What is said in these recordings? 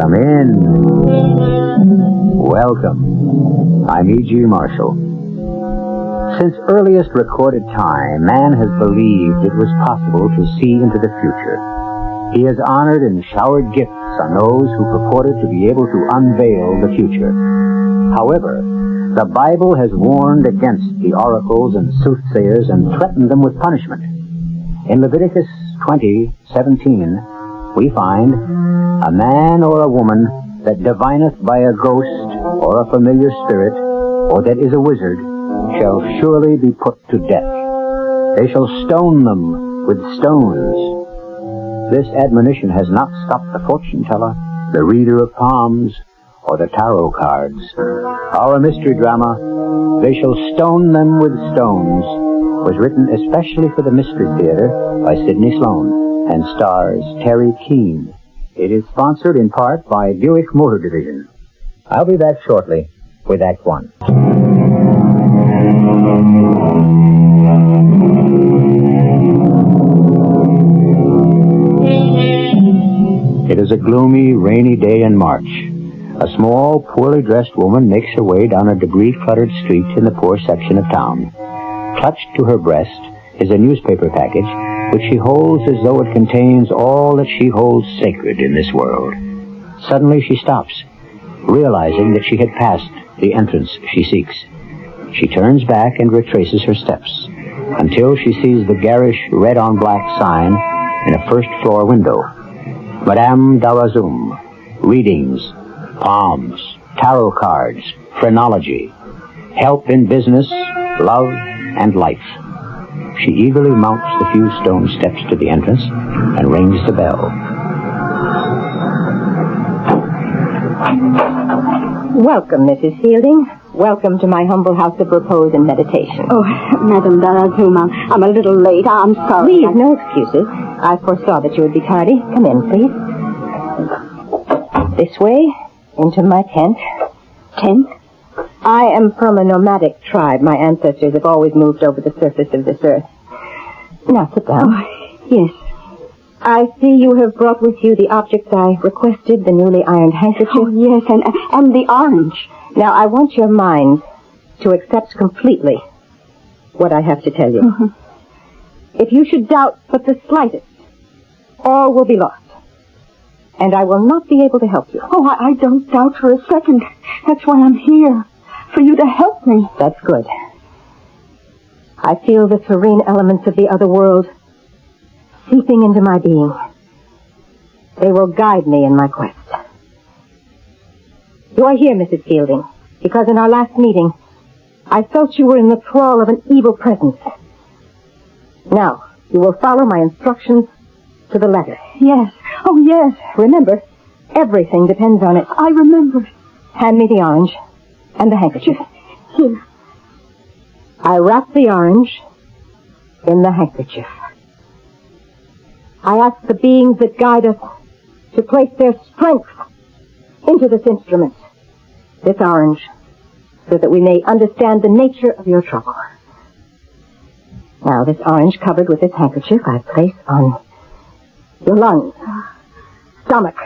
Come in. Welcome. I'm E.G. Marshall. Since earliest recorded time, man has believed it was possible to see into the future. He has honored and showered gifts on those who purported to be able to unveil the future. However, the Bible has warned against the oracles and soothsayers and threatened them with punishment. In Leviticus 20:17, we find, "A man or a woman that divineth by a ghost or a familiar spirit, or that is a wizard, shall surely be put to death. They shall stone them with stones." This admonition has not stopped the fortune teller, the reader of palms, or the tarot cards. Our mystery drama, "They Shall Stone Them with Stones," was written especially for the Mystery Theater by Sidney Sloan and stars Terry Keane. It is sponsored in part by Buick Motor Division. I'll be back shortly with Act One. It is a gloomy, rainy day in March. A small, poorly dressed woman makes her way down a debris-cluttered street in the poor section of town. Clutched to her breast is a newspaper package, which she holds as though it contains all that she holds sacred in this world. Suddenly she stops, realizing that she had passed the entrance she seeks. She turns back and retraces her steps until she sees the garish red-on-black sign in a first-floor window. Madame Darazoom. Readings, palms, tarot cards, phrenology, help in business, love, and life. She eagerly mounts the few stone steps to the entrance and rings the bell. Welcome, Mrs. Fielding. Welcome to my humble house of repose and meditation. Oh, Madame Darazoom, I'm a little late. I'm sorry. Please, no excuses. I foresaw that you would be tardy. Come in, please. This way, into my tent. Tent? I am from a nomadic tribe. My ancestors have always moved over the surface of this earth. Now, sit down. Oh, yes. I see you have brought with you the objects I requested, the newly ironed handkerchief. Oh, yes, and the orange. Now, I want your mind to accept completely what I have to tell you. Mm-hmm. If you should doubt but the slightest, all will be lost. And I will not be able to help you. Oh, I don't doubt for a second. That's why I'm here, for you to help me. That's good. I feel the serene elements of the other world seeping into my being. They will guide me in my quest. You are here, Mrs. Fielding, because in our last meeting, I felt you were in the thrall of an evil presence. Now, you will follow my instructions to the letter. Yes. Oh, yes. Remember, everything depends on it. I remember. Hand me the orange and the handkerchief. Here. I wrap the orange in the handkerchief. I ask the beings that guide us to place their strength into this instrument, this orange, so that we may understand the nature of your trouble. Now, this orange covered with this handkerchief I place on your lungs, stomach,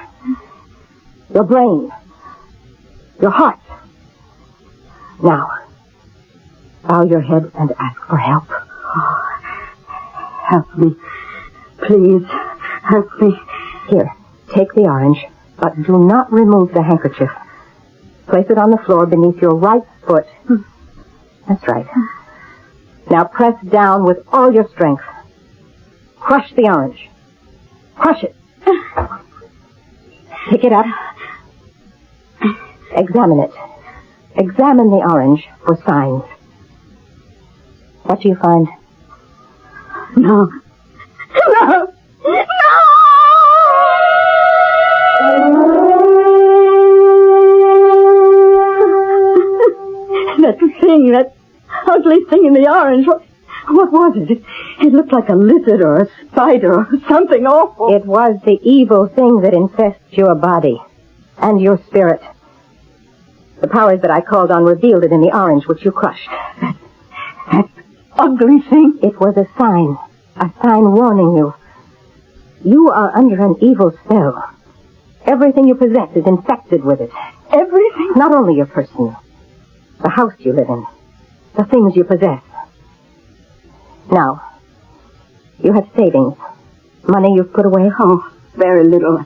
your brain, your heart. Now, bow your head and ask for help. Oh, help me. Please, help me. Here, take the orange, but do not remove the handkerchief. Place it on the floor beneath your right foot. That's right. Now press down with all your strength. Crush the orange. Crush it. Pick it up. Examine it. Examine the orange for signs. What do you find? No. No! No! That thing, that ugly thing in the orange, what was it? It looked like a lizard or a spider or something awful. It was the evil thing that infests your body and your spirit. The powers that I called on revealed it in the orange which you crushed. That ugly thing? It was a sign warning you. You are under an evil spell, Everything you possess is infected with it. Everything? Not only your person, the house you live in, the things you possess. Now, you have savings. Money you've put away? Oh, very little.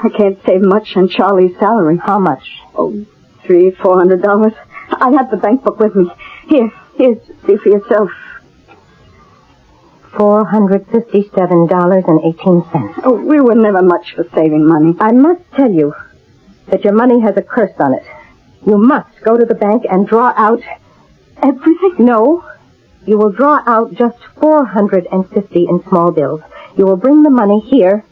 I can't save much on Charlie's salary. How much? Oh, $300-400. I have the bank book with me. Here, see for yourself. $457.18. Oh, we were never much for saving money. I must tell you that your money has a curse on it. You must go to the bank and draw out... Everything? No. You will draw out just $450 in small bills. You will bring the money here,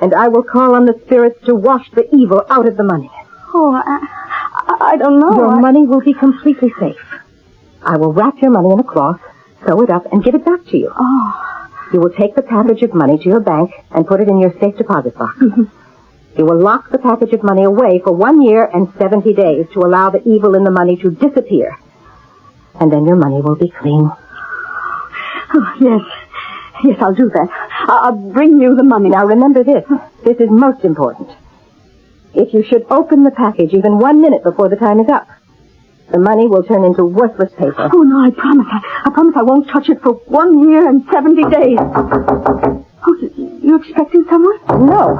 and I will call on the spirits to wash the evil out of the money. Oh, I don't know. Your money will be completely safe. I will wrap your money in a cloth, sew it up, and give it back to you. Oh. You will take the package of money to your bank and put it in your safe deposit box. Mm-hmm. You will lock the package of money away for 1 year and 70 days to allow the evil in the money to disappear. And then your money will be clean. Oh, yes. Yes, I'll do that. I'll bring you the money. Now, remember this. This is most important. If you should open the package even 1 minute before the time is up, the money will turn into worthless paper. Oh, no, I promise. I promise I won't touch it for 1 year and 70 days. Oh, you expecting someone? No.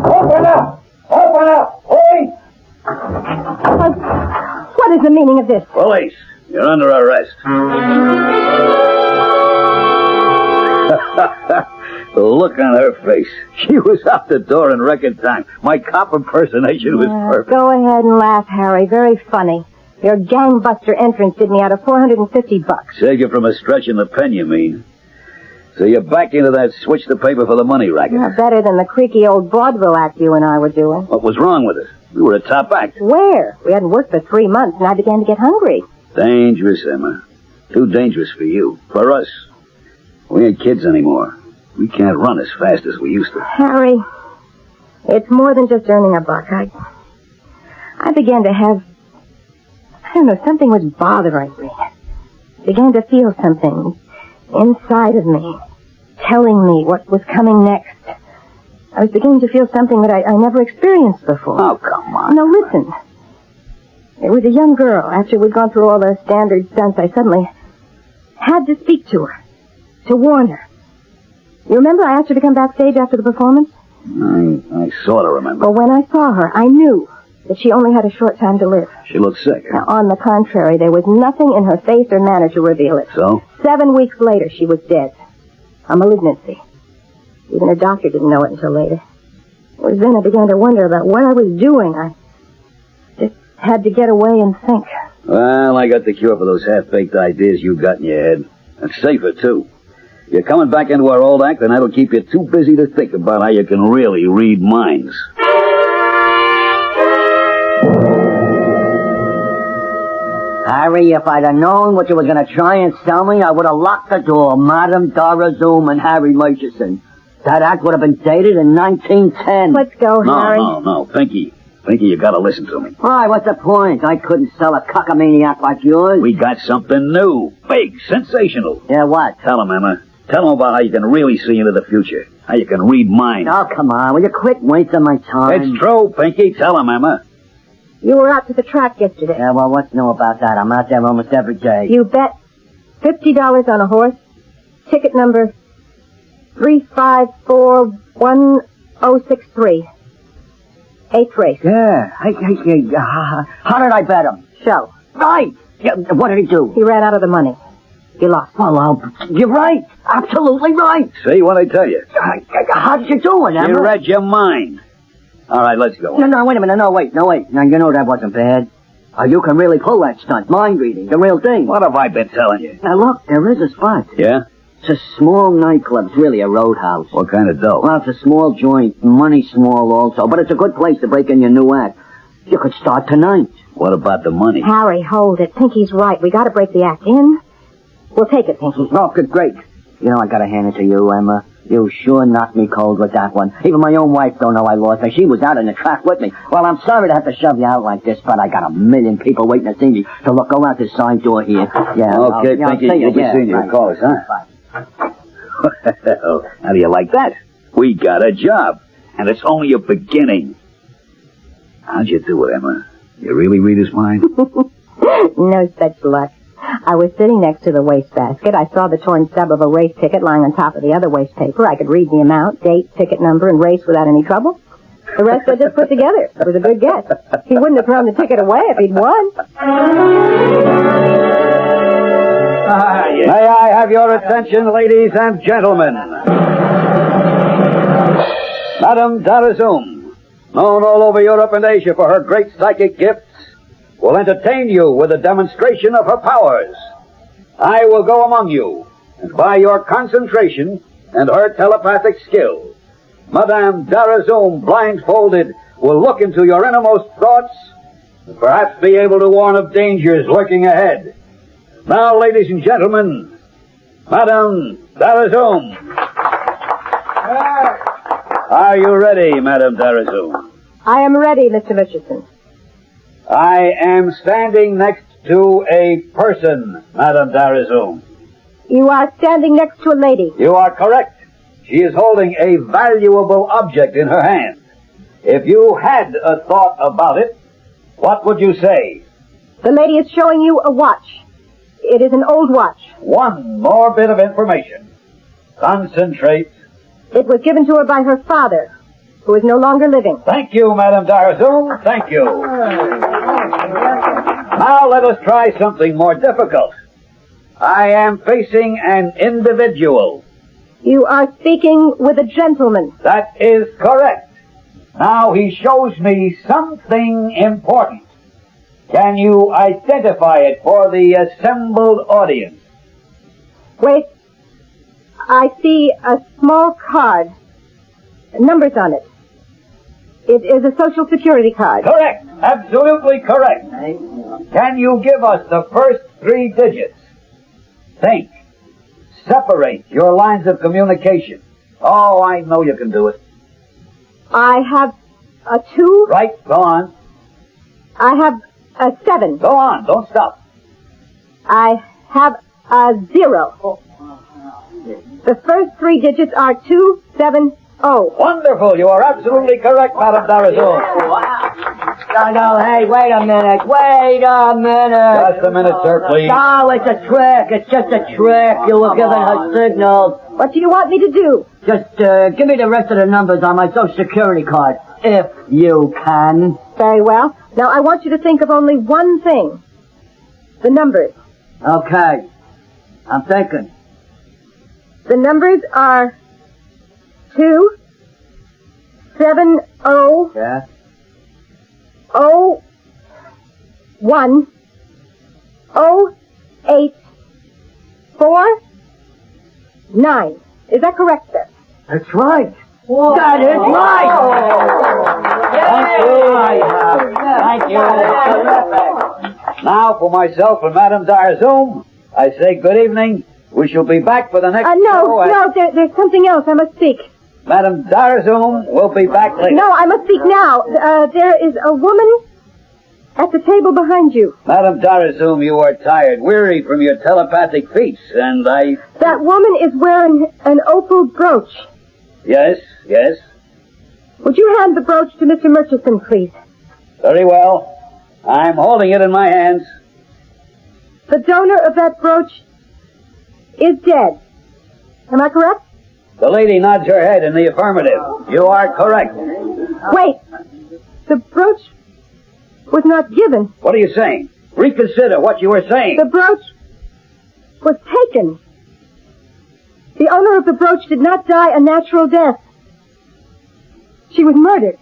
Open up! Open up! Police! What is the meaning of this? Police, you're under arrest. The look on her face. She was out the door in record time. My cop impersonation was perfect. Go ahead and laugh, Harry. Very funny. Your gangbuster entrance did me out of $450. Saved you from a stretch in the pen, you mean? So you're back into that switch the paper for the money racket. Not better than the creaky old vaudeville act you and I were doing. What was wrong with it? We were a top act. Where? We hadn't worked for 3 months, and I began to get hungry. Dangerous, Emma. Too dangerous for you. For us. We ain't kids anymore. We can't run as fast as we used to. Harry, it's more than just earning a buck. I began to have... I don't know, something was bothering me. I began to feel something inside of me, telling me what was coming next. I was beginning to feel something that I never experienced before. Oh, come on. No, listen. There was a young girl. After we'd gone through all the standard stunts, I suddenly had to speak to her, to warn her. You remember I asked her to come backstage after the performance? I sort of remember. Well, when I saw her, I knew that she only had a short time to live. She looked sick. Now, on the contrary, there was nothing in her face or manner to reveal it. So? 7 weeks later, she was dead. A malignancy. Even her doctor didn't know it until later. It was then I began to wonder about what I was doing. I just had to get away and think. Well, I got the cure for those half-baked ideas you got in your head. And safer, too. You're coming back into our old act, and that'll keep you too busy to think about how you can really read minds. Harry, if I'd have known what you were going to try and sell me, I would have locked the door. Madame Darazoom and Harry Murchison. That act would have been dated in 1910. Let's go, Harry. No. Pinky, you gotta listen to me. Why, what's the point? I couldn't sell a cockamaniac like yours. We got something new. Big, sensational. Yeah, what? Tell him, Emma. Tell him about how you can really see into the future. How you can read minds. Oh, come on. Will you quit wasting my time? It's true, Pinky. Tell him, Emma. You were out to the track yesterday. Yeah, well, what's new about that? I'm out there almost every day. You bet $50 on a horse. Ticket number 3541063. 8th race. Yeah. How did I bet him? Show. Right. Yeah, what did he do? He ran out of the money. You lost. Well, you're right. Absolutely right. See what I tell you? How did you do it, Emma? You read your mind. All right, let's go. No, wait a minute. No, wait. Now, you know that wasn't bad. You can really pull that stunt. Mind reading. The real thing. What have I been telling you? Now, look, there is a spot. Yeah? It's a small nightclub. It's really a roadhouse. What kind of dough? Well, it's a small joint. Money small also. But it's a good place to break in your new act. You could start tonight. What about the money? Harry, hold it. Pinky's right. We got to break the act in. We'll take it, Pinky. Oh, good, great. You know, I gotta hand it to you, Emma. You sure knocked me cold with that one. Even my own wife don't know I lost her. She was out in the track with me. Well, I'm sorry to have to shove you out like this, but I got a million people waiting to see me. So look, go out this side door here. Yeah. Okay, Pinky, you'll be seeing your calls, huh? Bye. Well, how do you like that? We got a job, and it's only a beginning. How'd you do it, Emma? You really read his mind? No such luck. I was sitting next to the wastebasket. I saw the torn stub of a race ticket lying on top of the other waste paper. I could read the amount, date, ticket number, and race without any trouble. The rest I just put together. It was a good guess. He wouldn't have thrown the ticket away if he'd won. Yes. May I have your attention, ladies and gentlemen? Madame Darazoom, known all over Europe and Asia for her great psychic gifts, will entertain you with a demonstration of her powers. I will go among you, and by your concentration and her telepathic skill, Madame Darazoom, blindfolded, will look into your innermost thoughts and perhaps be able to warn of dangers lurking ahead. Now, ladies and gentlemen, Madame Darazoom. Are you ready, Madame Darazoom? I am ready, Mr. Richardson. I am standing next to a person, Madame Darazoom. You are standing next to a lady. You are correct. She is holding a valuable object in her hand. If you had a thought about it, what would you say? The lady is showing you a watch. It is an old watch. One more bit of information. Concentrate. It was given to her by her father, who is no longer living. Thank you, Madame Darazoom. Thank you. Now let us try something more difficult. I am facing an individual. You are speaking with a gentleman. That is correct. Now he shows me something important. Can you identify it for the assembled audience? Wait. I see a small card. Numbers on it. It is a Social Security card. Correct. Absolutely correct. Can you give us the first 3 digits? Think. Separate your lines of communication. Oh, I know you can do it. I have a 2. Right, go on. I have a 7. Go on, don't stop. I have a 0. The first 3 digits are 270. Wonderful, you are absolutely correct, Madame Darazoom. No, hey, wait a minute. Just a minute, sir, please. No, it's a trick. It's just a trick. You were giving her signals. What do you want me to do? Just give me the rest of the numbers on my Social Security card, if you can. Very well. Now I want you to think of only one thing. The numbers. Okay. I'm thinking. The numbers are 270. Yeah? 01 0849. Is that correct, sir? That's right. Whoa. That is right. Thank you. Now, for myself and Madame Darazoom, I say good evening. We shall be back for the next show. No, there's something else. I must speak. Madame Darazoom will be back later. No, I must speak now. There is a woman at the table behind you. Madame Darazoom, you are tired, weary from your telepathic feats, and I... That woman is wearing an opal brooch. Yes. Would you hand the brooch to Mr. Murchison, please? Very well. I'm holding it in my hands. The donor of that brooch is dead. Am I correct? The lady nods her head in the affirmative. You are correct. Wait. The brooch was not given. What are you saying? Reconsider what you were saying. The brooch was taken. The owner of the brooch did not die a natural death. She was murdered.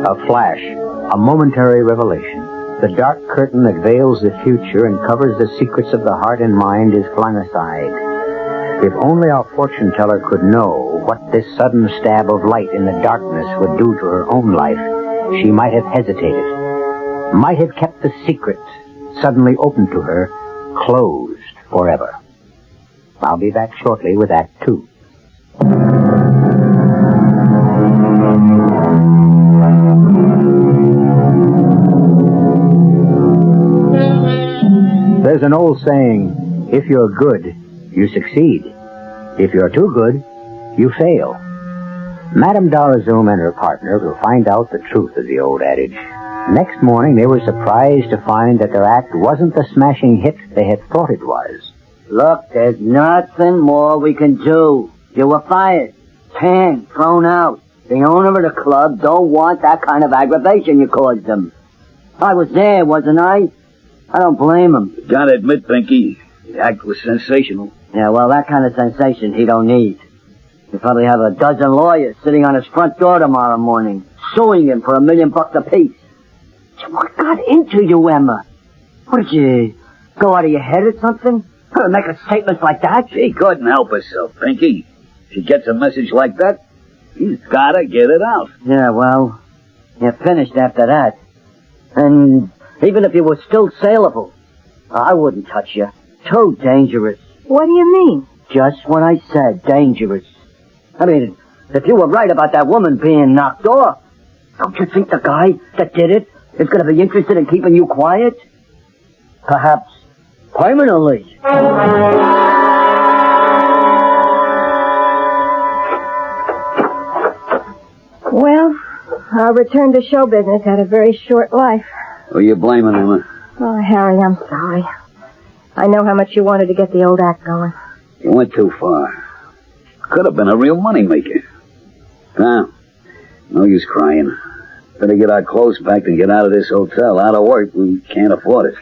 A flash, a momentary revelation. The dark curtain that veils the future and covers the secrets of the heart and mind is flung aside. If only our fortune teller could know what this sudden stab of light in the darkness would do to her own life, she might have hesitated, might have kept the secret suddenly open to her closed forever. I'll be back shortly with Act 2. There's an old saying, if you're good, you succeed. If you're too good, you fail. Madame Darazoom and her partner will find out the truth of the old adage. Next morning, they were surprised to find that their act wasn't the smashing hit they had thought it was. Look, there's nothing more we can do. You were fired. Canned, thrown out. The owner of the club don't want that kind of aggravation you caused them. I was there, wasn't I? I don't blame him. You gotta admit, Pinky, the act was sensational. Yeah, well, that kind of sensation he don't need. He'll probably have a dozen lawyers sitting on his front door tomorrow morning, suing him for $1 million apiece. What got into you, Emma? What, did you go out of your head or something? Make a statement like that? She couldn't help herself, Pinky. She gets a message like that, she's gotta get it out. Yeah, well, you're finished after that. And even if you were still saleable, I wouldn't touch you. Too dangerous. What do you mean? Just what I said, dangerous. I mean, if you were right about that woman being knocked off, don't you think the guy that did it is going to be interested in keeping you quiet? Perhaps permanently. Well, our return to show business had a very short life. Who are you blaming, Emma? Oh, Harry, I'm sorry. I know how much you wanted to get the old act going. You went too far. Could have been a real moneymaker. Now, no use crying. Better get our clothes packed and get out of this hotel. Out of work, we can't afford it.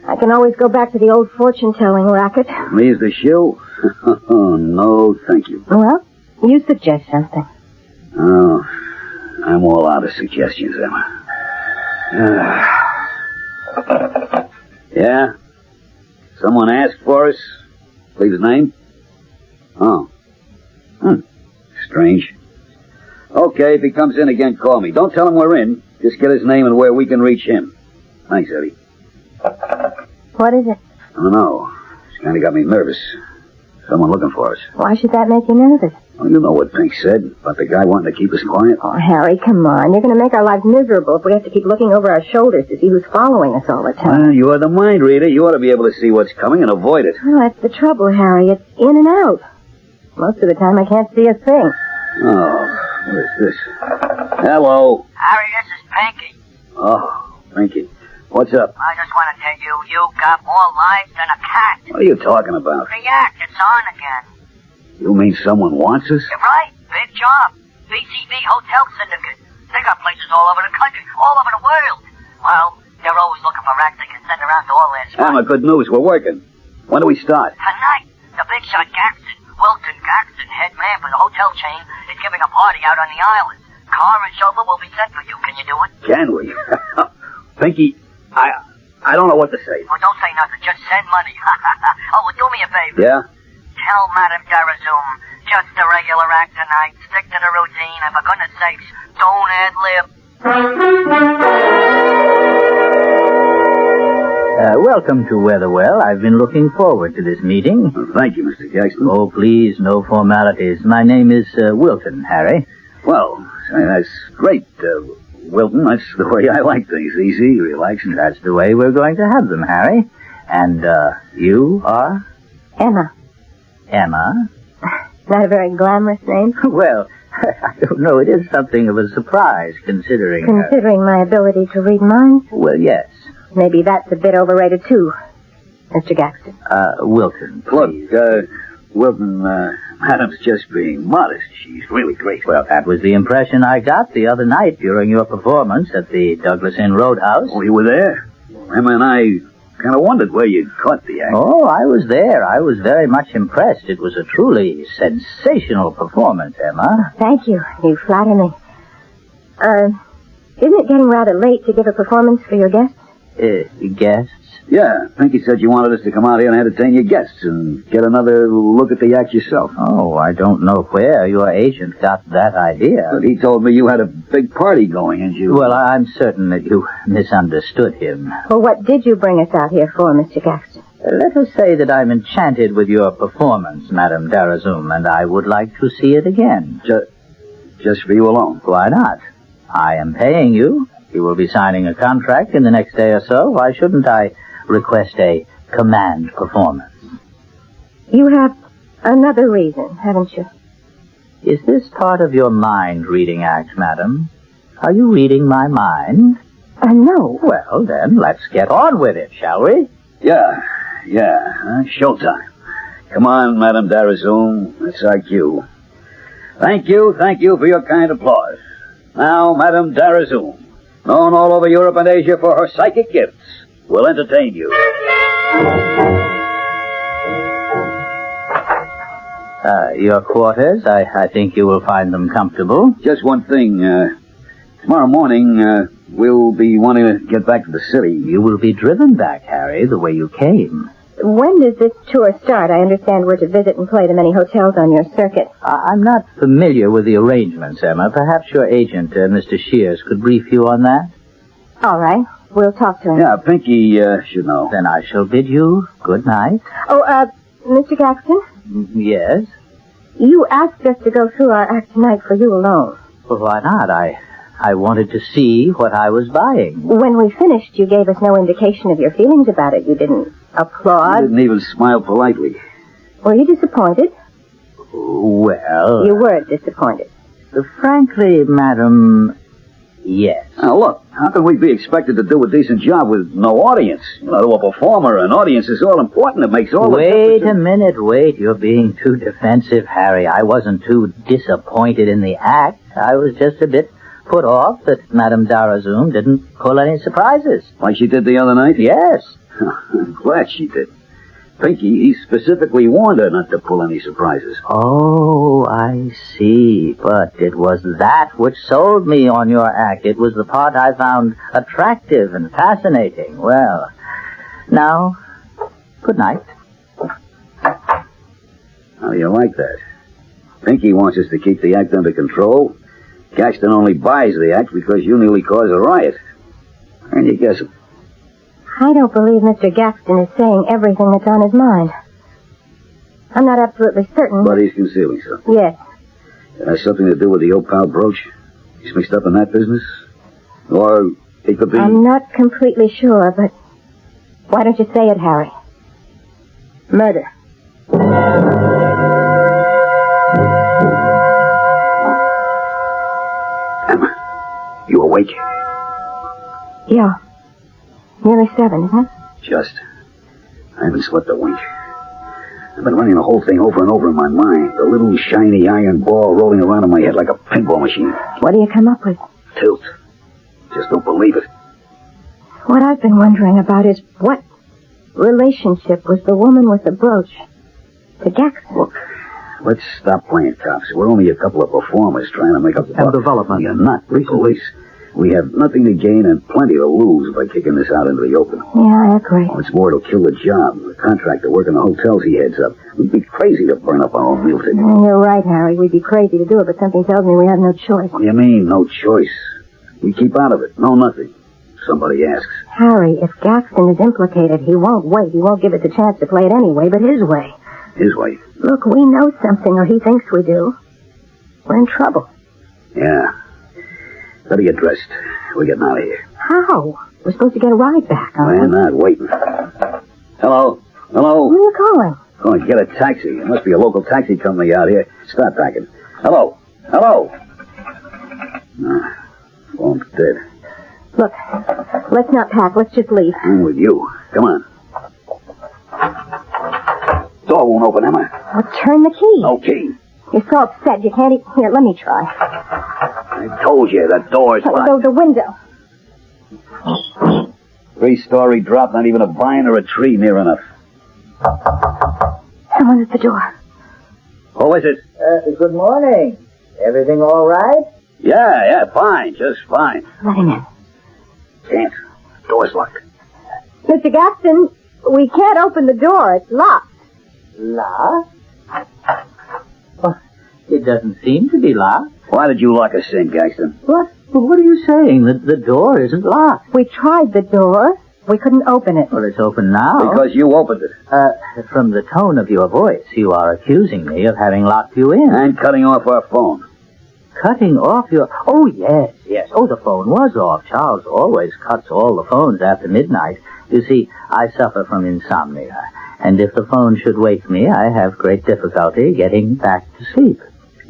I can always go back to the old fortune-telling racket. Me as the shoe? No, thank you. Well, you suggest something. Oh, I'm all out of suggestions, Emma. Yeah? Someone asked for us? Leave his name? Oh. Strange. Okay, if he comes in again, call me. Don't tell him we're in. Just get his name and where we can reach him. Thanks, Eddie. What is it? I don't know. It's kind of got me nervous. Someone looking for us. Why should that make you nervous? Well, you know what Pink said about the guy wanting to keep us quiet. Oh, Harry, come on. You're going to make our lives miserable if we have to keep looking over our shoulders to see who's following us all the time. Well, you are the mind reader. You ought to be able to see what's coming and avoid it. Well, that's the trouble, Harry. It's in and out. Most of the time, I can't see a thing. Oh, what is this? Hello. Harry, this is Pinky. Oh, Pinky. What's up? I just want to tell you, you got more lives than a cat. What are you talking about? The act, it's on again. You mean someone wants us? You're right. Big job. BTV Hotel Syndicate. They got places all over the country, all over the world. Well, they're always looking for acts they can send around to all their spots. Emma, good news. We're working. When do we start? Tonight, the big shot Gaxton, Wilton Gaxton, head man for the hotel chain, is giving a party out on the island. Car and chauffeur will be sent for you. Can you do it? Can we? Pinky, I don't know what to say. Well, don't say nothing. Just send money. Oh, well, do me a favor. Yeah? Tell Madame Darazoom, just a regular act tonight. Stick to the routine, and for goodness sakes, don't ad-lib. Welcome to Weatherwell. I've been looking forward to this meeting. Well, thank you, Mr. Gaxton. Oh, please, no formalities. My name is Wilton, Harry. Well, that's great, Wilton. That's the way I like things. Easy, relaxing. That's the way we're going to have them, Harry. And, you are? Emma. Emma? Is that a very glamorous name? Well, I don't know. It is something of a surprise, considering... Considering my ability to read minds? Well, yes. Maybe that's a bit overrated, too, Mr. Gaxton. Wilton, please. Look, Wilton, Madame's just being modest. She's really great. Well, that was the impression I got the other night during your performance at the Douglas Inn Roadhouse. Oh, you were there? Emma and I kind of wondered where you'd caught the act. Oh, I was there. I was very much impressed. It was a truly sensational performance, Emma. Thank you. You flatter me. Isn't it getting rather late to give a performance for your guests? Guests? Yeah, Pinky said you wanted us to come out here and entertain your guests and get another look at the act yourself. Oh, I don't know where your agent got that idea. But he told me you had a big party going, and you... Well, I'm certain that you misunderstood him. Well, what did you bring us out here for, Mr. Gaxton? Let us say that I'm enchanted with your performance, Madame Darazoom, and I would like to see it again. Just for you alone? Why not? I am paying you. You will be signing a contract in the next day or so. Why shouldn't I request a command performance? You have another reason, haven't you? Is this part of your mind-reading act, madam? Are you reading my mind? No. Well, then, let's get on with it, shall we? Yeah. Showtime. Come on, Madame Darazoom. That's our cue. Thank you for your kind applause. Now, Madame Darazoom, known all over Europe and Asia for her psychic gifts, will entertain you. Your quarters, I think you will find them comfortable. Just one thing. Tomorrow morning, we'll be wanting to get back to the city. You will be driven back, Harry, the way you came. When does this tour start? I understand we're to visit and play the many hotels on your circuit. I'm not familiar with the arrangements, Emma. Perhaps your agent, Mr. Shears, could brief you on that? All right. We'll talk to him. Yeah, Pinky should know. Then I shall bid you good night. Oh, Mr. Gaxton? Yes? You asked us to go through our act tonight for you alone. Well, why not? I wanted to see what I was buying. When we finished, you gave us no indication of your feelings about it. You didn't applaud. You didn't even smile politely. Were you disappointed? Well... You were disappointed. Frankly, madam, yes. Now, look, how can we be expected to do a decent job with no audience? You know, to a performer, an audience is all important. It makes all the difference. Wait a minute, You're being too defensive, Harry. I wasn't too disappointed in the act. I was just a bit put off that Madame Darazoom didn't pull any surprises. Like she did the other night? Yes. I'm glad she did. Pinky, he specifically warned her not to pull any surprises. Oh, I see. But it was that which sold me on your act. It was the part I found attractive and fascinating. Well, now, good night. How do you like that? Pinky wants us to keep the act under control. Gaxton only buys the act because you nearly caused a riot. And you guess him. I don't believe Mr. Gaxton is saying everything that's on his mind. I'm not absolutely certain. But he's concealing something. Yes. It has something to do with the opal brooch. He's mixed up in that business. Or it could be... I'm not completely sure, but why don't you say it, Harry? Murder. Emma, you awake? Yeah. Nearly 7, isn't it? Just. I haven't slept a wink. I've been running the whole thing over and over in my mind. The little shiny iron ball rolling around in my head like a pinball machine. What do you come up with? Tilt. Just don't believe it. What I've been wondering about is what relationship was the woman with the brooch to Gaxton? Look, let's stop playing cops. We're only a couple of performers trying to make a buck. development. You're not the police. We have nothing to gain and plenty to lose by kicking this out into the open. Yeah, I agree. What's more, it'll kill the job. The contractor working the hotels he heads up. We'd be crazy to burn up our own meal ticket. You're right, Harry. We'd be crazy to do it, but something tells me we have no choice. What do you mean, no choice? We keep out of it. No, nothing. Somebody asks. Harry, if Gaxton is implicated, he won't wait. He won't give us a chance to play it anyway, but his way. His way. Look, we know something, or he thinks we do. We're in trouble. Yeah. Better get dressed. We're getting out of here. How? We're supposed to get a ride back, aren't We're we? not waiting. Hello? Hello? Who are you calling? Going to get a taxi. There must be a local taxi company out here. Start packing. Hello? Hello? Phone's dead. Look, let's not pack. Let's just leave. I'm with you. Come on. Door won't open, Emma. Well, turn the key. No key. You're so upset you can't even... Here, let me try. I told you, that door's locked. The window. 3-story drop, not even a vine or a tree near enough. Someone at the door. Who is it? Good morning. Everything all right? Yeah, fine. Just fine. Let him in. Can't. Door's locked. Mr. Gaxton, we can't open the door. It's locked. Locked? Well, it doesn't seem to be locked. Why did you lock us in, Gaxton? What? What are you saying? The door isn't locked. We tried the door. We couldn't open it. Well, it's open now. Because you opened it. From the tone of your voice, you are accusing me of having locked you in. And cutting off our phone. Cutting off your... Oh, yes. Oh, the phone was off. Charles always cuts all the phones after midnight. You see, I suffer from insomnia. And if the phone should wake me, I have great difficulty getting back to sleep.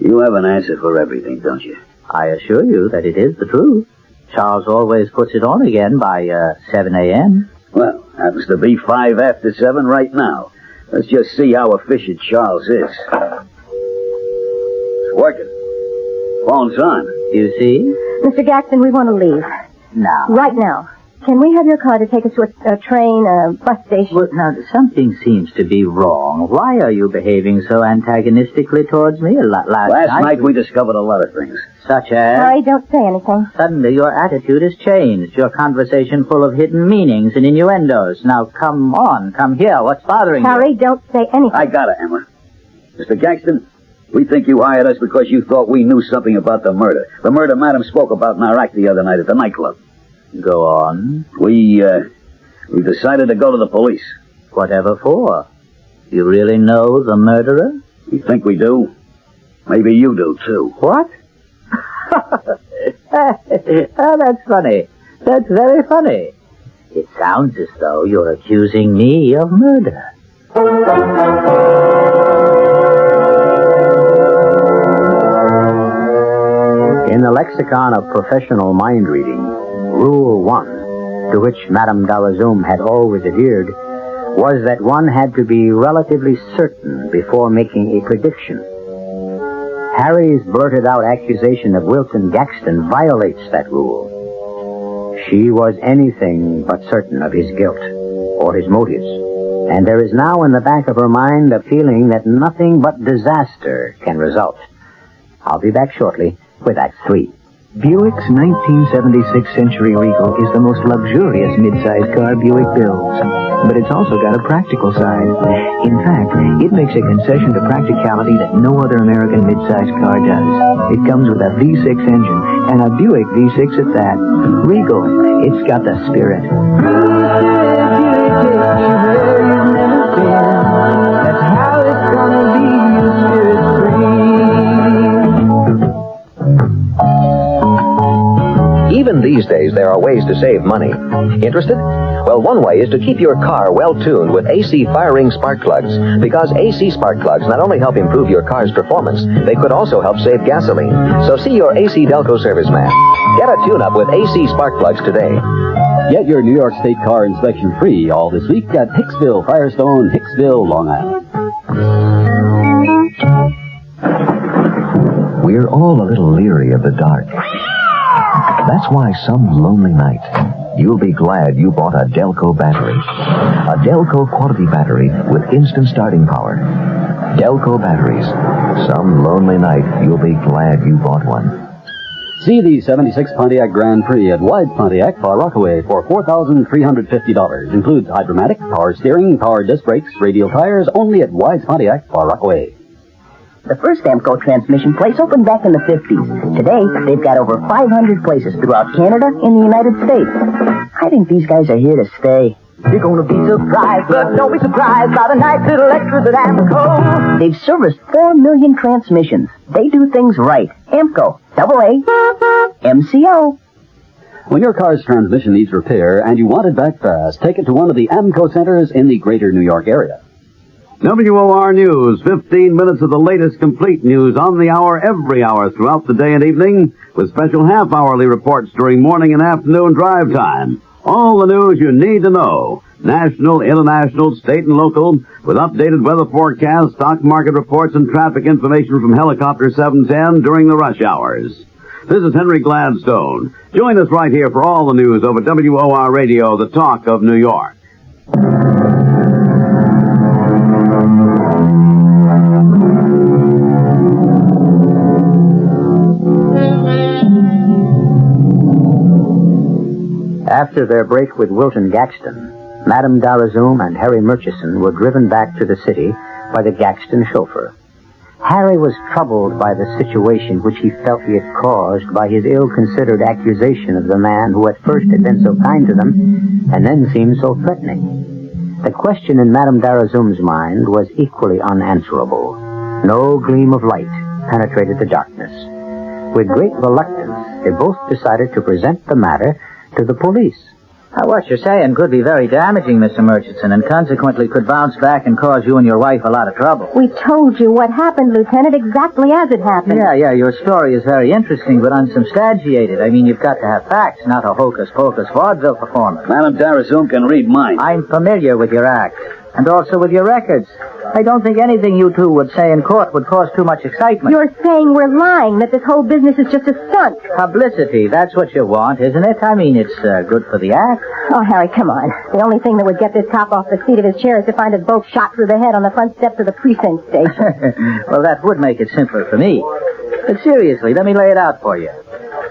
You have an answer for everything, don't you? I assure you that it is the truth. Charles always puts it on again by 7 a.m. Well, happens to be 5 after 7 right now. Let's just see how efficient Charles is. It's working. Phone's on. You see? Mr. Gaxton, we want to leave. Now. Right now. Can we have your car to take us to a train, a bus station? Well, now, something seems to be wrong. Why are you behaving so antagonistically towards me? Last night we discovered a lot of things. Such as? Harry, don't say anything. Suddenly your attitude has changed. Your conversation full of hidden meanings and innuendos. Now, come on. Come here. What's bothering you? Harry, don't say anything. I got it, Emma. Mr. Gaxton, we think you hired us because you thought we knew something about the murder. The murder Madam spoke about in our act the other night at the nightclub. Go on. We decided to go to the police. Whatever for? You really know the murderer? You think we do? Maybe you do, too. What? Oh, that's funny. That's very funny. It sounds as though you're accusing me of murder. In the lexicon of professional mind reading, Rule 1, to which Madame Darazoom had always adhered, was that one had to be relatively certain before making a prediction. Harry's blurted-out accusation of Wilton Gaxton violates that rule. She was anything but certain of his guilt or his motives, and there is now in the back of her mind a feeling that nothing but disaster can result. I'll be back shortly with Act 3. Buick's 1976 Century Regal is the most luxurious midsize car Buick builds. But it's also got a practical side. In fact, it makes a concession to practicality that no other American midsize car does. It comes with a V6 engine, and a Buick V6 at that. Regal, it's got the spirit. That's how it's gonna be, spirit free. Even these days, there are ways to save money. Interested? Well, one way is to keep your car well-tuned with AC fire-ring spark plugs, because AC spark plugs not only help improve your car's performance, they could also help save gasoline. So see your AC Delco serviceman. Get a tune-up with AC spark plugs today. Get your New York State car inspection free all this week at Hicksville, Firestone, Hicksville, Long Island. We're all a little leery of the dark. That's why some lonely night, you'll be glad you bought a Delco battery. A Delco quality battery with instant starting power. Delco batteries. Some lonely night, you'll be glad you bought one. See the 76 Pontiac Grand Prix at Wide Pontiac, Far Rockaway for $4,350. Includes hydromatic, power steering, power disc brakes, radial tires, only at Wide Pontiac, Far Rockaway. The first AMCO transmission place opened back in the 50s. Today, they've got over 500 places throughout Canada and the United States. I think these guys are here to stay. You're going to be surprised, but don't be surprised by the nice little extras at AMCO. They've serviced 4 million transmissions. They do things right. AMCO, AA, MCO. When your car's transmission needs repair and you want it back fast, take it to one of the AMCO centers in the greater New York area. WOR News, 15 minutes of the latest complete news on the hour, every hour throughout the day and evening, with special half-hourly reports during morning and afternoon drive time. All the news you need to know. National, international, state, and local, with updated weather forecasts, stock market reports, and traffic information from Helicopter 710 during the rush hours. This is Henry Gladstone. Join us right here for all the news over WOR Radio, the talk of New York. After their break with Wilton Gaxton, Madame Darazoom and Harry Murchison were driven back to the city by the Gaxton chauffeur. Harry was troubled by the situation which he felt he had caused by his ill-considered accusation of the man who at first had been so kind to them and then seemed so threatening. The question in Madame Darazoom's mind was equally unanswerable. No gleam of light penetrated the darkness. With great reluctance, they both decided to present the matter to the police. What you're saying could be very damaging, Mr. Murchison, and consequently could bounce back and cause you and your wife a lot of trouble. We told you what happened, Lieutenant, exactly as it happened. Yeah, your story is very interesting, but unsubstantiated. I mean, you've got to have facts, not a hocus-pocus vaudeville performance. Madame Darazoom can read minds. I'm familiar with your act, and also with your records. I don't think anything you two would say in court would cause too much excitement. You're saying we're lying, that this whole business is just a stunt. Publicity, that's what you want, isn't it? I mean, it's good for the act. Oh, Harry, come on. The only thing that would get this cop off the seat of his chair is to find us both shot through the head on the front steps of the precinct station. Well, that would make it simpler for me. But seriously, let me lay it out for you.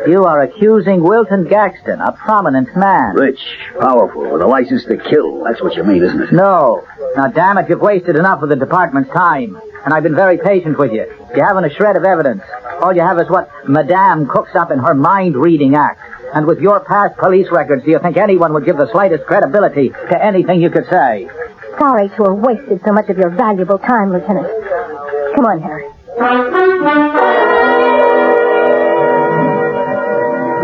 You are accusing Wilton Gaxton, a prominent man. Rich, powerful, with a license to kill. That's what you mean, isn't it? No. Now, damn it, you've wasted enough of the department's time. And I've been very patient with you. You haven't a shred of evidence. All you have is what Madame cooks up in her mind-reading act. And with your past police records, do you think anyone would give the slightest credibility to anything you could say? Sorry to have wasted so much of your valuable time, Lieutenant. Come on, Harry.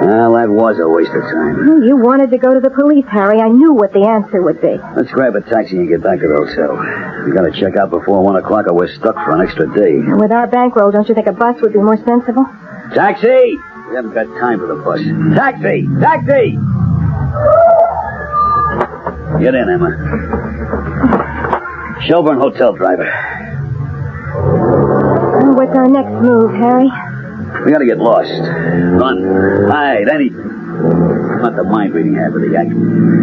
Well, that was a waste of time. You wanted to go to the police, Harry. I knew what the answer would be. Let's grab a taxi and get back to the hotel. We gotta check out before 1 o'clock or we're stuck for an extra day. And with our bankroll, don't you think a bus would be more sensible? Taxi! We haven't got time for the bus. Taxi! Taxi! Get in, Emma. Shelburne Hotel driver. What's our next move, Harry? We gotta get lost. Run. Hide. Anything. Not the mind-reading half of the act.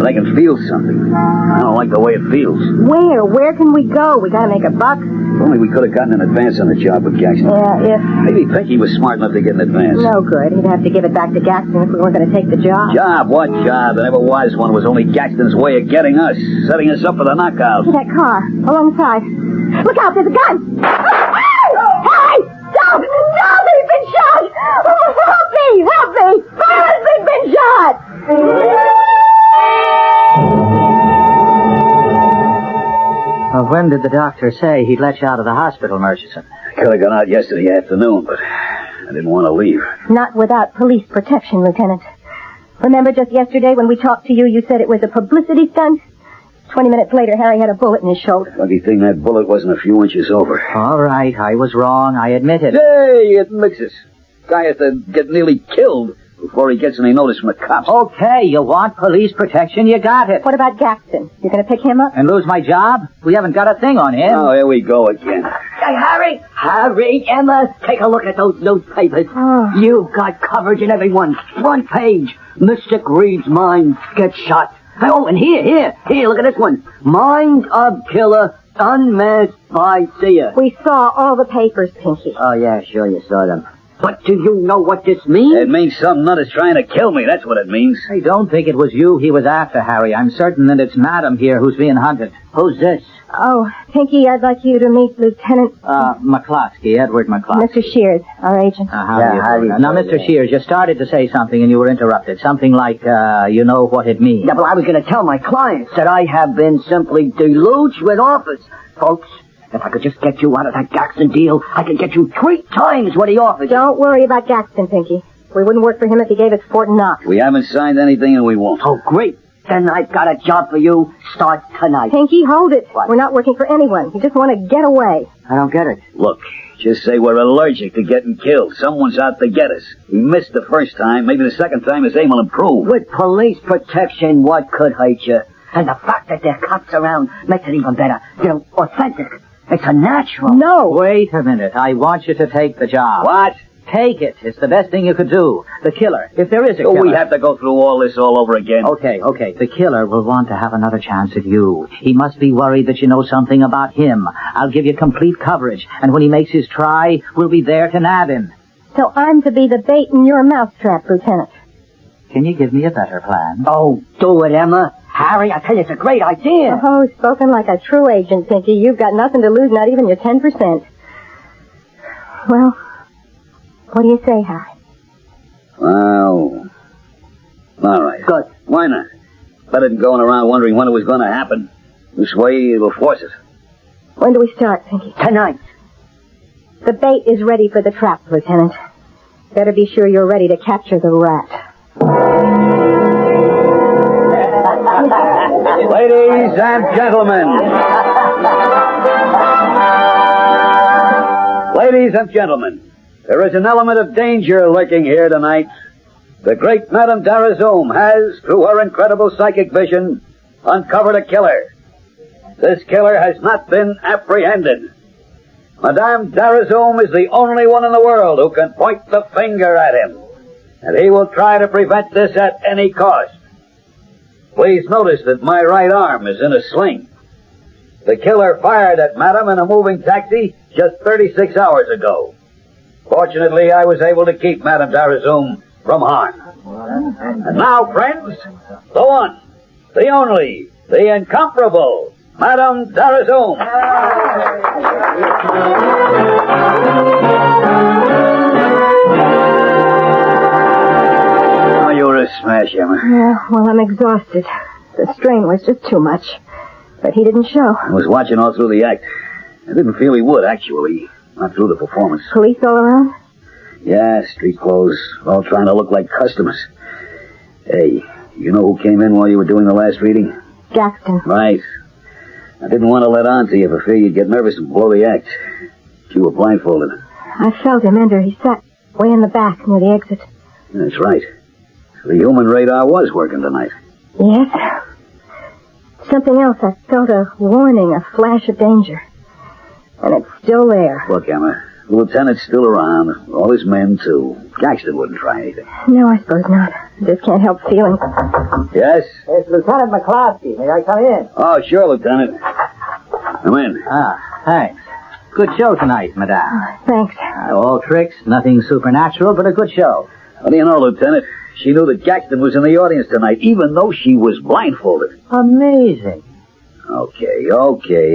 But I can feel something. I don't like the way it feels. Where? Where can we go? We gotta make a buck? If only we could have gotten an advance on the job with Gaxton. Yeah, if... Maybe Pinky was smart enough to get an advance. No good. He'd have to give it back to Gaxton if we weren't going to take the job. Job? What job? There never was one. It was only Gaxton's way of getting us. Setting us up for the knockout. That car. Alongside. Look out, there's a gun! Hey! Stop! Stop! He's been shot! Oh, help me! Help me! My husband's been shot! Well, when did the doctor say he'd let you out of the hospital, Murchison? I could have gone out yesterday afternoon, but I didn't want to leave. Not without police protection, Lieutenant. Remember just yesterday when we talked to you, you said it was a publicity stunt? 20 minutes later, Harry had a bullet in his shoulder. Lucky thing that bullet wasn't a few inches over. All right, I was wrong. I admit it. Hey, it mixes. Guy has to get nearly killed before he gets any notice from the cops. Okay, you want police protection, you got it. What about Gaxton? You going to pick him up? And lose my job? We haven't got a thing on him. Oh, here we go again. Hey, Harry, Emma, take a look at those newspapers. Oh. You've got coverage in every one. Front page. Mr. Greed's mind gets shot. Oh, and here, look at this one. Mind of killer unmasked by seer. We saw all the papers, Pinky. Oh, yeah, sure, you saw them. But do you know what this means? It means some nut is trying to kill me. That's what it means. I don't think it was you he was after, Harry. I'm certain that it's Madam here who's being hunted. Who's this? Oh, Pinky, I'd like you to meet Lieutenant... McCloskey, Edward McCloskey. Mr. Shears, our agent. How do you do? Now, Mr. Shears, you started to say something and you were interrupted. Something like, you know what it means. Yeah, but I was going to tell my clients that I have been simply deluged with offers. Folks, if I could just get you out of that Gaxton deal, I could get you 3 times what he offered. Don't worry about Gaxton, Pinky. We wouldn't work for him if he gave us Fort Knox. We haven't signed anything and we won't. Oh, great. Then I've got a job for you. Start tonight. Pinky, hold it. What? We're not working for anyone. We just want to get away. I don't get it. Look, just say we're allergic to getting killed. Someone's out to get us. We missed the first time. Maybe the second time his aim will improve. With police protection, what could hurt you? And the fact that there are cops around makes it even better. They're authentic. It's a natural. No. Wait a minute. I want you to take the job. What? Take it. It's the best thing you could do. The killer, if there is a killer. We have to go through all this all over again. Okay. The killer will want to have another chance at you. He must be worried that you know something about him. I'll give you complete coverage, and when he makes his try, we'll be there to nab him. So I'm to be the bait in your mousetrap, Lieutenant. Can you give me a better plan? Oh, do it, Emma. Harry, I tell you, it's a great idea. Oh, spoken like a true agent, Pinky. You've got nothing to lose, not even your 10%. Well, what do you say, Harry? Well, all right. Good. Why not? Better than going around wondering when it was going to happen. This way, we'll force it. When do we start, Pinky? Tonight. The bait is ready for the trap, Lieutenant. Better be sure you're ready to capture the rat. Ladies and gentlemen. Ladies and gentlemen, there is an element of danger lurking here tonight. The great Madame Darazoom has, through her incredible psychic vision, uncovered a killer. This killer has not been apprehended. Madame Darazoom is the only one in the world who can point the finger at him, and he will try to prevent this at any cost. Please notice that my right arm is in a sling. The killer fired at Madame in a moving taxi just 36 hours ago. Fortunately, I was able to keep Madame Darazoom from harm. And now, friends, the one, the only, the incomparable Madame Darazoom. Oh, you're a smash, Emma. Yeah, well, I'm exhausted. The strain was just too much. But he didn't show. I was watching all through the act. I didn't feel he would, actually. Not through the performance. Police all around? Yeah, street clothes, all trying to look like customers. Hey, you know who came in while you were doing the last reading? Jackson. Right. I didn't want to let on to you for fear you'd get nervous and blow the act. You were blindfolded. I felt him enter. He sat way in the back near the exit. That's right. The human radar was working tonight. Yes. Something else. I felt a warning, a flash of danger. And it's still there. Look, Emma, the lieutenant's still around. All his men, too. Jackson wouldn't try anything. No, I suppose not. I just can't help feeling. Yes? It's Lieutenant McCloskey. May I come in? Oh, sure, Lieutenant. Come in. Ah, thanks. Good show tonight, Madame. Oh, thanks. All tricks, nothing supernatural, but a good show. How do you know, Lieutenant? She knew that Jackson was in the audience tonight, even though she was blindfolded. Amazing. Okay.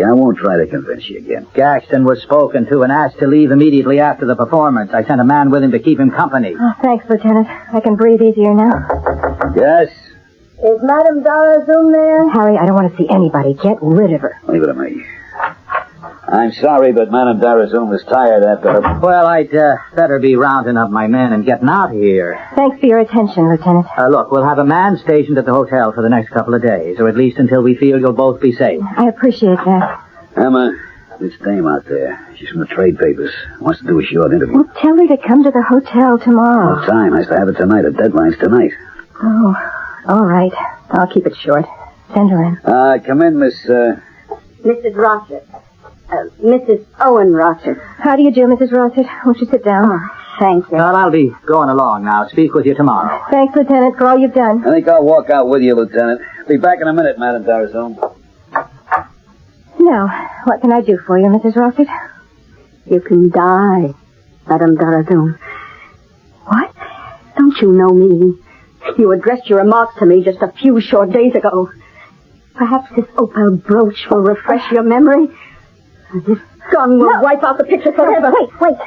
I won't try to convince you again. Jackson was spoken to and asked to leave immediately after the performance. I sent a man with him to keep him company. Oh, thanks, Lieutenant. I can breathe easier now. Yes? Is Madame Darazoom there? Harry, I don't want to see anybody. Get rid of her. Leave it to me. I'm sorry, but Madame Darazoom is tired after her... Well, I'd better be rounding up my men and getting out of here. Thanks for your attention, Lieutenant. Look, we'll have a man stationed at the hotel for the next couple of days, or at least until we feel you'll both be safe. I appreciate that. Emma, this dame out there, she's from the trade papers. Wants to do a short interview. Well, tell her to come to the hotel tomorrow. No time. Has to have it tonight. The deadline's tonight. Oh, all right. I'll keep it short. Send her in. Come in, Miss... Mrs. Rossett. Mrs. Owen Rossett. How do you do, Mrs. Rossett? Won't you sit down? Oh, thank you. Well, I'll be going along now. Speak with you tomorrow. Thanks, Lieutenant, for all you've done. I think I'll walk out with you, Lieutenant. Be back in a minute, Madame Darazoom. Now, what can I do for you, Mrs. Rossett? You can die, Madame Darazoom. What? Don't you know me? You addressed your remarks to me just a few short days ago. Perhaps this opal brooch will refresh your memory. This gun will wipe out the picture forever. Wait.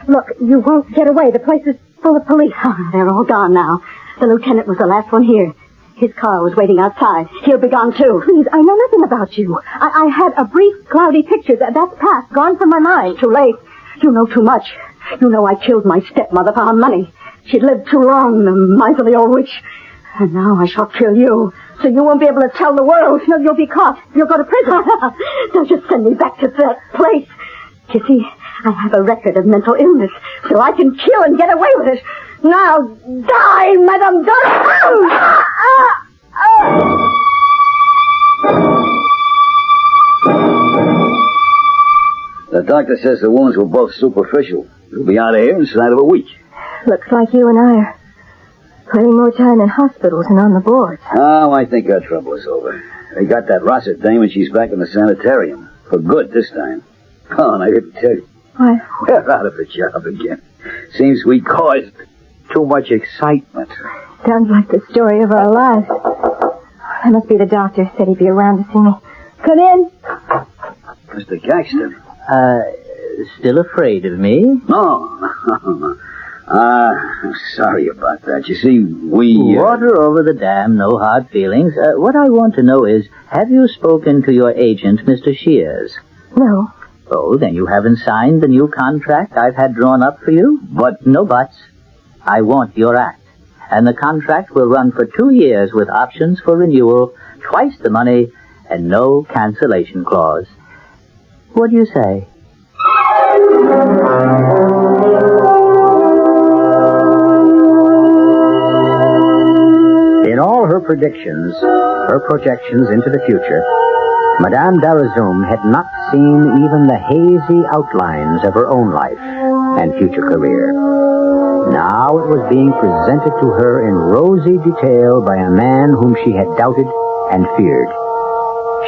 Look, you won't get away. The place is full of police. Oh, they're all gone now. The lieutenant was the last one here. His car was waiting outside. He'll be gone, too. Please, I know nothing about you. I had a brief, cloudy picture. That's past, gone from my mind. Too late. You know too much. You know I killed my stepmother for her money. She'd lived too long, the miserly old witch. And now I shall kill you. So you won't be able to tell the world. You'll be caught. You'll go to prison. They'll just send me back to that place. You see, I have a record of mental illness, so I can kill and get away with it. Now, die, Madame Darazoom! The doctor says the wounds were both superficial. You'll be out of here inside of a week. Looks like you and I are putting more time in hospitals and on the boards. Oh, I think our trouble is over. They got that Rossett dame and she's back in the sanitarium. For good this time. Oh, and I didn't tell you. Why? We're out of the job again. Seems we caused too much excitement. Sounds like the story of our lives. That must be the doctor. Said he'd be around to see me. Come in. Mr. Caxton. Still afraid of me? No. I'm sorry about that. You see, we... Water over the dam, no hard feelings. What I want to know is, have you spoken to your agent, Mr. Shears? No. Oh, then you haven't signed the new contract I've had drawn up for you? But no buts. I want your act. And the contract will run for 2 years with options for renewal, twice the money, and no cancellation clause. What do you say? In all her predictions, her projections into the future, Madame Darazoom had not seen even the hazy outlines of her own life and future career. Now it was being presented to her in rosy detail by a man whom she had doubted and feared.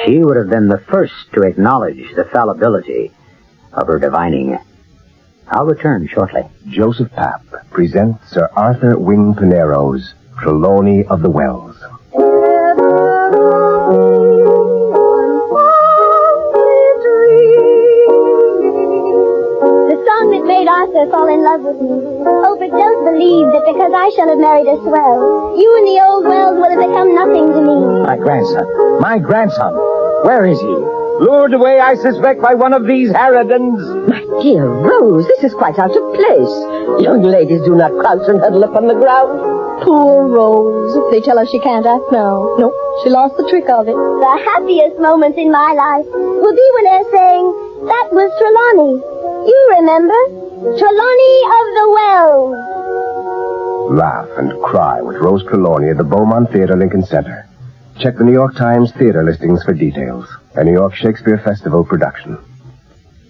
She would have been the first to acknowledge the fallibility of her divining. I'll return shortly. Joseph Papp presents Sir Arthur Wing Pinero's Trelawney of the Wells. The song that made Arthur fall in love with me. Oh, but don't believe that because I shall have married a swell, you and the old Wells will have become nothing to me. My grandson. Where is he? Lured away, I suspect, by one of these harridans. My dear Rose, this is quite out of place. Young ladies do not crouch and huddle up on the ground. Poor Rose. They tell her she can't act now. No, she lost the trick of it. The happiest moments in my life will be when they're saying, that was Trelawney. You remember? Trelawney of the Wells. Laugh and cry with Rose Trelawney at the Beaumont Theater, Lincoln Center. Check the New York Times theater listings for details. A New York Shakespeare Festival production.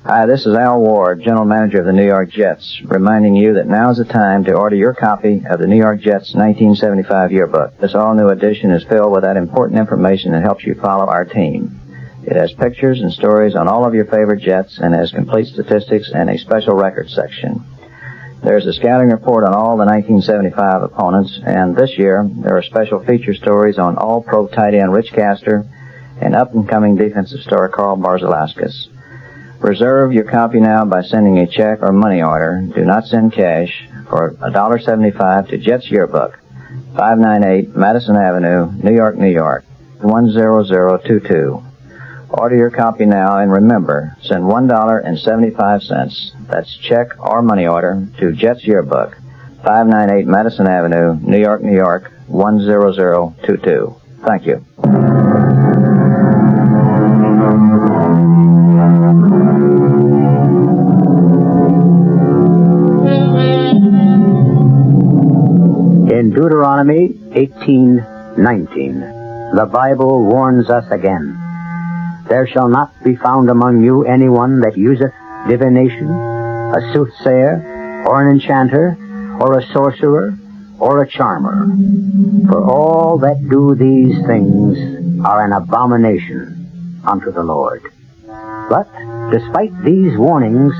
Hi, this is Al Ward, General Manager of the New York Jets, reminding you that now's the time to order your copy of the New York Jets 1975 yearbook. This all-new edition is filled with that important information that helps you follow our team. It has pictures and stories on all of your favorite Jets and has complete statistics and a special records section. There's a scouting report on all the 1975 opponents, and this year there are special feature stories on all-pro tight end Rich Castor and up-and-coming defensive star Carl Barzalauskas. Reserve your copy now by sending a check or money order. Do not send cash for $1.75 to Jets Yearbook, 598 Madison Avenue, New York, New York, 10022. Order your copy now, and remember, send $1.75, that's check or money order, to Jets Yearbook, 598 Madison Avenue, New York, New York, 10022. Thank you. In Deuteronomy 18:19, the Bible warns us again, there shall not be found among you anyone that useth divination, a soothsayer, or an enchanter, or a sorcerer, or a charmer. For all that do these things are an abomination unto the Lord. But, despite these warnings,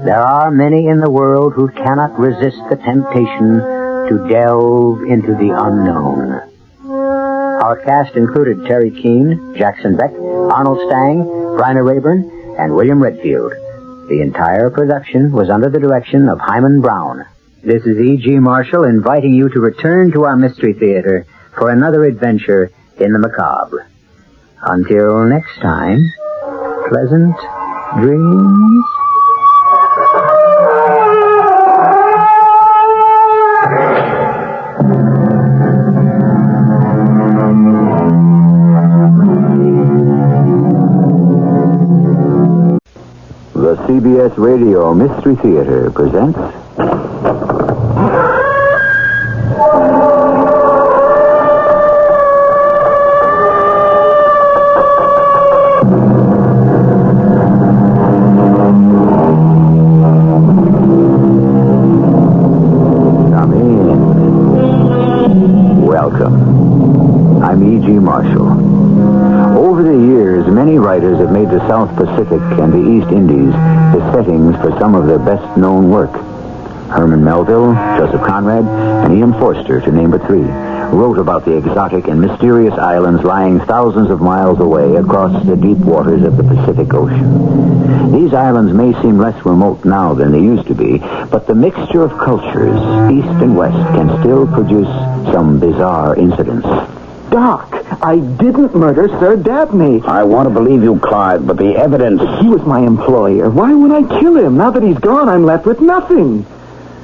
there are many in the world who cannot resist the temptation to delve into the unknown. Our cast included Terry Keane, Jackson Beck, Arnold Stang, Bryna Rayburn, and William Redfield. The entire production was under the direction of Hyman Brown. This is E.G. Marshall inviting you to return to our Mystery Theater for another adventure in the macabre. Until next time, pleasant dreams. The CBS Radio Mystery Theater presents Come in. Welcome. I'm E.G. Marshall. Over the years, many writers have made the South Pacific and the East Indies the settings for some of their best-known work. Herman Melville, Joseph Conrad, and E.M. Forster, to name but three, wrote about the exotic and mysterious islands lying thousands of miles away across the deep waters of the Pacific Ocean. These islands may seem less remote now than they used to be, but the mixture of cultures, East and West, can still produce some bizarre incidents. Doc, I didn't murder Sir Dabney. I want to believe you, Clyde, but the evidence... He was my employer. Why would I kill him? Now that he's gone, I'm left with nothing.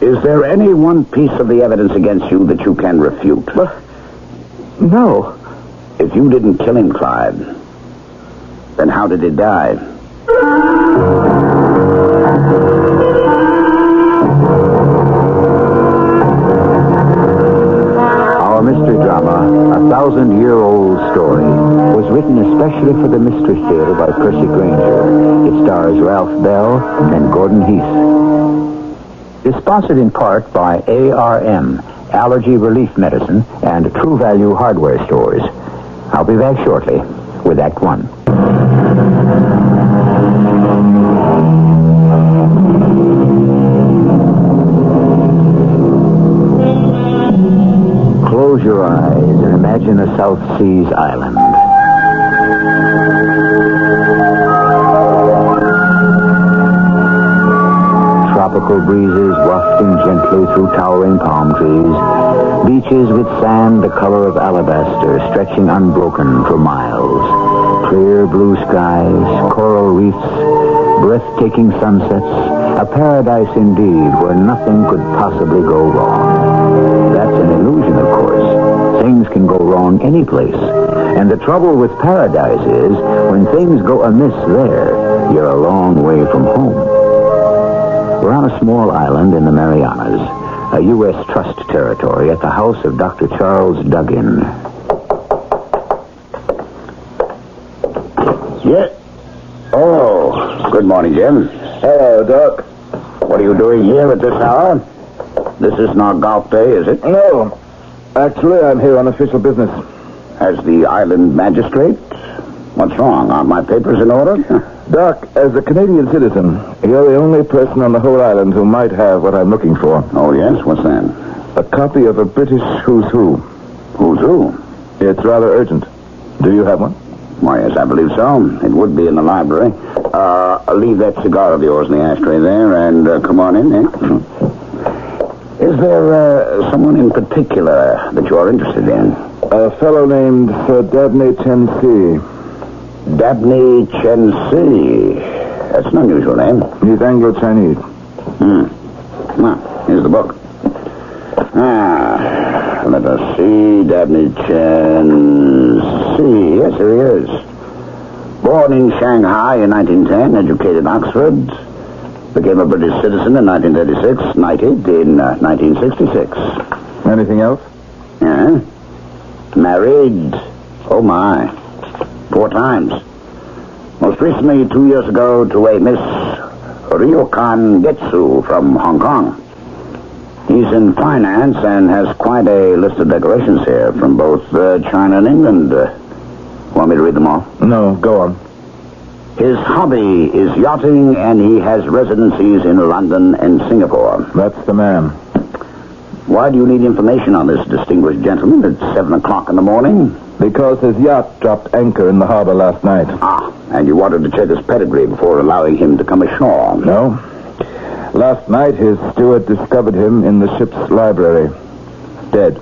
Is there any one piece of the evidence against you that you can refute? No. If you didn't kill him, Clyde, Then how did he die? Our mystery drama, A 1,000-Year-Old Story, was written especially for the Mystery Theater by Percy Granger. It stars Ralph Bell and Gordon Heath. It's sponsored in part by ARM, Allergy Relief Medicine, and True Value Hardware Stores. I'll be back shortly with Act One. Close your eyes and imagine a South Seas island. Tropical breezes wafting gently through towering palm trees. Beaches with sand the color of alabaster stretching unbroken for miles. Clear blue skies, coral reefs, breathtaking sunsets. A paradise indeed where nothing could possibly go wrong. That's an illusion, of course. Things can go wrong any place. And the trouble with paradise is, when things go amiss there, you're a long way from home. We're on a small island in the Marianas, a U.S. Trust territory at the house of Dr. Charles Duggan. Yeah. Oh, good morning, Jim. Hello, Doc. What are you doing here at this hour? This is not golf day, is it? No. Actually, I'm here on official business. As the island magistrate? What's wrong? Aren't my papers in order? Doc, as a Canadian citizen, you're the only person on the whole island who might have what I'm looking for. Oh, yes? What's that? A copy of a British Who's Who. Who's Who? It's rather urgent. Do you have one? Why, yes, I believe so. It would be in the library. Leave that cigar of yours in the ashtray there and come on in, eh? Is there someone in particular that you're interested in? A fellow named Sir Dabney Chen Si. Dabney Chen Si. That's an unusual name. He's Anglo-Chinese. Well, here's the book. Let us see. Dabney Chen Si. Yes, here he is. Born in Shanghai in 1910, educated in Oxford, became a British citizen in 1936, knighted in 1966. Anything else? Yeah. Married. Oh, my. 4 times. Most recently, 2 years ago, to a Miss Ryokan Getsu from Hong Kong. He's in finance and has quite a list of decorations here from both China and England. Want me to read them all? No, go on. His hobby is yachting, and he has residencies in London and Singapore. That's the man. Why do you need information on this distinguished gentleman at 7 o'clock in the morning? Because his yacht dropped anchor in the harbor last night. And you wanted to check his pedigree before allowing him to come ashore? No. Last night, his steward discovered him in the ship's library. Dead.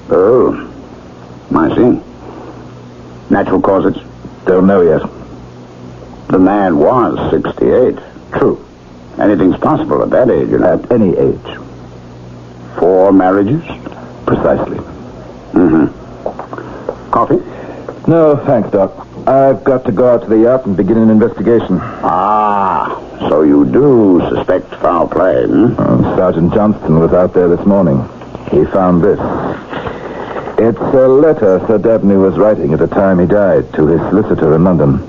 Oh. I see. Natural causes? Don't know yet. The man was 68. True. Anything's possible at that age. At any age. 4 marriages? Precisely. Coffee? No, thanks, Doc. I've got to go out to the yacht and begin an investigation. So you do suspect foul play, Sergeant Johnston was out there this morning. He found this. It's a letter Sir Dabney was writing at the time he died to his solicitor in London.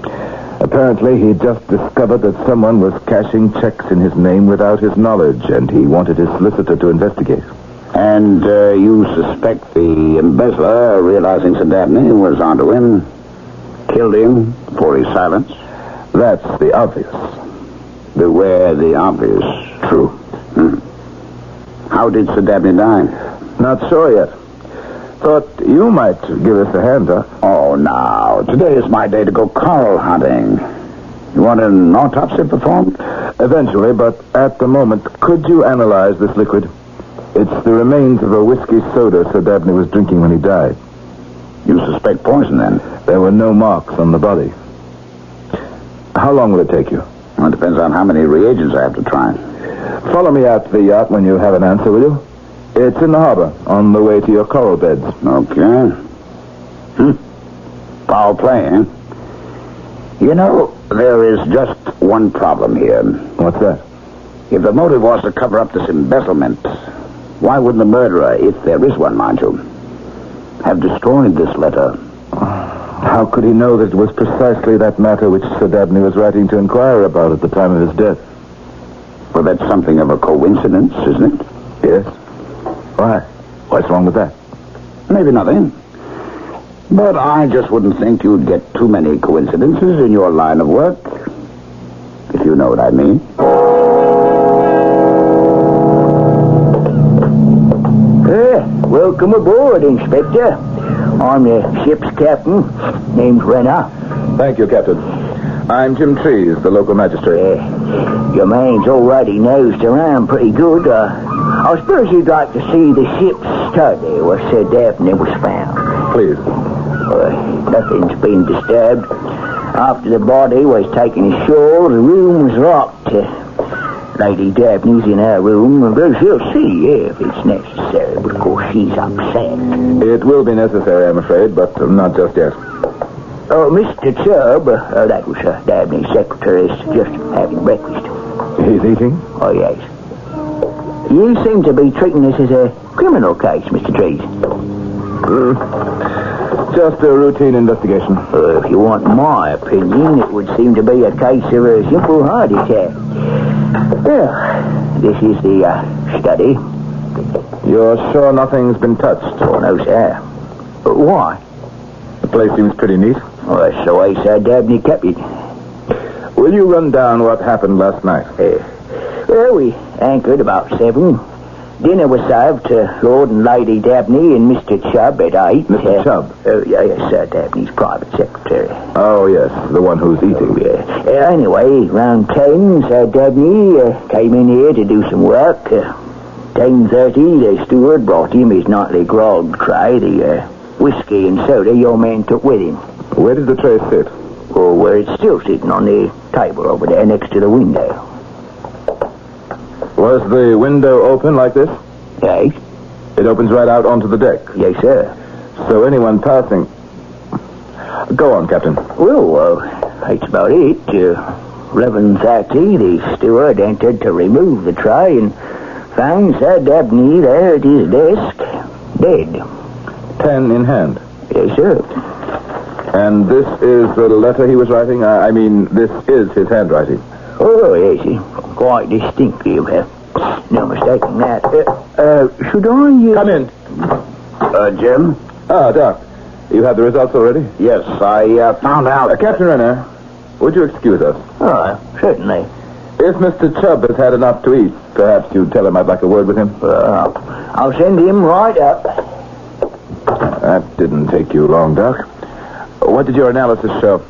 Apparently, he just discovered that someone was cashing checks in his name without his knowledge, and he wanted his solicitor to investigate. And you suspect the embezzler, realizing Sir Dabney was onto him, killed him for his silence? That's the obvious. Beware the obvious. True. How did Sir Dabney die? Not sure yet. Thought you might give us a hand, Doc. Oh, now, today is my day to go coral hunting. You want an autopsy performed? Eventually, but at the moment, could you analyze this liquid? It's the remains of a whiskey soda Sir Dabney was drinking when he died. You suspect poison, then? There were no marks on the body. How long will it take you? Well, it depends on how many reagents I have to try. Follow me out to the yacht when you have an answer, will you? It's in the harbor, on the way to your coral beds. Okay. Foul play, eh? You know, there is just one problem here. What's that? If the motive was to cover up this embezzlement, why wouldn't the murderer, if there is one, mind you, have destroyed this letter? How could he know that it was precisely that matter which Sir Dabney was writing to inquire about at the time of his death? Well, that's something of a coincidence, isn't it? Yes. Why? What's wrong with that? Maybe nothing. But I just wouldn't think you'd get too many coincidences in your line of work, if you know what I mean. Welcome aboard, Inspector. I'm the ship's captain. Name's Renner. Thank you, Captain. I'm Jim Trees, the local magistrate. Your man's already nosed around pretty good. I suppose you'd like to see the ship's study where Sir Dabney was found. Please. Nothing's been disturbed. After the body was taken ashore, the room was locked. Lady Dabney's in her room, but she'll see if it's necessary. But of course, she's upset. It will be necessary, I'm afraid, but not just yet. Mr. Chubb, that was Dabney's secretary, is just having breakfast. He's eating? Oh, yes. You seem to be treating this as a criminal case, Mr. Trees. Just a routine investigation. If you want my opinion, it would seem to be a case of a simple heart attack. Well, this is the study. You're sure nothing's been touched? Oh, no, sir. Why? The place seems pretty neat. Oh, that's the way Sir Dabney kept it. Will you run down what happened last night? Well, we anchored about 7. Dinner was served to Lord and Lady Dabney and Mr. Chubb at 8. Mr. Chubb? Yes, Sir Dabney's private secretary. Oh, yes, the one who's eating. Anyway, round 10, Sir Dabney came in here to do some work. 10:30, the steward brought him his nightly grog tray, the whiskey and soda your man took with him. Where did the tray sit? Oh, where it's still sitting on the table over there next to the window. Was the window open like this? Yes. It opens right out onto the deck? Yes, sir. So anyone passing... Go on, Captain. Well, that's about it. 11:30, the steward entered to remove the tray and found Sir Dabney there at his desk, dead. Pen in hand? Yes, sir. And this is the letter he was writing? I mean, this is his handwriting? Oh, yes, quite distinctive. No mistaking that. Should I... Come in. Jim? Ah, Doc. You have the results already? Yes, I found out... Captain Renner, would you excuse us? Oh, certainly. If Mr. Chubb has had enough to eat, perhaps you'd tell him I'd like a word with him? I'll send him right up. That didn't take you long, Doc. What did your analysis show?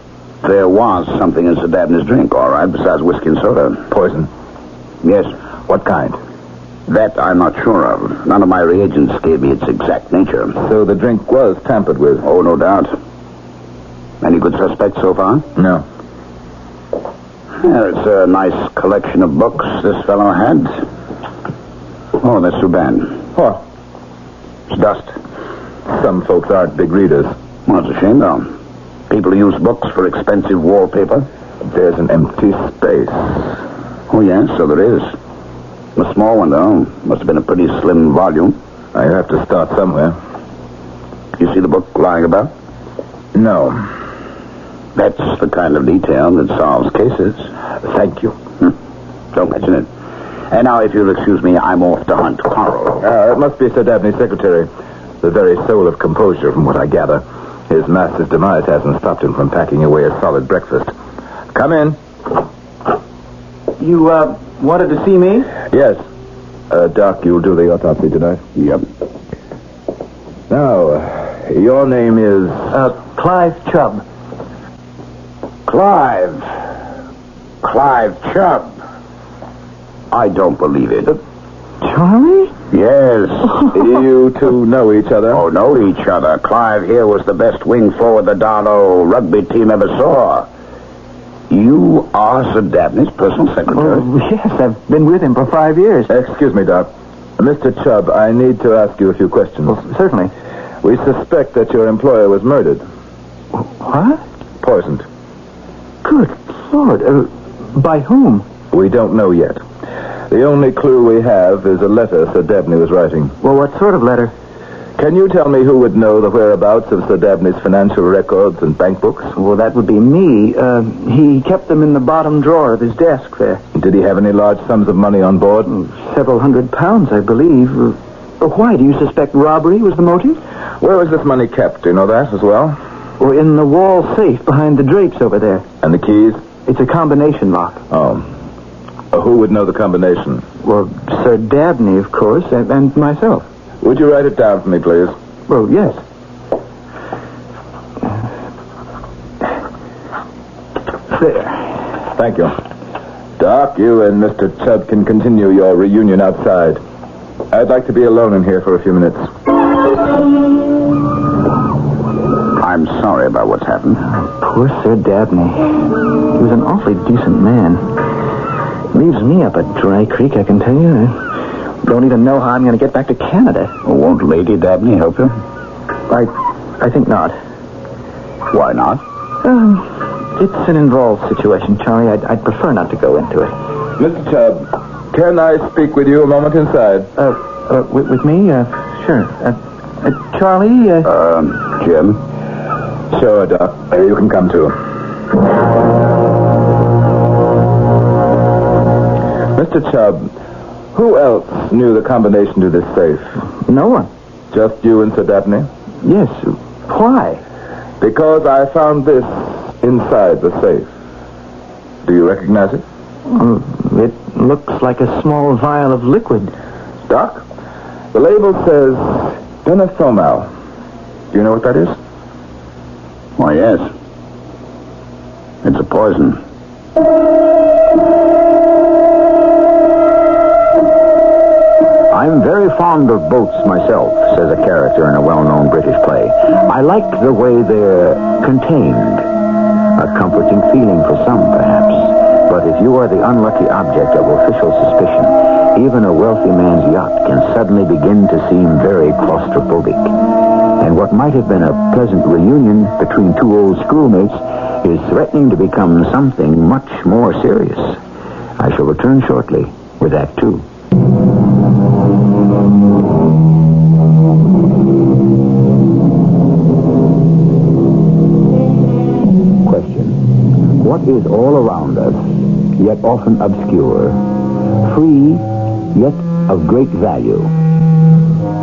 There was something in Sir Dabney's drink, all right, besides whiskey and soda. Poison? Yes. What kind? That I'm not sure of. None of my reagents gave me its exact nature. So the drink was tampered with? Oh, no doubt. Any good suspects so far? No. Yeah, it's a nice collection of books this fellow had. Oh, that's too bad. What? It's dust. Some folks aren't big readers. Well, it's a shame, though. People use books for expensive wallpaper. There's an empty space. Oh, yes, so there is. A small one, though. Must have been a pretty slim volume. I have to start somewhere. You see the book lying about? No. That's the kind of detail that solves cases. Thank you. Don't mention it. And now, if you'll excuse me, I'm off to hunt Coral. It must be Sir Dabney's secretary. The very soul of composure, from what I gather. His master's demise hasn't stopped him from packing away a solid breakfast. Come in. You, wanted to see me? Yes. Doc, you'll do the autopsy tonight? Yep. Now, your name is... Clive Chubb. Clive Chubb. I don't believe it. Charlie? Yes. You two know each other? Oh, know each other. Clive here was the best wing forward the Darno rugby team ever saw. You are Sir Dabney's personal secretary? Oh, yes, I've been with him for 5 years. Excuse me, Doc. Mr. Chubb, I need to ask you a few questions. Well, certainly. We suspect that your employer was murdered. What? Poisoned. Good Lord. By whom? We don't know yet. The only clue we have is a letter Sir Dabney was writing. Well, what sort of letter? Can you tell me who would know the whereabouts of Sir Dabney's financial records and bank books? Well, that would be me. He kept them in the bottom drawer of his desk there. Did he have any large sums of money on board? Several £100, I believe. Why? Do you suspect robbery was the motive? Where was this money kept? Do you know that as well? Well, in the wall safe behind the drapes over there. And the keys? It's a combination lock. Oh. Who would know the combination? Well, Sir Dabney, of course, and myself. Would you write it down for me, please? Well, yes. There. Thank you. Doc, you and Mr. Chubb can continue your reunion outside. I'd like to be alone in here for a few minutes. I'm sorry about what's happened. Poor Sir Dabney. He was an awfully decent man. Leaves me up at Dry Creek, I can tell you. I don't even know how I'm going to get back to Canada. Well, won't Lady Dabney help you? I think not. Why not? It's an involved situation, Charlie. I'd prefer not to go into it. Mr. Chubb, can I speak with you a moment inside? With me? Sure. Charlie? Jim? Sure, Doc. You can come too. Mr. Chubb, who else knew the combination to this safe? No one. Just you and Sir Dabney? Yes. Why? Because I found this inside the safe. Do you recognize it? It looks like a small vial of liquid. Doc, the label says denathomal. Do you know what that is? Why, yes. It's a poison. I'm very fond of boats myself, says a character in a well-known British play. I like the way they're contained. A comforting feeling for some, perhaps. But if you are the unlucky object of official suspicion, even a wealthy man's yacht can suddenly begin to seem very claustrophobic. And what might have been a pleasant reunion between two old schoolmates is threatening to become something much more serious. I shall return shortly with Act Two. Question. What is all around us, yet often obscure, free, yet of great value?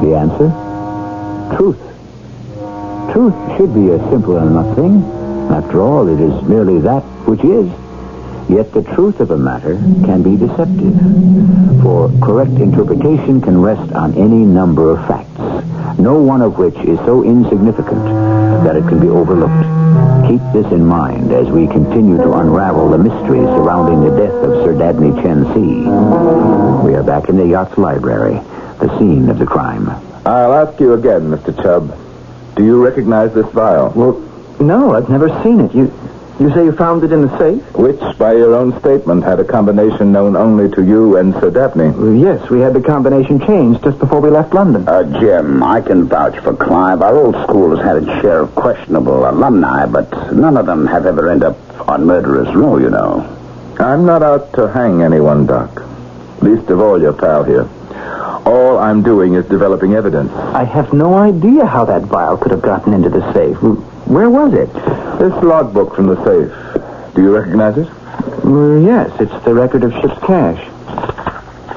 The answer? Truth. Truth should be a simple enough thing. After all, it is merely that which is. Yet the truth of a matter can be deceptive, for correct interpretation can rest on any number of facts, no one of which is so insignificant that it can be overlooked. Keep this in mind as we continue to unravel the mystery surrounding the death of Sir Dabney Chen Si. We are back in the yacht's library, the scene of the crime. I'll ask you again, Mr. Chubb. Do you recognize this vial? Well, no, I've never seen it. You say you found it in the safe? Which, by your own statement, had a combination known only to you and Sir Dabney. Well, yes, we had the combination changed just before we left London. Jim, I can vouch for Clive. Our old school has had its share of questionable alumni, but none of them have ever ended up on murderer's row, you know. I'm not out to hang anyone, Doc. Least of all your pal here. All I'm doing is developing evidence. I have no idea how that vial could have gotten into the safe. Where was it? This logbook from the safe. Do you recognize it? Yes, it's the record of ship's cash.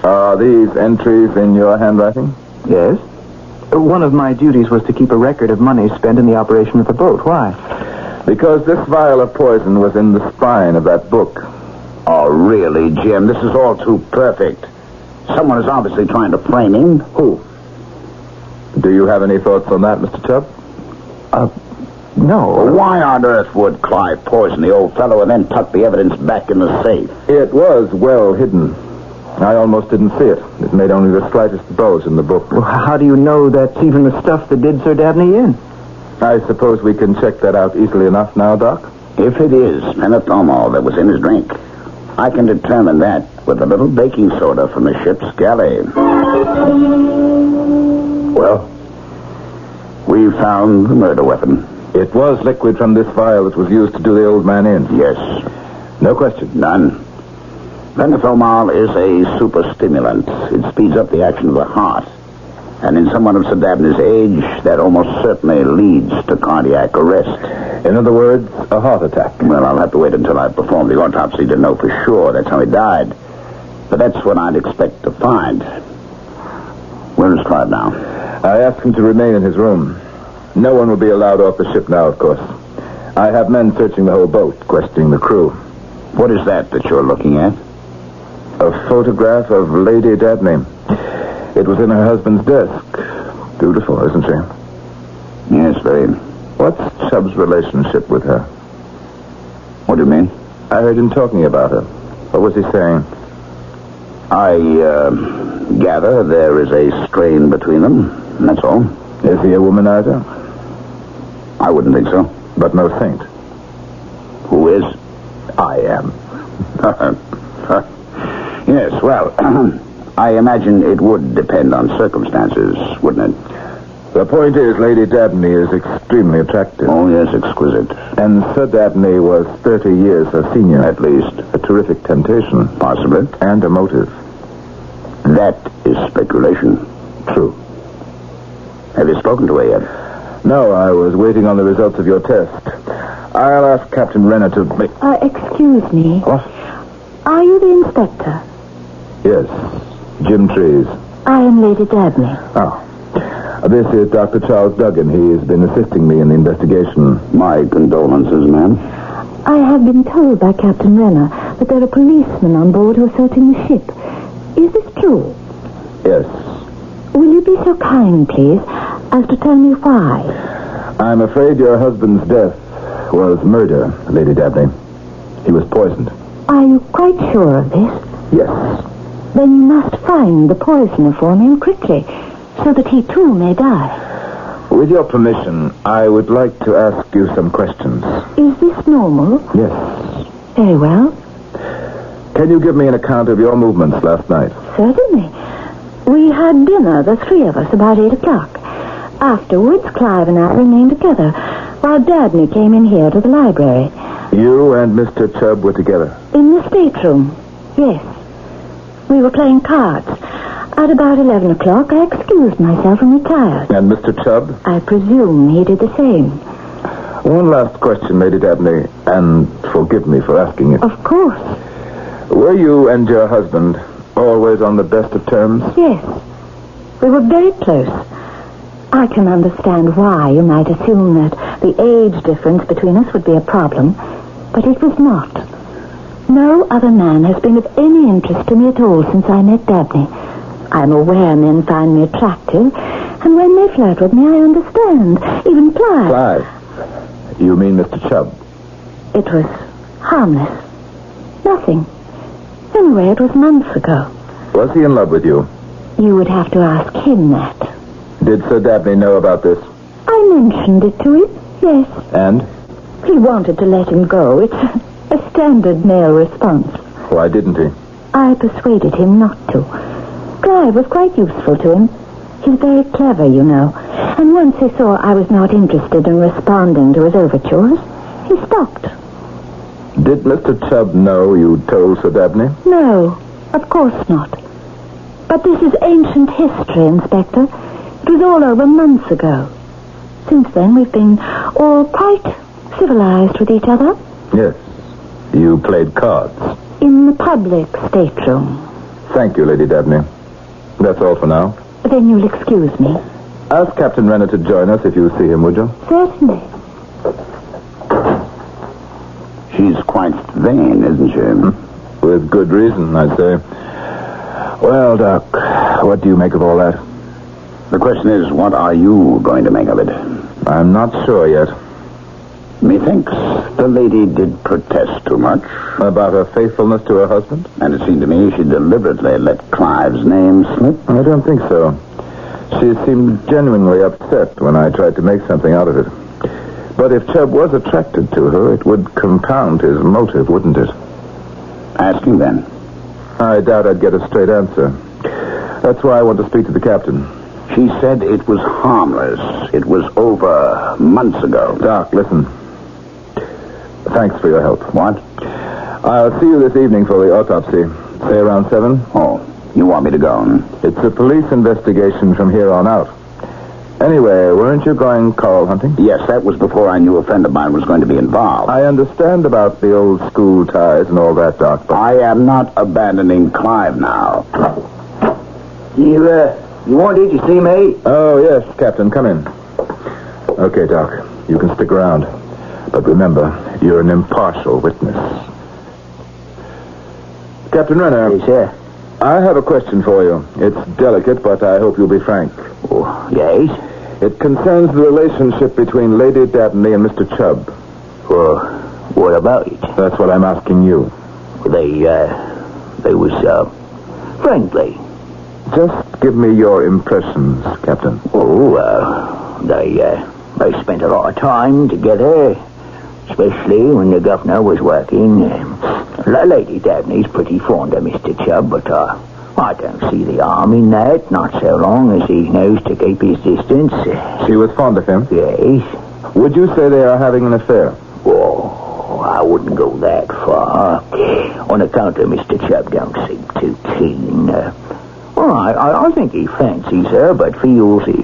Are these entries in your handwriting? Yes. One of my duties was to keep a record of money spent in the operation of the boat. Why? Because this vial of poison was in the spine of that book. Oh, really, Jim? This is all too perfect. Someone is obviously trying to frame him. Who? Do you have any thoughts on that, Mr. Chubb? No. Well, why on earth would Clive poison the old fellow and then tuck the evidence back in the safe? It was well hidden. I almost didn't see it. It made only the slightest bulge in the book. Well, how do you know that's even the stuff that did Sir Dabney in? I suppose we can check that out easily enough now, Doc? If it is pentothal that was in his drink, I can determine that with a little baking soda from the ship's galley. Well, we found the murder weapon. It was liquid from this vial that was used to do the old man in? Yes. No question. None. Fenothylamine is a superstimulant. It speeds up the action of the heart. And in someone of Sir Dabney's age, that almost certainly leads to cardiac arrest. In other words, a heart attack. Well, I'll have to wait until I perform the autopsy to know for sure that's how he died. But that's what I'd expect to find. Where is Clive now? I asked him to remain in his room. No one will be allowed off the ship now, of course. I have men searching the whole boat, questioning the crew. What is that you're looking at? A photograph of Lady Dabney. It was in her husband's desk. Beautiful, isn't she? Yes, very. What's Chubb's relationship with her? What do you mean? I heard him talking about her. What was he saying? I gather there is a strain between them. That's all. Is he a womanizer? I wouldn't think so. But no saint. Who is? I am. Yes, well, I imagine it would depend on circumstances, wouldn't it? The point is, Lady Dabney is extremely attractive. Oh, yes, exquisite. And Sir Dabney was 30 years her senior. At least. A terrific temptation. Possibly. And a motive. That is speculation. True. Have you spoken to her yet? No, I was waiting on the results of your test. I'll ask Captain Renner to make... Excuse me. What? Are you the inspector? Yes. Jim Trees. I am Lady Dabney. Oh. This is Dr. Charles Duggan. He has been assisting me in the investigation. My condolences, ma'am. I have been told by Captain Renner that there are policemen on board who are searching the ship. Is this true? Yes. Will you be so kind, please, as to tell me why? I'm afraid your husband's death was murder, Lady Dabney. He was poisoned. Are you quite sure of this? Yes. Then you must find the poisoner for me, and quickly, so that he too may die. With your permission, I would like to ask you some questions. Is this normal? Yes. Very well. Can you give me an account of your movements last night? Certainly. We had dinner, the three of us, about 8 o'clock. Afterwards, Clive and I remained together, while Dabney came in here to the library. You and Mr. Chubb were together? In the stateroom, yes. We were playing cards. At about 11 o'clock, I excused myself and retired. And Mr. Chubb? I presume he did the same. One last question, Lady Dabney, and forgive me for asking it. Of course. Were you and your husband always on the best of terms? Yes. We were very close. I can understand why you might assume that the age difference between us would be a problem, but it was not. No other man has been of any interest to me at all since I met Dabney. I'm aware men find me attractive, and when they flirt with me, I understand. Even Clive. Clive? You mean Mr. Chubb? It was harmless. Nothing. Anyway, it was months ago. Was he in love with you? You would have to ask him that. Did Sir Dabney know about this? I mentioned it to him, yes. And? He wanted to let him go. It's a standard male response. Why didn't he? I persuaded him not to. Clive was quite useful to him. He's very clever, you know. And once he saw I was not interested in responding to his overtures, he stopped. Did Mr. Chubb know you told Sir Dabney? No, of course not. But this is ancient history, Inspector. It was all over months ago. Since then, we've been all quite civilized with each other. Yes. You played cards. In the public stateroom. Thank you, Lady Dabney. That's all for now. Then you'll excuse me. Ask Captain Renner to join us if you see him, would you? Certainly. She's quite vain, isn't she? With good reason, I'd say. Well, Doc, what do you make of all that? The question is, what are you going to make of it? I'm not sure yet. Methinks the lady did protest too much. About her faithfulness to her husband? And it seemed to me she deliberately let Clive's name slip. I don't think so. She seemed genuinely upset when I tried to make something out of it. But if Chubb was attracted to her, it would compound his motive, wouldn't it? Ask him then. I doubt I'd get a straight answer. That's why I want to speak to the captain. She said it was harmless. It was over months ago. Doc, listen. Thanks for your help. What? I'll see you this evening for the autopsy. Say around 7. Oh, you want me to go? It's a police investigation from here on out. Anyway, weren't you going coral hunting? Yes, that was before I knew a friend of mine was going to be involved. I understand about the old school ties and all that, Doc, but I am not abandoning Clive now. You wanted to see me? Oh, yes, Captain, come in. Okay, Doc, you can stick around. But remember, you're an impartial witness. Captain Renner. Yes, sir. I have a question for you. It's delicate, but I hope you'll be frank. Oh, yes? It concerns the relationship between Lady Dabney and Mr. Chubb. Well, what about it? That's what I'm asking you. They was, friendly. Just give me your impressions, Captain. Oh, they spent a lot of time together, especially when the governor was working. Lady Dabney's pretty fond of Mr. Chubb, but I don't see the harm in that, not so long as he knows to keep his distance. She was fond of him? Yes. Would you say they are having an affair? Oh, I wouldn't go that far. On account of Mr. Chubb don't seem too keen. Well, I think he fancies her, but feels he,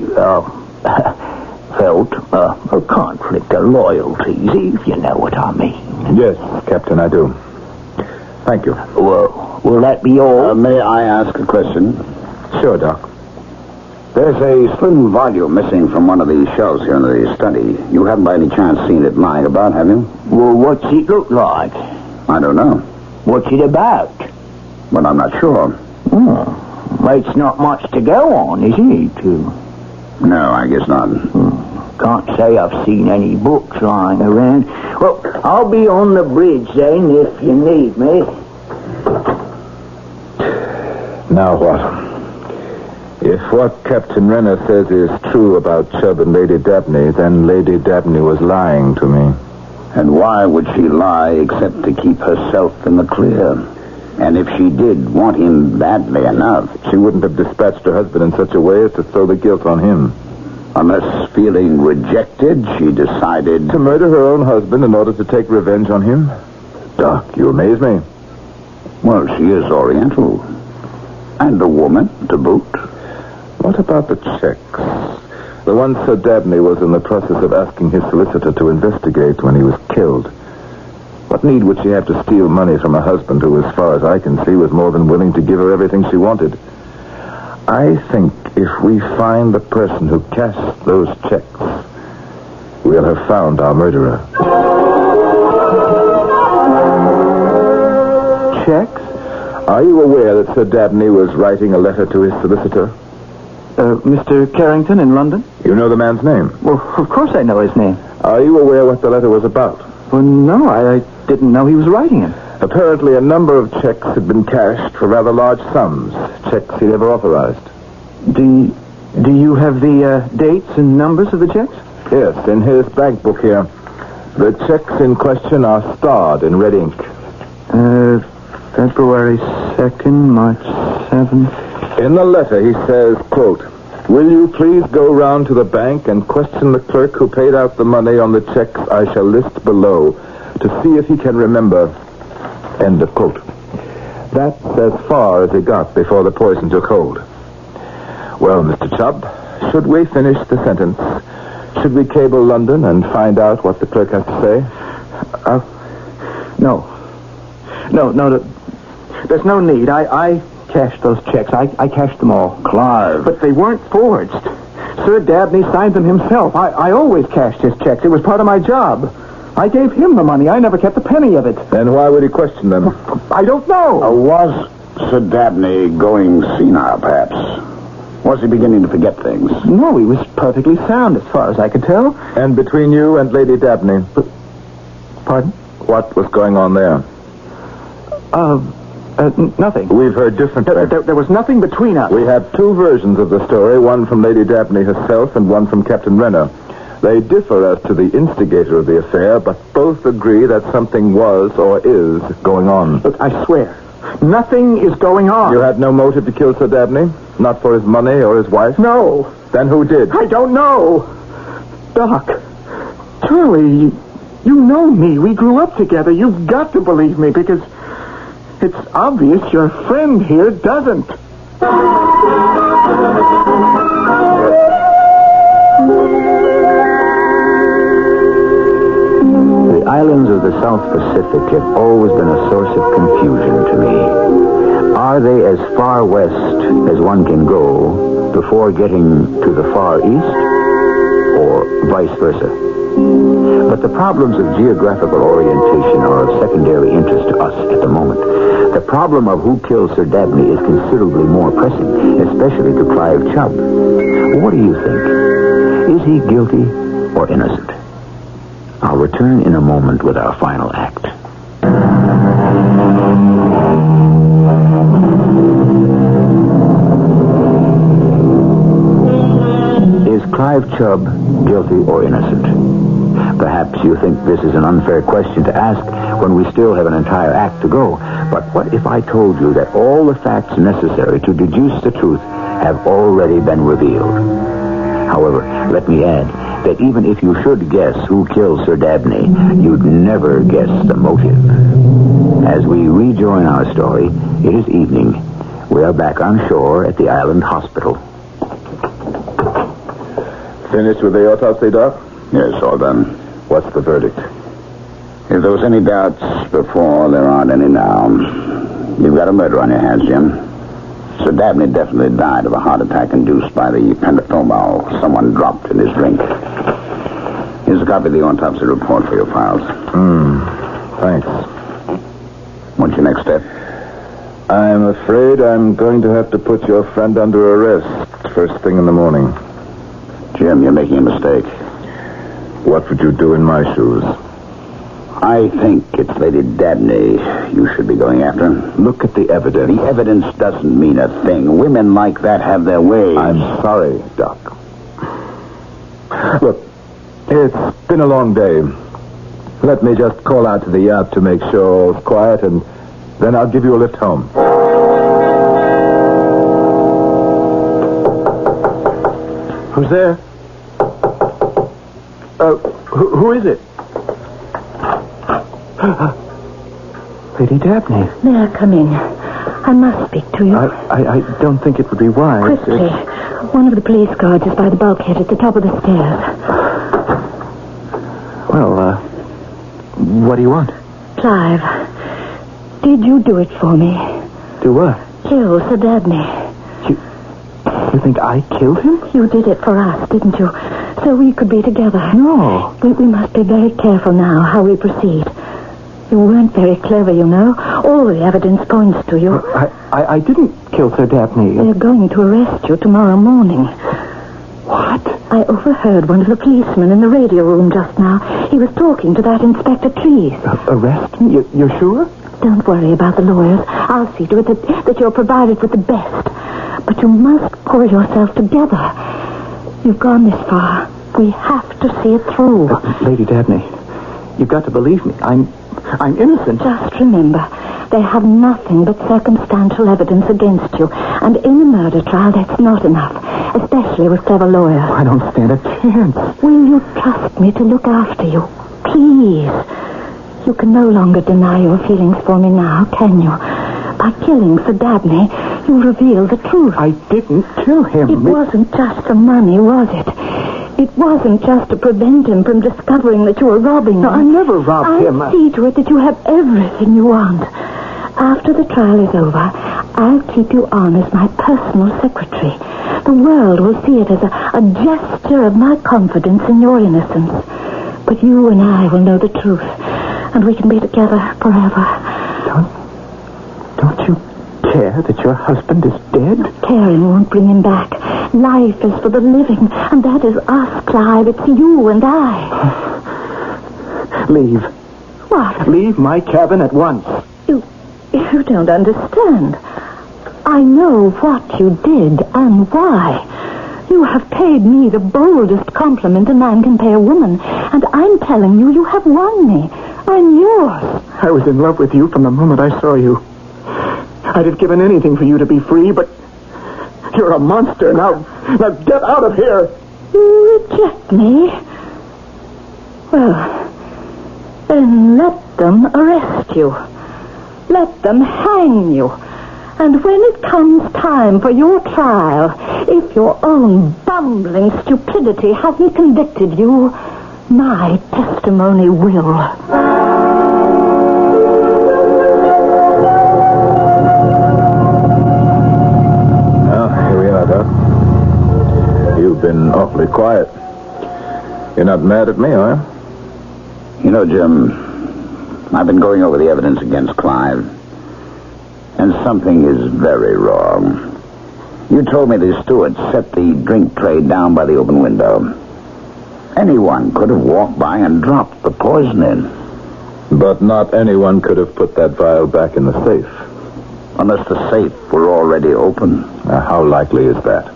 felt a conflict of loyalties, if you know what I mean. Yes, Captain, I do. Thank you. Well, will that be all? May I ask a question? Sure, Doc. There's a slim volume missing from one of these shelves here in the study. You haven't by any chance seen it lying about, have you? Well, what's it look like? I don't know. What's it about? Well, I'm not sure. Oh, it's not much to go on, is it? No, I guess not. Can't say I've seen any books lying around. Well, I'll be on the bridge then if you need me. Now what? If what Captain Renner says is true about Chubb and Lady Dabney, then Lady Dabney was lying to me. And why would she lie except to keep herself in the clear? And if she did want him badly enough, she wouldn't have dispatched her husband in such a way as to throw the guilt on him. Unless, feeling rejected, she decided to murder her own husband in order to take revenge on him? Doc, you amaze me. Well, she is Oriental. And a woman, to boot. What about the checks? The one Sir Dabney was in the process of asking his solicitor to investigate when he was killed. What need would she have to steal money from a husband who, as far as I can see, was more than willing to give her everything she wanted? I think if we find the person who cashed those checks, we'll have found our murderer. Checks? Are you aware that Sir Dabney was writing a letter to his solicitor? Mr. Carrington in London? You know the man's name? Well, of course I know his name. Are you aware what the letter was about? Well, no, I didn't know he was writing it. Apparently a number of checks had been cashed for rather large sums, checks he never authorized. Do you have the dates and numbers of the checks? Yes, in his bank book here. The checks in question are starred in red ink. February 2nd, March 7th. In the letter he says, quote, "Will you please go round to the bank and question the clerk who paid out the money on the checks I shall list below to see if he can remember." End of quote. That's as far as he got before the poison took hold. Well, Mr. Chubb, should we finish the sentence? Should we cable London and find out what the clerk has to say? No. There's no need. I cashed those checks. I cashed them all. Clive. But they weren't forged. Sir Dabney signed them himself. I always cashed his checks. It was part of my job. I gave him the money. I never kept a penny of it. Then why would he question them? I don't know. Was Sir Dabney going senile, perhaps? Was he beginning to forget things? No, he was perfectly sound as far as I could tell. And between you and Lady Dabney? Pardon? What was going on there? Nothing. We've heard different things. There was nothing between us. We have two versions of the story, one from Lady Dabney herself and one from Captain Renner. They differ as to the instigator of the affair, but both agree that something was or is going on. Look, I swear Nothing is going on. You had no motive to kill Sir Dabney? Not for his money or his wife? No. Then who did? I don't know. Doc, Charlie, you know me. We grew up together. You've got to believe me because it's obvious your friend here doesn't. The islands of the South Pacific have always been a source of confusion to me. Are they as far west as one can go before getting to the far east, or vice versa? But the problems of geographical orientation are of secondary interest to us at the moment. The problem of who killed Sir Dabney is considerably more pressing, especially to Clive Chubb. What do you think? Is he guilty or innocent? I'll return in a moment with our final act. Is Clive Chubb guilty or innocent? Perhaps you think this is an unfair question to ask when we still have an entire act to go. But what if I told you that all the facts necessary to deduce the truth have already been revealed? However, let me add that even if you should guess who killed Sir Dabney, you'd never guess the motive. As we rejoin our story, it is evening. We are back on shore at the island hospital. Finished with the autopsy, Doc? Yes, all done. What's the verdict? If there was any doubts before, there aren't any now. You've got a murder on your hands, Jim. Sir Dabney definitely died of a heart attack induced by the pentothal someone dropped in his drink. Here's a copy of the autopsy report for your files. Thanks. What's your next step? I'm afraid I'm going to have to put your friend under arrest first thing in the morning. Jim, you're making a mistake. What would you do in my shoes? I think it's Lady Dabney you should be going after. Look at the evidence. The evidence doesn't mean a thing. Women like that have their ways. I'm sorry, Doc. Look, it's been a long day. Let me just call out to the yacht to make sure all's quiet, and then I'll give you a lift home. Who's there? Who is it? Lady Dabney. May I come in? I must speak to you. I don't think it would be wise. Quickly. One of the police guards is by the bulkhead at the top of the stairs. Well, what do you want? Clive, did you do it for me? Do what? Kill Sir Dabney. You think I killed him? You did it for us, didn't you? So we could be together. No. We must be very careful now how we proceed. You weren't very clever, you know. All the evidence points to you. I didn't kill Sir Dabney. They're going to arrest you tomorrow morning. What? I overheard one of the policemen in the radio room just now. He was talking to that Inspector Trees. Arrest me? You're sure? Don't worry about the lawyers. I'll see to it that you're provided with the best. But you must pull yourself together. You've gone this far. We have to see it through. Lady Dabney, you've got to believe me. I'm innocent. Just remember, they have nothing but circumstantial evidence against you. And in a murder trial, that's not enough. Especially with clever lawyers. I don't stand a chance. Will you trust me to look after you? Please. You can no longer deny your feelings for me now, can you? By killing Sir Dabney, you reveal the truth. I didn't kill him. It wasn't just for money, was it? It wasn't just to prevent him from discovering that you were robbing him. No, I never robbed him. I'll see to it that you have everything you want. After the trial is over, I'll keep you on as my personal secretary. The world will see it as a gesture of my confidence in your innocence. But you and I will know the truth, and we can be together forever. Don't you care that your husband is dead? Caring won't bring him back. Life is for the living, and that is us, Clive. It's you and I. Leave. What? Leave my cabin at once. You don't understand. I know what you did and why. You have paid me the boldest compliment a man can pay a woman, and I'm telling you, you have won me. I'm yours. I was in love with you from the moment I saw you. I'd have given anything for you to be free, but you're a monster. Now get out of here. You reject me? Well, then let them arrest you. Let them hang you. And when it comes time for your trial, if your own bumbling stupidity hasn't convicted you, my testimony will. Well, here we are, Doc. You've been awfully quiet. You're not mad at me, are you? You know, Jim, I've been going over the evidence against Clive, and something is very wrong. You told me the steward set the drink tray down by the open window. Anyone could have walked by and dropped the poison in. But not anyone could have put that vial back in the safe. Unless the safe were already open. How likely is that?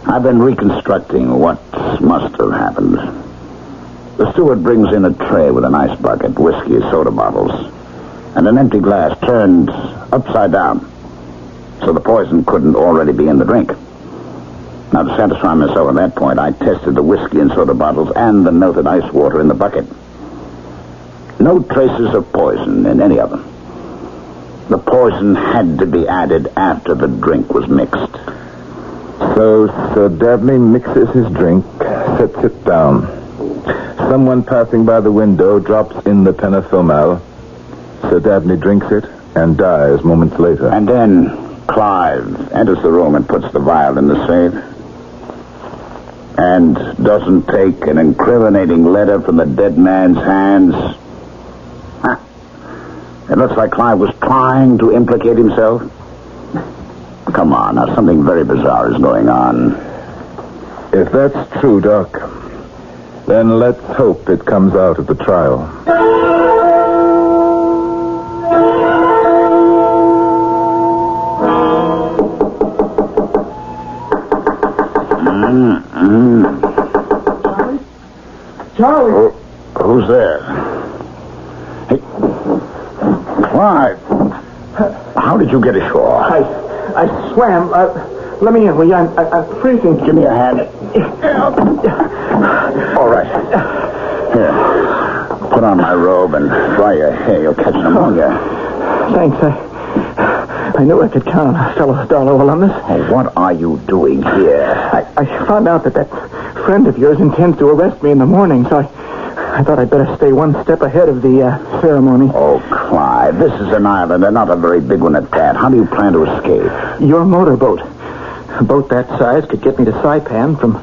I've been reconstructing what must have happened. The steward brings in a tray with an ice bucket, whiskey, soda bottles, and an empty glass turned upside down, so the poison couldn't already be in the drink. Now, to satisfy myself at that point, I tested the whiskey and soda bottles and the melted ice water in the bucket. No traces of poison in any of them. The poison had to be added after the drink was mixed. So Sir Dabney mixes his drink, sets it down. Someone passing by the window drops in the pentothal. Sir Dabney drinks it and dies moments later. And then Clive enters the room and puts the vial in the safe. And doesn't take an incriminating letter from the dead man's hands. It looks like Clive was trying to implicate himself. Come on, now, something very bizarre is going on. If that's true, Doc, then let's hope it comes out at the trial. Charlie? Who's there? Hey, Clive. How did you get ashore? I swam. Let me in, will you? I'm freezing. Give me a hand. All right. Here. Put on my robe and dry your hair. You'll catch pneumonia. Thanks. I knew I could count on a fellow Darlow alumnus. Oh, what are you doing here? I found out that friend of yours intends to arrest me in the morning, so I thought I'd better stay one step ahead of the ceremony. Oh, Clive, this is an island, and not a very big one at that. How do you plan to escape? Your motorboat. A boat that size could get me to Saipan. From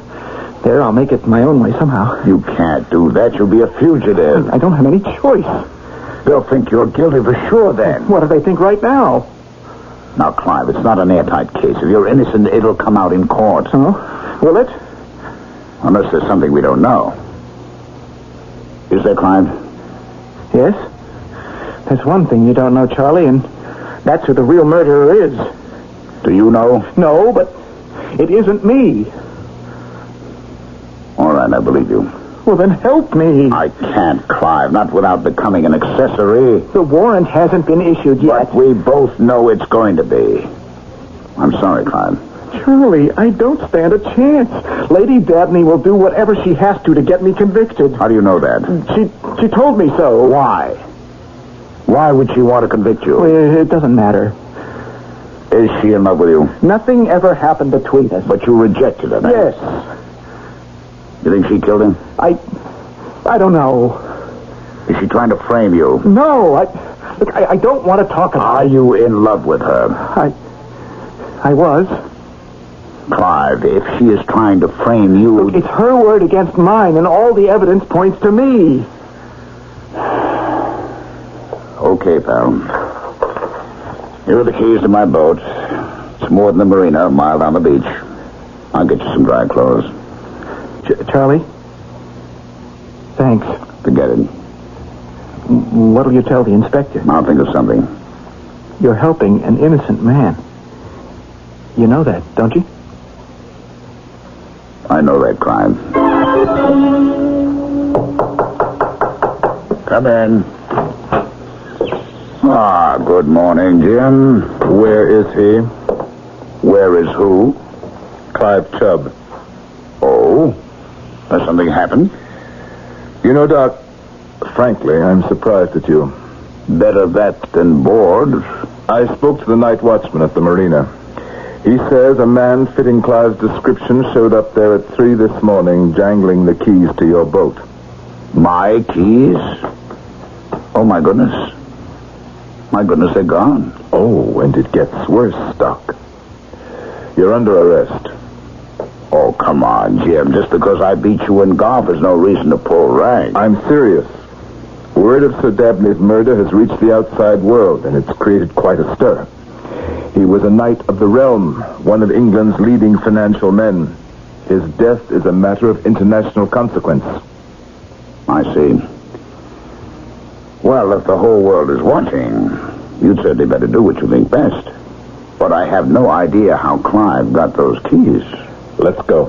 there, I'll make it my own way somehow. You can't do that. You'll be a fugitive. I don't have any choice. They'll think you're guilty for sure, then. What do they think right now? Now, Clive, it's not an airtight case. If you're innocent, it'll come out in court. Oh? Will it? Unless there's something we don't know. Is there, Clive? Yes. There's one thing you don't know, Charlie, and that's who the real murderer is. Do you know? No, but it isn't me. All right, I believe you. Well, then help me. I can't, Clive, not without becoming an accessory. The warrant hasn't been issued yet. But we both know it's going to be. I'm sorry, Clive. Charlie, I don't stand a chance. Lady Dabney will do whatever she has to get me convicted. How do you know that? She told me so. Why? Why would she want to convict you? Well, it doesn't matter. Is she in love with you? Nothing ever happened between us. But you rejected her, then? Yes. You think she killed him? I don't know. Is she trying to frame you? No, I don't want to talk about it. Are you in love with her? I was. Clive, if she is trying to frame you... Look, it's her word against mine, and all the evidence points to me. Okay, pal. Here are the keys to my boat. It's more than the marina, a mile down the beach. I'll get you some dry clothes. Charlie? Thanks. Forget it. What'll you tell the inspector? I'll think of something. You're helping an innocent man. You know that, don't you? I know that, Clive. Come in. Ah, good morning, Jim. Where is he? Where is who? Clive Chubb. Oh? Has something happened? You know, Doc, frankly, I'm surprised at you. Better that than bored. I spoke to the night watchman at the marina. He says a man fitting Clive's description showed up there at 3 this morning, jangling the keys to your boat. My keys? Oh, my goodness. My goodness, they're gone. Oh, and it gets worse, Doc. You're under arrest. Oh, come on, Jim. Just because I beat you in golf is no reason to pull rank. I'm serious. Word of Sir Dabney's murder has reached the outside world, and it's created quite a stir. He was a knight of the realm, one of England's leading financial men. His death is a matter of international consequence. I see. Well, if the whole world is watching, you'd certainly better do what you think best. But I have no idea how Clive got those keys. Let's go.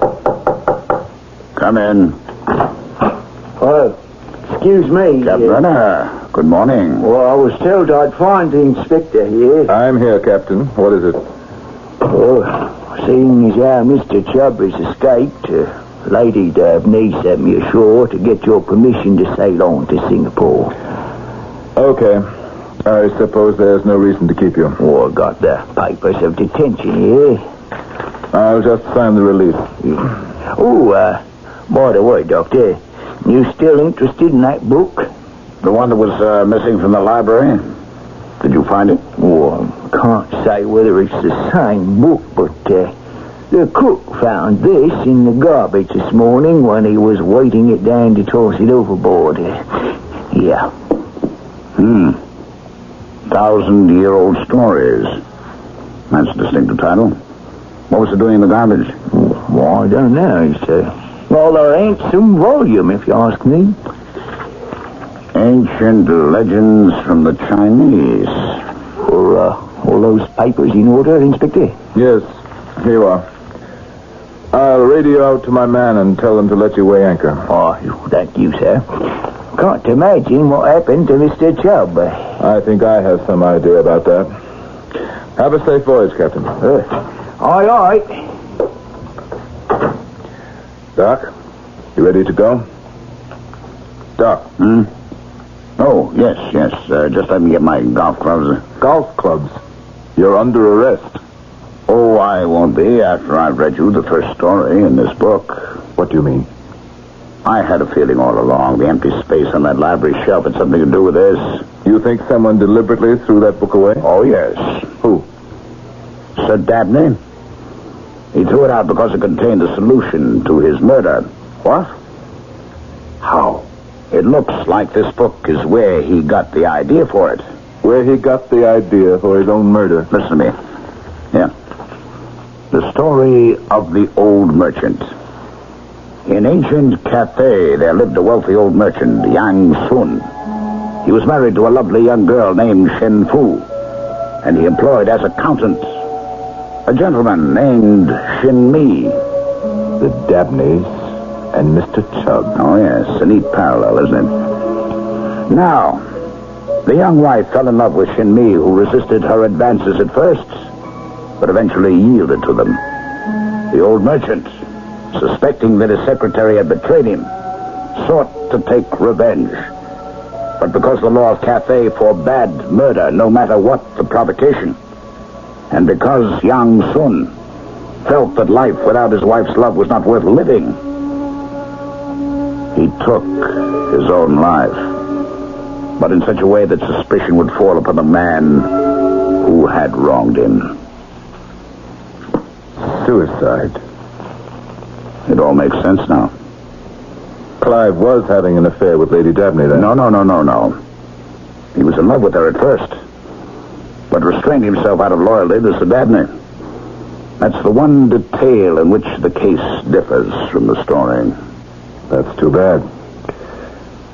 Come in. Excuse me. Captain, good morning. Well, I was told I'd find the inspector here. I'm here, Captain. What is it? Oh, seeing as how Mr. Chubb has escaped, Lady Dabney sent me ashore to get your permission to sail on to Singapore. Okay. I suppose there's no reason to keep you. Oh, I got the papers of detention here. I'll just sign the release. Oh, by the way, Doctor, you still interested in that book? The one that was missing from the library? Did you find it? Oh, I can't say whether it's the same book, but the cook found this in the garbage this morning when he was weighting it down to toss it overboard. Yeah. 1,000-year-old stories. That's a distinctive title. What was it doing in the garbage? Well, I don't know. It's rather handsome volume, if you ask me. Ancient legends from the Chinese. Are all those papers in order, Inspector? Yes, here you are. I'll radio out to my man and tell him to let you weigh anchor. Oh, thank you, sir. Can't imagine what happened to Mr. Chubb. I think I have some idea about that. Have a safe voyage, Captain. Aye. Doc, you ready to go? Doc. Oh, yes. Just let me get my golf clubs. Golf clubs? You're under arrest. Oh, I won't be after I've read you the first story in this book. What do you mean? I had a feeling all along the empty space on that library shelf had something to do with this. You think someone deliberately threw that book away? Oh, yes. Who? Sir Dabney. He threw it out because it contained the solution to his murder. What? How? It looks like this book is where he got the idea for it. Where he got the idea for his own murder? Listen to me. Yeah. The story of the old merchant. In ancient Cathay, there lived a wealthy old merchant, Yang Sun. He was married to a lovely young girl named Shen Fu, and he employed as accountant a gentleman named Shin Mi. The Dabneys and Mr. Chubb. Oh, yes, a neat parallel, isn't it? Now, the young wife fell in love with Shin Mi, who resisted her advances at first, but eventually yielded to them. The old merchant, suspecting that his secretary had betrayed him, sought to take revenge. But because the law of Cathay forbade murder, no matter what the provocation, and because Yang Sun felt that life without his wife's love was not worth living, he took his own life, but in such a way that suspicion would fall upon the man who had wronged him. Suicide. It all makes sense now. Clive was having an affair with Lady Dabney then. No. He was in love with her at first, but restrained himself out of loyalty to Sir Dabney. That's the one detail in which the case differs from the story. That's too bad.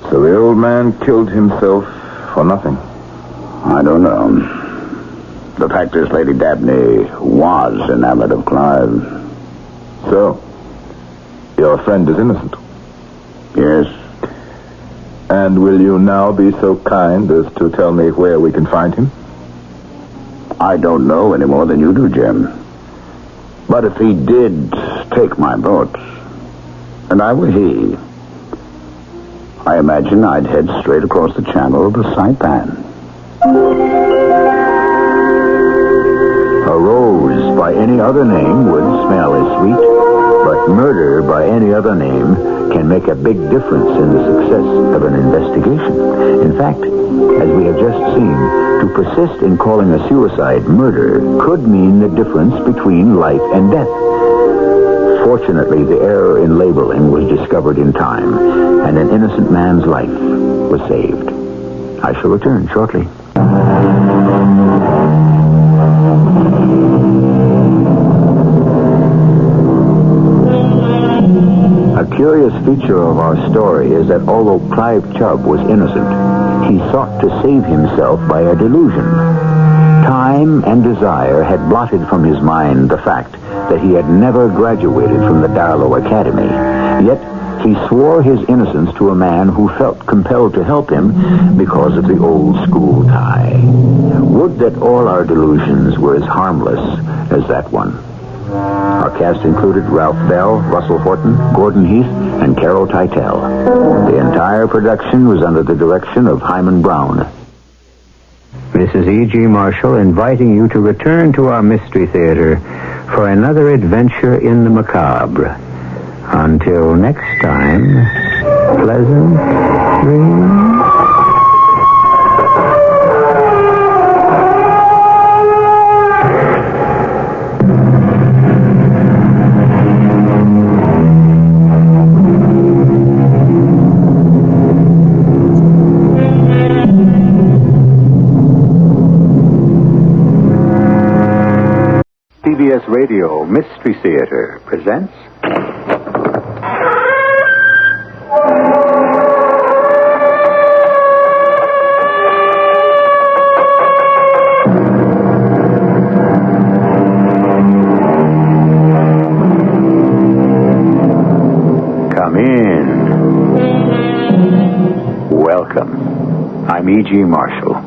So the old man killed himself for nothing. I don't know. The fact is, Lady Dabney was enamored of Clive. So, your friend is innocent? Yes. And will you now be so kind as to tell me where we can find him? I don't know any more than you do, Jim. But if he did take my boat, and I were he, I imagine I'd head straight across the channel to Saipan. A rose by any other name would smell as sweet, but murder by any other name can make a big difference in the success of an investigation. In fact, as we have just seen, to persist in calling a suicide murder could mean the difference between life and death. Fortunately, the error in labeling was discovered in time, and an innocent man's life was saved. I shall return shortly. A curious feature of our story is that although Clive Chubb was innocent, he sought to save himself by a delusion. Time and desire had blotted from his mind the fact that he had never graduated from the Darlow Academy. Yet he swore his innocence to a man who felt compelled to help him because of the old school tie. Would that all our delusions were as harmless as that one. Our cast included Ralph Bell, Russell Horton, Gordon Heath, and Carol Teitel. The entire production was under the direction of Hyman Brown. This is E.G. Marshall inviting you to return to our Mystery Theater for another adventure in the macabre. Until next time, pleasant dreams. CBS Radio Mystery Theater presents... Come in. Welcome. I'm E.G. Marshall.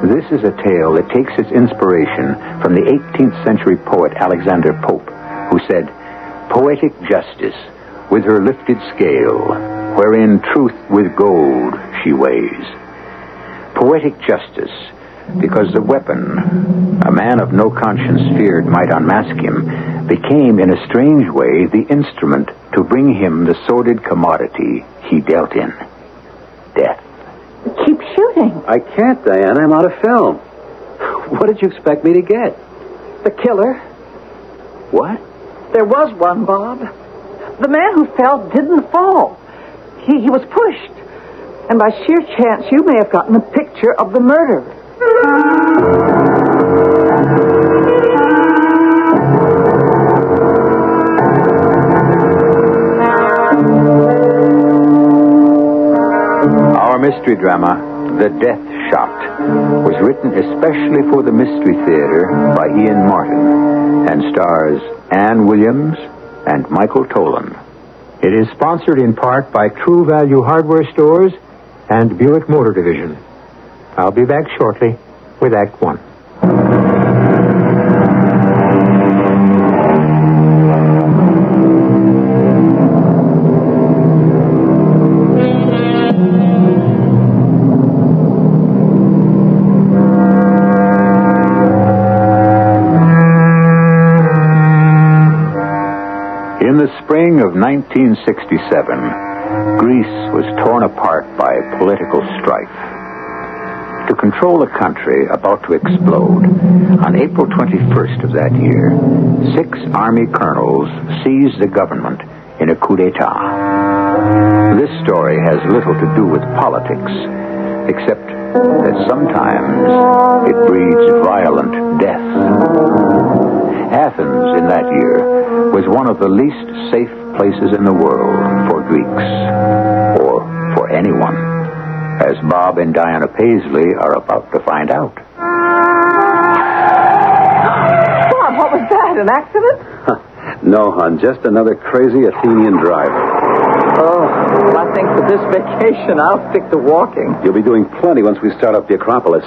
This is a tale that takes its inspiration from the 18th century poet Alexander Pope, who said, "Poetic justice, with her lifted scale, wherein truth with gold she weighs." Poetic justice, because the weapon a man of no conscience feared might unmask him, became in a strange way the instrument to bring him the sordid commodity he dealt in, death. Keep shooting. I can't, Diane. I'm out of film. What did you expect me to get? The killer. What? There was one, Bob. The man who fell didn't fall. He was pushed. And by sheer chance, you may have gotten a picture of the murderer. Our mystery drama, The Death Shot, was written especially for the Mystery Theater by Ian Martin and stars Ann Williams and Michael Tolan. It is sponsored in part by True Value Hardware Stores and Buick Motor Division. I'll be back shortly with Act One. In the spring of 1967, Greece was torn apart by political strife. To control a country about to explode, on April 21st of that year, 6 army colonels seized the government in a coup d'etat. This story has little to do with politics, except that sometimes it breeds violent death. Athens in that year was one of the least safe places in the world for Greeks, or for anyone, as Bob and Diana Paisley are about to find out. Bob, what was that? An accident? No, hon, just another crazy Athenian driver. Oh, well, I think for this vacation, I'll stick to walking. You'll be doing plenty once we start up the Acropolis.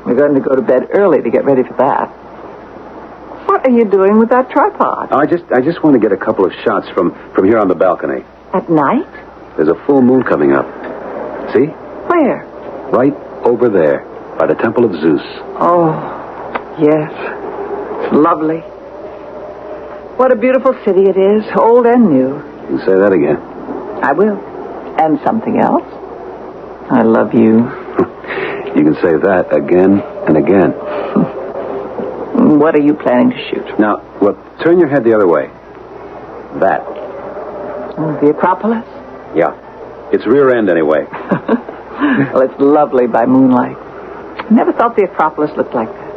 We're going to go to bed early to get ready for that. What are you doing with that tripod? I just want to get a couple of shots from here on the balcony. At night? There's a full moon coming up. See? Where? Right over there, by the Temple of Zeus. Oh, yes. It's lovely. What a beautiful city it is, old and new. You can say that again. I will. And something else. I love you. You can say that again and again. What are you planning to shoot? Now, well, turn your head the other way. That. The Acropolis? Yeah. Its rear end, anyway. Well, it's lovely by moonlight. I never thought the Acropolis looked like that.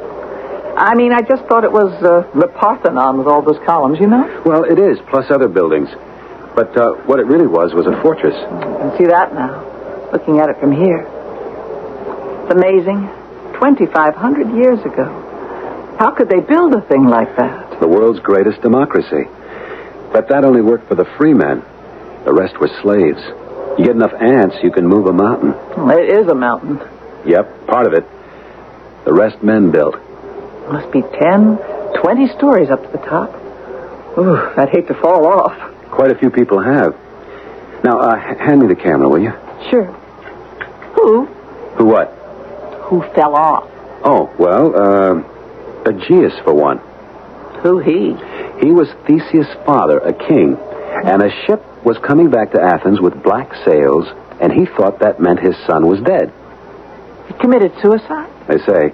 I mean, I just thought it was the Parthenon with all those columns, you know? Well, it is, plus other buildings. But what it really was a fortress. You can see that now, looking at it from here. It's amazing. 2,500 years ago. How could they build a thing like that? The world's greatest democracy. But that only worked for the free men. The rest were slaves. You get enough ants, you can move a mountain. Well, it is a mountain. Yep, part of it. The rest men built. Must be 10, 20 stories up to the top. Ooh, I'd hate to fall off. Quite a few people have. Now, hand me the camera, will you? Sure. Who? Who what? Who fell off? Oh, well, Aegeus, for one. Who he? He was Theseus' father, a king, and a ship was coming back to Athens with black sails, and he thought that meant his son was dead. He committed suicide? They say.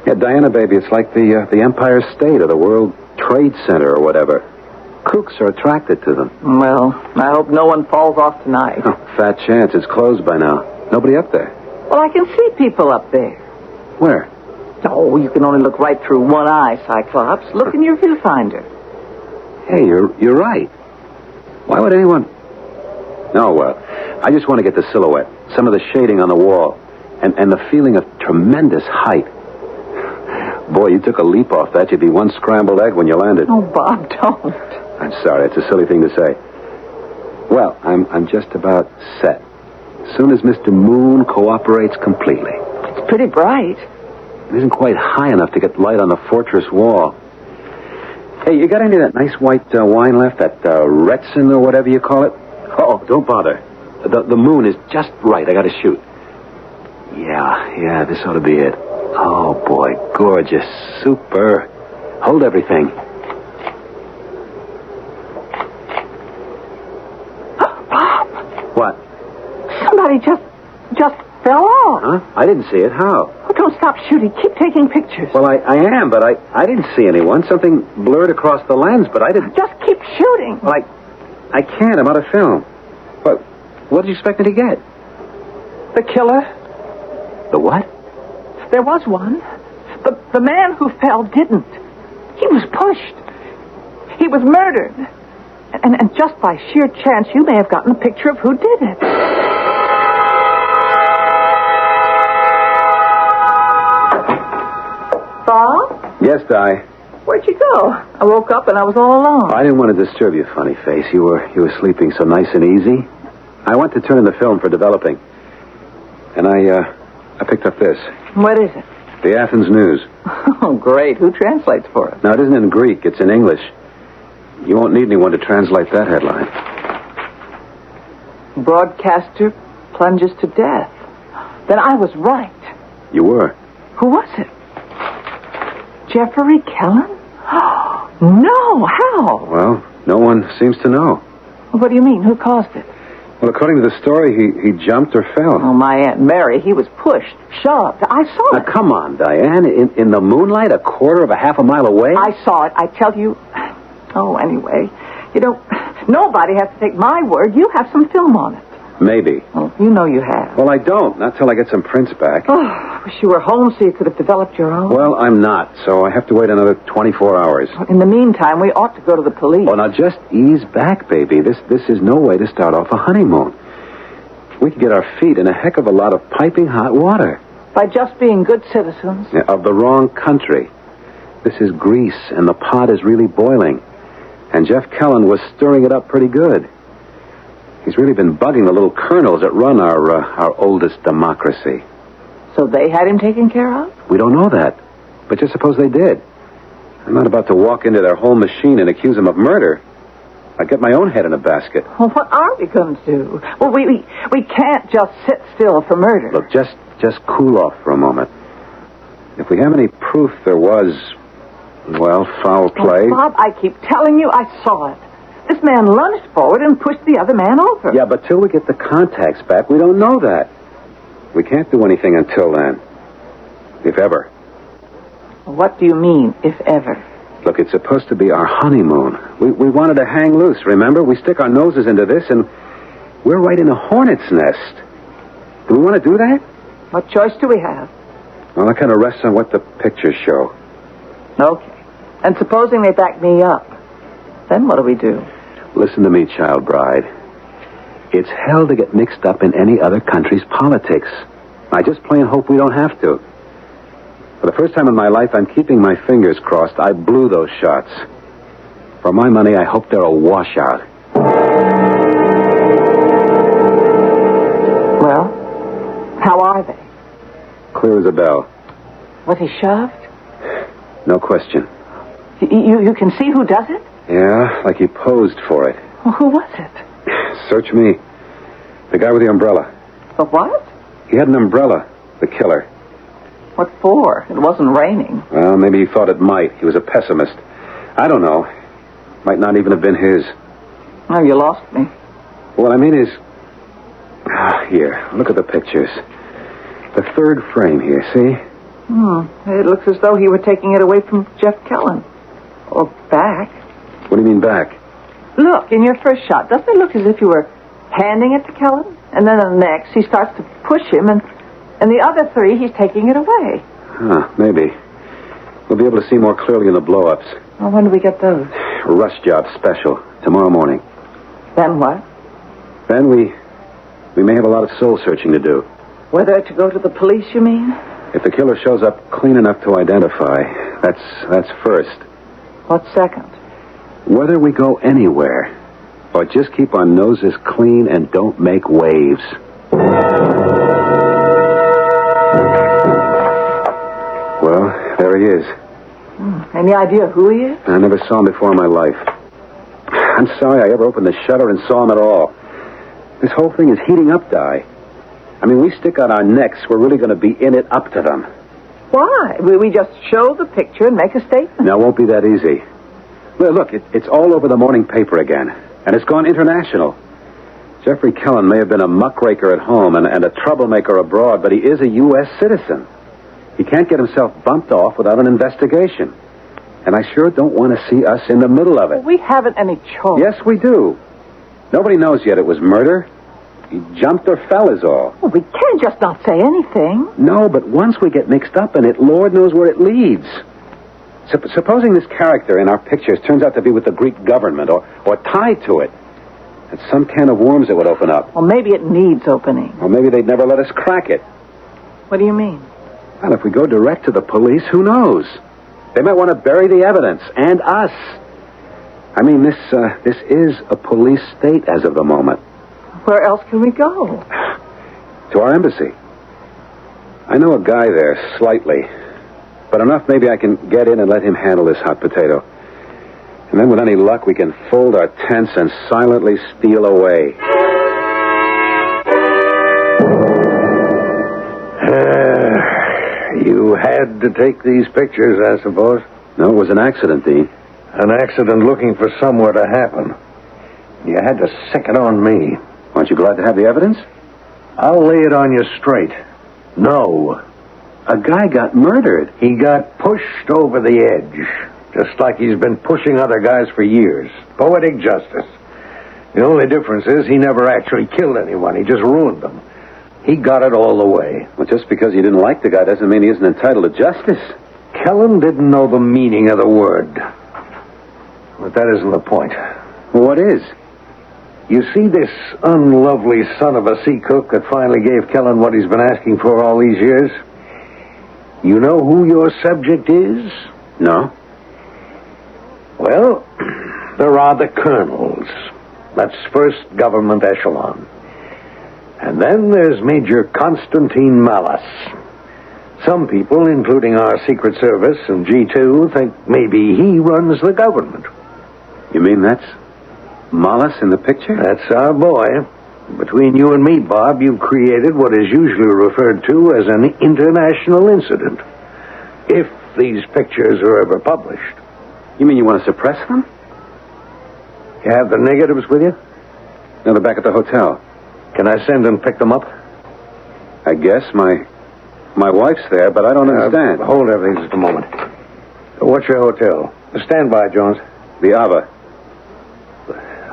Yeah, Diana, baby, it's like the Empire State or the World Trade Center or whatever. Kooks are attracted to them. Well, I hope no one falls off tonight. Oh, fat chance. It's closed by now. Nobody up there. Well, I can see people up there. Where? Oh, you can only look right through one eye, Cyclops. Look in your viewfinder. Hey, you're right. Why would anyone... Oh, well, I just want to get the silhouette, some of the shading on the wall, and the feeling of tremendous height. Boy, you took a leap off that. You'd be one scrambled egg when you landed. Oh, Bob, don't. I'm sorry. It's a silly thing to say. Well, I'm just about set. As soon as Mr. Moon cooperates completely. It's pretty bright. It isn't quite high enough to get light on the fortress wall. Hey, you got any of that nice white wine left? That Retsin or whatever you call it? Oh, don't bother. The moon is just right. I got to shoot. Yeah, this ought to be it. Oh, boy, gorgeous. Super. Hold everything. Bob! What? Somebody just fell off. Huh? I didn't see it. How? Oh, don't stop shooting. Keep taking pictures. Well, I am, but I didn't see anyone. Something blurred across the lens, but I didn't... Just keep shooting. Well, I can't. I'm out of film. What did you expect me to get? The killer. The what? There was one. The man who fell didn't. He was pushed. He was murdered. And just by sheer chance, you may have gotten a picture of who did it. Bob? Yes, Di. Where'd you go? I woke up and I was all alone. I didn't want to disturb you, funny face. You were sleeping so nice and easy. I went to turn in the film for developing. And I picked up this. What is it? The Athens News. Oh, great. Who translates for it? Now, it isn't in Greek. It's in English. You won't need anyone to translate that headline. Broadcaster plunges to death. Then I was right. You were. Who was it? Jeffrey Kellen? No, how? Well, no one seems to know. What do you mean? Who caused it? Well, according to the story, he jumped or fell. Oh, my Aunt Mary, he was pushed, shoved. I saw it. Now, come on, Diane. In the moonlight, a quarter of a half a mile away? I saw it. I tell you. Oh, anyway. You know, nobody has to take my word. You have some film on it. Maybe. Oh, you know you have. Well, I don't. Not till I get some prints back. Oh, wish you were home so you could have developed your own. Well, I'm not, so I have to wait another 24 hours. In the meantime, we ought to go to the police. Oh, now just ease back, baby. This is no way to start off a honeymoon. We could get our feet in a heck of a lot of piping hot water. By just being good citizens? Yeah, of the wrong country. This is Greece, and the pot is really boiling. And Jeff Kellen was stirring it up pretty good. He's really been bugging the little colonels that run our oldest democracy. So they had him taken care of? We don't know that. But just suppose they did. I'm not about to walk into their whole machine and accuse them of murder. I'd get my own head in a basket. Well, what are we going to do? Well, we can't just sit still for murder. Look, just cool off for a moment. If we have any proof there was, well, foul play... Oh, Bob, I keep telling you I saw it. This man lunged forward and pushed the other man over. Yeah, but till we get the contacts back, we don't know that. We can't do anything until then. If ever. What do you mean, if ever? Look, it's supposed to be our honeymoon. We wanted to hang loose, remember? We stick our noses into this, and we're right in a hornet's nest. Do we want to do that? What choice do we have? Well, that kind of rests on what the pictures show. Okay. And supposing they back me up, then what do we do? Listen to me, child bride. It's hell to get mixed up in any other country's politics. I just plain hope we don't have to. For the first time in my life, I'm keeping my fingers crossed. I blew those shots. For my money, I hope they're a washout. Well, how are they? Clear as a bell. Was he shoved? No question. You can see who does it? Yeah, like he posed for it. Well, who was it? Search me. The guy with the umbrella. The what? He had an umbrella, the killer. What for? It wasn't raining. Well, maybe he thought it might. He was a pessimist. I don't know. Might not even have been his. Oh, you lost me. What I mean is... Here, look at the pictures. The third frame here, see? It looks as though he were taking it away from Jeff Kellen. Or back. What do you mean back? Look, in your first shot, doesn't it look as if you were handing it to Kellen? And then in the next, he starts to push him, and the other three, he's taking it away. Maybe. We'll be able to see more clearly in the blow-ups. Well, when do we get those? Rush job special. Tomorrow morning. Then what? Then we may have a lot of soul-searching to do. Whether to go to the police, you mean? If the killer shows up clean enough to identify, that's first. What's second? Whether we go anywhere, or just keep our noses clean and don't make waves. Well, there he is. Any idea who he is? I never saw him before in my life. I'm sorry I ever opened the shutter and saw him at all. This whole thing is heating up, Di. I mean, we stick out our necks, we're really going to be in it up to them. Why? We just show the picture and make a statement. No, it won't be that easy. Well, look, it's all over the morning paper again. And it's gone international. Jeffrey Kellen may have been a muckraker at home and a troublemaker abroad, but he is a U.S. citizen. He can't get himself bumped off without an investigation. And I sure don't want to see us in the middle of it. Well, we haven't any choice. Yes, we do. Nobody knows yet it was murder. He jumped or fell is all. Well, we can't just not say anything. No, but once we get mixed up in it, Lord knows where it leads. Supposing this character in our pictures turns out to be with the Greek government or tied to it. It's some can of worms that would open up. Well, maybe it needs opening. Or maybe they'd never let us crack it. What do you mean? Well, if we go direct to the police, who knows? They might want to bury the evidence, and us. I mean, this is a police state as of the moment. Where else can we go? To our embassy. I know a guy there, slightly. But enough maybe I can get in and let him handle this hot potato. And then with any luck, we can fold our tents and silently steal away. You had to take these pictures, I suppose? No, it was an accident, Dean. An accident looking for somewhere to happen. You had to sick it on me. Aren't you glad to have the evidence? I'll lay it on you straight. No. A guy got murdered. He got pushed over the edge. Just like he's been pushing other guys for years. Poetic justice. The only difference is he never actually killed anyone. He just ruined them. He got it all the way. Well, just because you didn't like the guy doesn't mean he isn't entitled to justice. Kellen didn't know the meaning of the word. But that isn't the point. Well, what is? You see this unlovely son of a sea cook that finally gave Kellen what he's been asking for all these years? You know who your subject is? No. Well, there are the colonels. That's first government echelon. And then there's Major Constantine Malice. Some people, including our Secret Service and G2, think maybe he runs the government. You mean that's Malice in the picture? That's our boy. Between you and me, Bob, you've created what is usually referred to as an international incident. If these pictures are ever published. You mean you want to suppress them? You have the negatives with you? No, they're back at the hotel. Can I send and pick them up? I guess. My wife's there, but I don't understand. Hold everything just a moment. What's your hotel? Stand by, Jones. The Ava.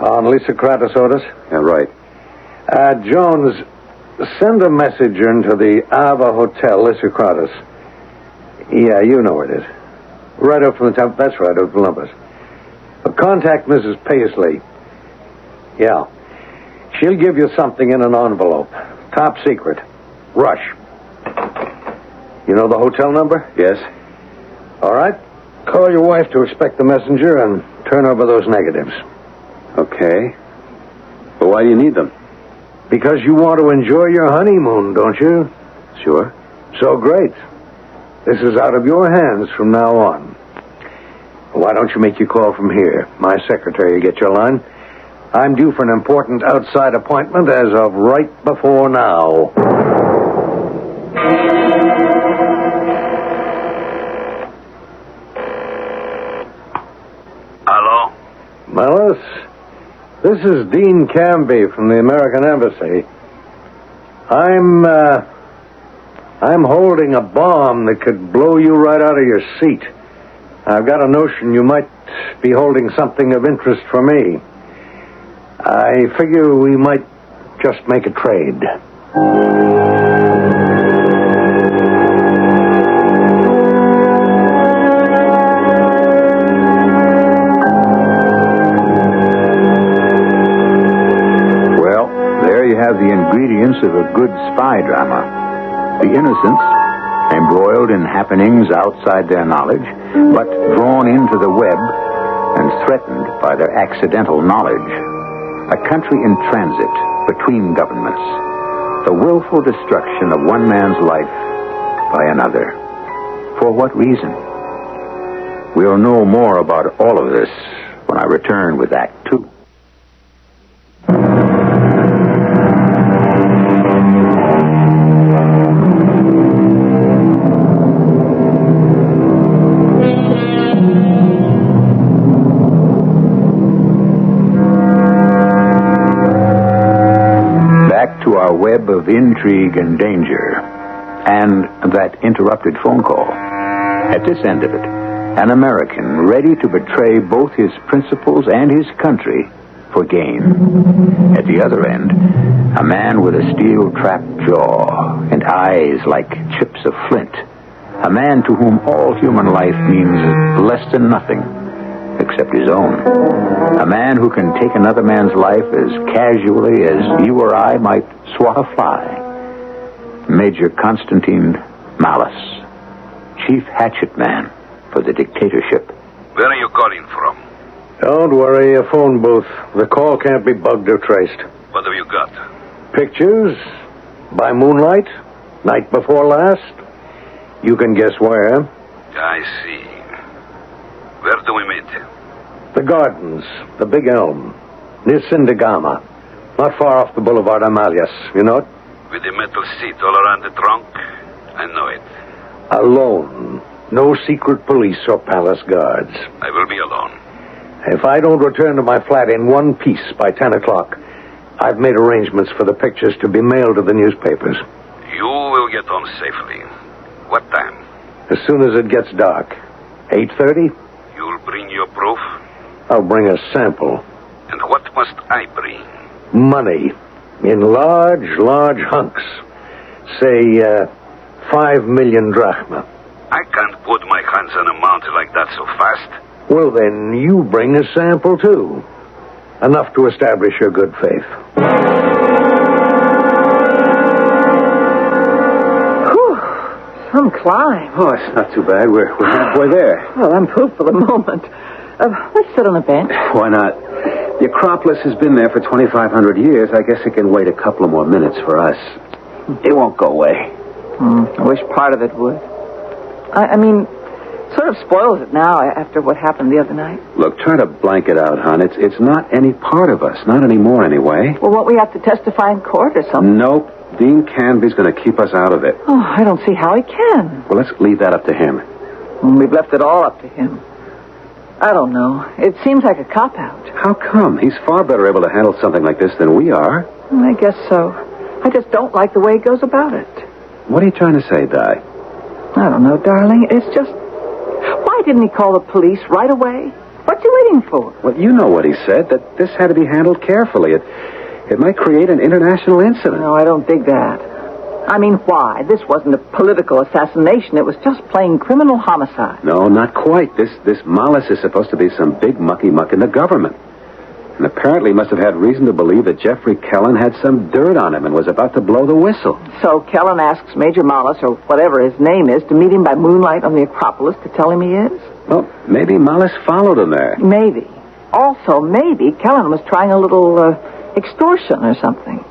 On Lysocrates orders? Yeah, right. Jones, send a messenger into the Ava Hotel, Lysocrates. Yeah, you know where it is. Right up from the top. That's right, up Olympus. Contact Mrs. Paisley. Yeah. She'll give you something in an envelope. Top secret. Rush. You know the hotel number? Yes. All right. Call your wife to expect the messenger and turn over those negatives. Okay. But why do you need them? Because you want to enjoy your honeymoon, don't you? Sure. So great. This is out of your hands from now on. Why don't you make your call from here? My secretary will get your line. I'm due for an important outside appointment as of right before now. Hello? Mellis, this is Dean Canby from the American Embassy. I'm holding a bomb that could blow you right out of your seat. I've got a notion you might be holding something of interest for me. I figure we might just make a trade. Well, there you have the ingredients of a good spy drama. The innocents, embroiled in happenings outside their knowledge, but drawn into the web and threatened by their accidental knowledge. A country in transit between governments. The willful destruction of one man's life by another. For what reason? We'll know more about all of this when I return with Act 2. Web of intrigue and danger, and that interrupted phone call. At this end of it, an American ready to betray both his principles and his country for gain. At the other end, a man with a steel-trapped jaw and eyes like chips of flint. A man to whom all human life means less than nothing, except his own. A man who can take another man's life as casually as you or I might swat a fly. Major Constantine Malice, chief hatchet man for the dictatorship. Where are you calling from? Don't worry, a phone booth. The call can't be bugged or traced. What have you got? Pictures, by moonlight, night before last. You can guess where. I see. Where do we meet? The gardens, the big elm, near Sindagama. Not far off the Boulevard Amalias, you know it? With the metal seat all around the trunk? I know it. Alone. No secret police or palace guards. I will be alone. If I don't return to my flat in one piece by 10 o'clock, I've made arrangements for the pictures to be mailed to the newspapers. You will get home safely. What time? As soon as it gets dark. 8:30? You'll bring your proof? I'll bring a sample. And what must I bring? Money. In large hunks. Say, 5 million drachma. I can't put my hands on a mountain like that so fast. Well, then you bring a sample, too. Enough to establish your good faith. Whew. Some climb. Oh, it's not too bad. We're halfway there. Well, I'm pooped for the moment. Let's sit on a bench. Why not? The Acropolis has been there for 2,500 years. I guess it can wait a couple of more minutes for us. It won't go away. I wish part of it would. I mean, sort of spoils it now after what happened the other night. Look, try to blank it out, hon. It's not any part of us. Not anymore, anyway. Well, won't we have to testify in court or something? Nope. Dean Canby's going to keep us out of it. Oh, I don't see how he can. Well, let's leave that up to him. We've left it all up to him. I don't know. It seems like a cop-out. How come? He's far better able to handle something like this than we are. I guess so. I just don't like the way he goes about it. What are you trying to say, Di? I don't know, darling. It's just... Why didn't he call the police right away? What's he waiting for? Well, you know what he said, that this had to be handled carefully. It might create an international incident. No, I don't dig that. I mean, why? This wasn't a political assassination. It was just plain criminal homicide. No, not quite. This Mollis is supposed to be some big mucky-muck in the government. And apparently must have had reason to believe that Jeffrey Kellen had some dirt on him and was about to blow the whistle. So Kellen asks Major Mollis, or whatever his name is, to meet him by moonlight on the Acropolis to tell him he is? Well, maybe Mollis followed him there. Maybe. Also, maybe Kellen was trying a little extortion or something.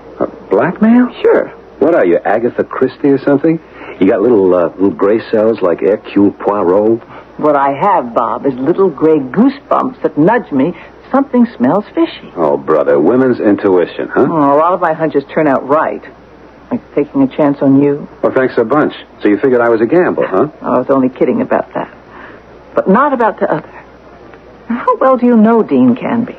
Blackmail? Sure. What are you, Agatha Christie or something? You got little gray cells like Hercule Poirot? What I have, Bob, is little gray goosebumps that nudge me. Something smells fishy. Oh, brother, women's intuition, huh? Oh, a lot of my hunches turn out right. Like taking a chance on you. Well, thanks a bunch. So you figured I was a gamble, huh? I was only kidding about that. But not about the other. How well do you know Dean Canby?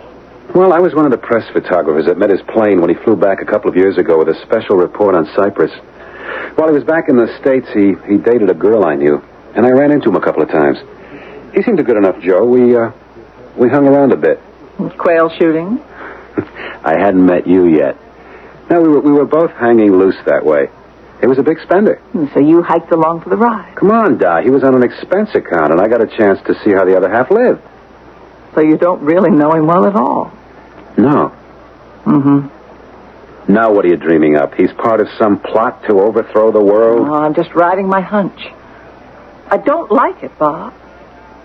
Well, I was one of the press photographers that met his plane when he flew back a couple of years ago with a special report on Cyprus. While he was back in the States, he dated a girl I knew, and I ran into him a couple of times. He seemed a good enough Joe. We hung around a bit. Quail shooting? I hadn't met you yet. No, we were both hanging loose that way. He was a big spender. So you hiked along for the ride? Come on, Di. He was on an expense account, and I got a chance to see how the other half lived. So you don't really know him well at all? No. Mm-hmm. Now what are you dreaming up? He's part of some plot to overthrow the world? Oh, I'm just riding my hunch. I don't like it, Bob.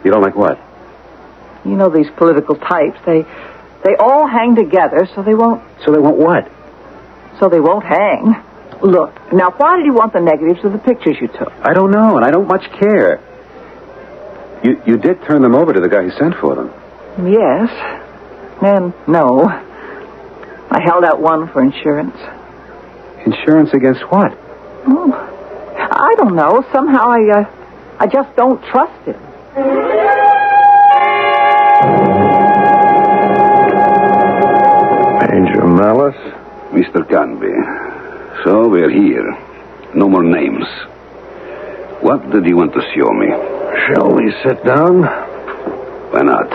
You don't like what? You know these political types, they all hang together so they won't... So they won't what? So they won't hang. Look, now why did you want the negatives of the pictures you took? I don't know, and I don't much care. You did turn them over to the guy who sent for them. Yes. And no. I held out one for insurance. Insurance against what? Oh, I don't know. Somehow I just don't trust him. Major Malice? Mr. Canby. So we're here. No more names. What did you want to show me? Shall we sit down? Why not?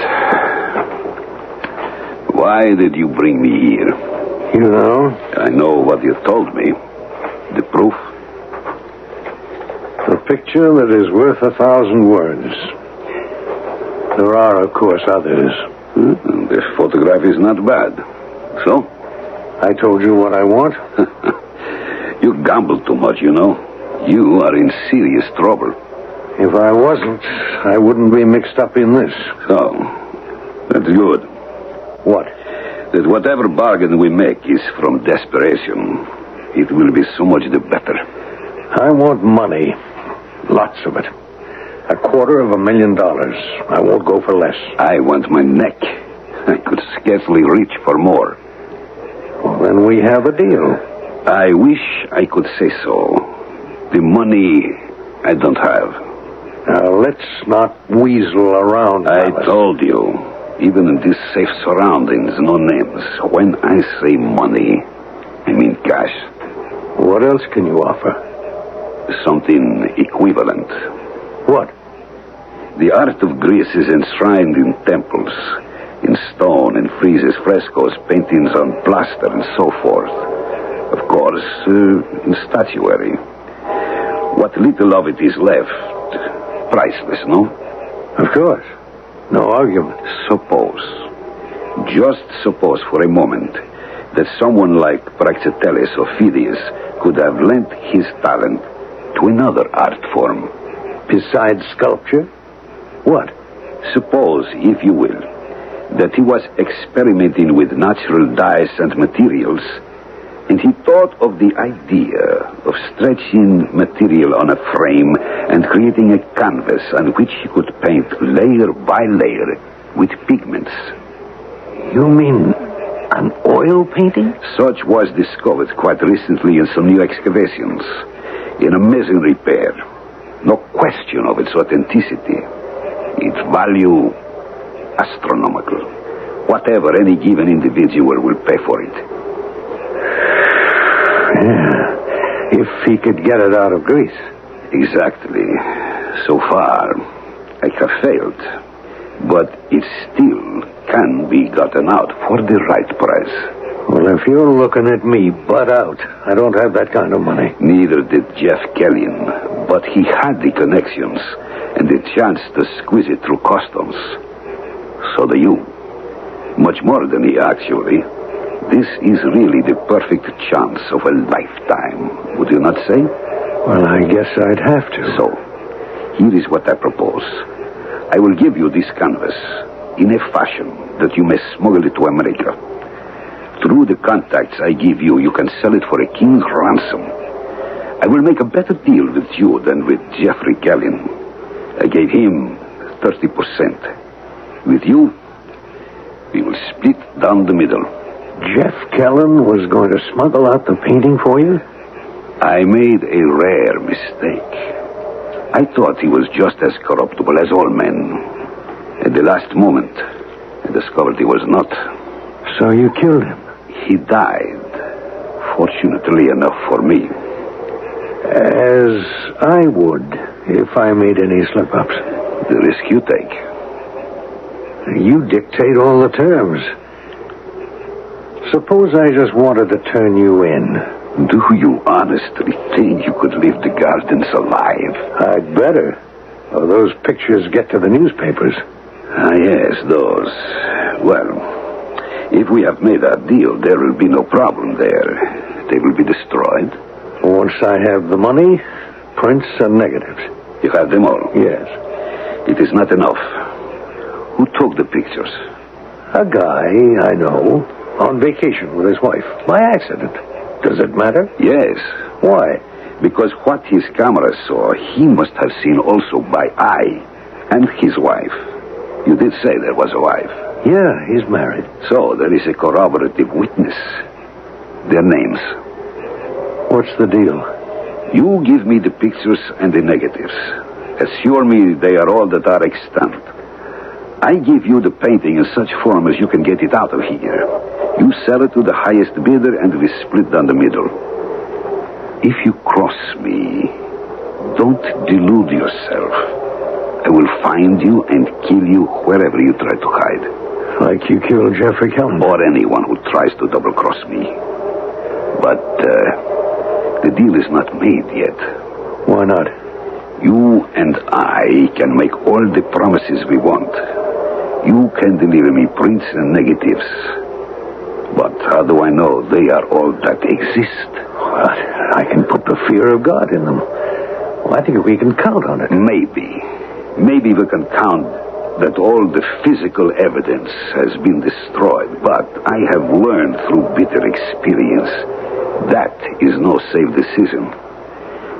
Why did you bring me here? You know? I know what you told me. The proof? The picture that is worth 1,000 words. There are, of course, others. This photograph is not bad. So? I told you what I want. You gamble too much, you know. You are in serious trouble. If I wasn't, I wouldn't be mixed up in this. So, that's good. What? That whatever bargain we make is from desperation. It will be so much the better. I want money. Lots of it. $250,000. I won't go for less. I want my neck. I could scarcely reach for more. Well, then we have a deal. I wish I could say so. The money I don't have. Now, let's not weasel around. I told you, even in these safe surroundings, no names. When I say money, I mean cash. What else can you offer? Something equivalent. What? The art of Greece is enshrined in temples, in stone, in friezes, frescoes, paintings on plaster, and so forth. Of course, in statuary. What little of it is left, priceless, no? Of course. No argument. Just suppose for a moment, that someone like Praxiteles or Phidias could have lent his talent to another art form. Besides sculpture? What? Suppose, if you will, that he was experimenting with natural dyes and materials, and he thought of the idea of stretching material on a frame and creating a canvas on which he could paint layer by layer with pigments. You mean an oil painting? Such was discovered quite recently in some new excavations, in a mason repair. No question of its authenticity. Its value, astronomical. Whatever any given individual will pay for it. Yeah, if he could get it out of Greece. Exactly. So far, I have failed. But it still can be gotten out for the right price. Well, if you're looking at me, butt out. I don't have that kind of money. Neither did Jeff Kellin, but he had the connections and the chance to squeeze it through customs. So do you. Much more than he, actually. This is really the perfect chance of a lifetime, would you not say? Well, I guess I'd have to. So, here is what I propose. I will give you this canvas in a fashion that you may smuggle it to America. Through the contacts I give you, you can sell it for a king's ransom. I will make a better deal with you than with Jeffrey Kellin. I gave him 30%. With you, we will split down the middle. Jeff Kellin was going to smuggle out the painting for you? I made a rare mistake. I thought he was just as corruptible as all men. At the last moment, I discovered he was not. So you killed him? He died, fortunately enough for me. As I would, if I made any slip-ups. The risk you take. You dictate all the terms. Suppose I just wanted to turn you in. Do you honestly think you could leave the Gardens alive? I'd better. Or those pictures get to the newspapers. Ah, yes, those. Well, if we have made our deal, there will be no problem there. They will be destroyed. Once I have the money, prints and negatives. You have them all? Yes. It is not enough. Who took the pictures? A guy I know, on vacation with his wife. By accident. Does it matter? Yes. Why? Because what his camera saw, he must have seen also by eye. And his wife. You did say there was a wife. Yeah, he's married. So there is a corroborative witness. Their names. What's the deal? You give me the pictures and the negatives. Assure me they are all that are extant. I give you the painting in such form as you can get it out of here. You sell it to the highest bidder and we split down the middle. If you cross me, don't delude yourself. I will find you and kill you wherever you try to hide. Like you killed Jeffrey Kellin? Or anyone who tries to double-cross me. But the deal is not made yet. Why not? You and I can make all the promises we want. You can deliver me prints and negatives. But how do I know they are all that exist? Well, I can put the fear of God in them. Well, I think we can count on it. Maybe. Maybe we can count that all the physical evidence has been destroyed. But I have learned through bitter experience that is no safe decision.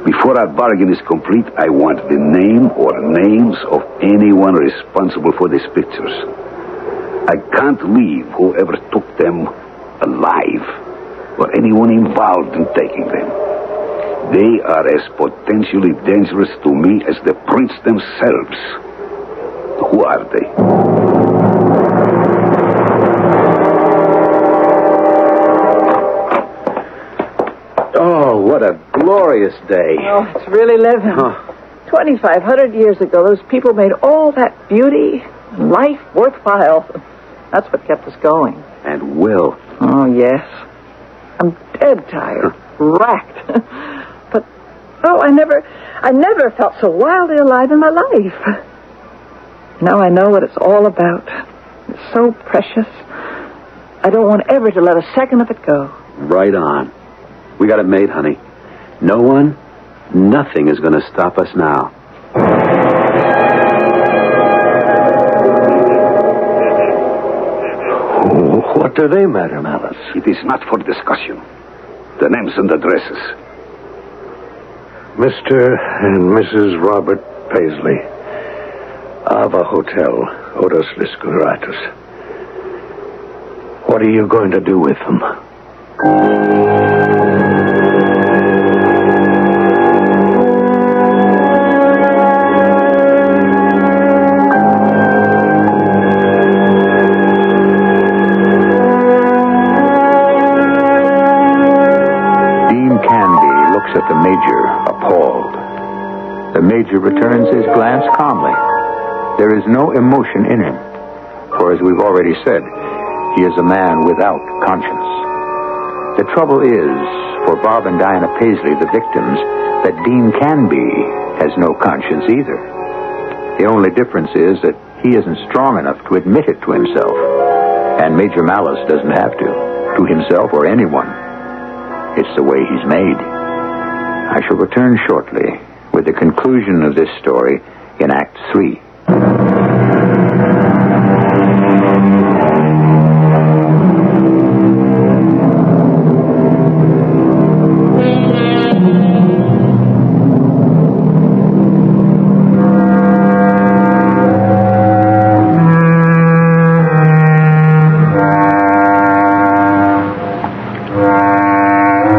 Before our bargain is complete, I want the name or names of anyone responsible for these pictures. I can't leave whoever took them alive or anyone involved in taking them. They are as potentially dangerous to me as the prints themselves. Who are they? Oh, what a glorious day. Oh, it's really living. Huh. 2,500 years ago, those people made all that beauty, life worthwhile. That's what kept us going. And will. Oh, yes. I'm dead tired, racked. But, I never felt so wildly alive in my life. Now I know what it's all about. It's so precious. I don't want ever to let a second of it go. Right on. We got it made, honey. No one, nothing is going to stop us now. What do they matter, Malice? It is not for discussion. The names and addresses. Mr. and Mrs. Robert Paisley. Ava Hotel, Odos Liscuratus. What are you going to do with them? At the Major, appalled. The Major returns his glance calmly. There is no emotion in him, for as we've already said, he is a man without conscience. The trouble is, for Bob and Diana Paisley, the victims, that Dean Canby has no conscience either. The only difference is that he isn't strong enough to admit it to himself, and Major Malice doesn't have to himself or anyone. It's the way he's made. I shall return shortly with the conclusion of this story in Act 3.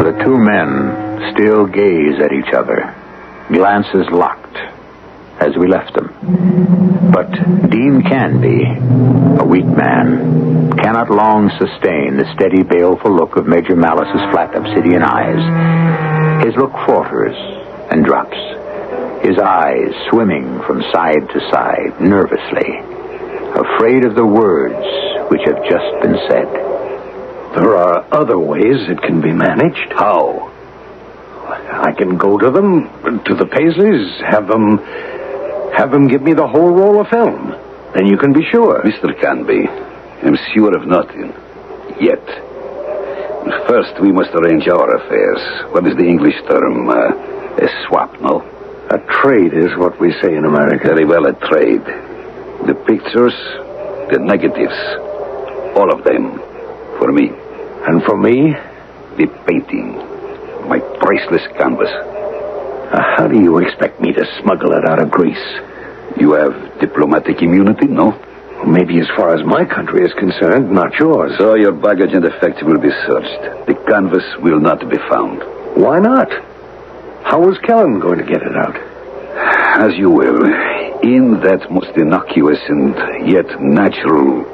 The two men still gaze at each other, glances locked, as we left them. But Dean Canby, a weak man, cannot long sustain the steady, baleful look of Major Malice's flat obsidian eyes. His look falters and drops, his eyes swimming from side to side, nervously, afraid of the words which have just been said. There are other ways it can be managed. How? I can go to them, to the Paisleys, have them give me the whole roll of film. Then you can be sure. Mr. Canby, I'm sure of nothing. Yet. First, we must arrange our affairs. What is the English term? A swap, no? A trade is what we say in America. Very well, a trade. The pictures, the negatives, all of them, for me. And for me? The painting. My priceless canvas. How do you expect me to smuggle it out of Greece? You have diplomatic immunity, no? Maybe as far as my country is concerned, not yours. So your baggage and effects will be searched. The canvas will not be found. Why not? How was Kellen going to get it out? As you will. In that most innocuous and yet natural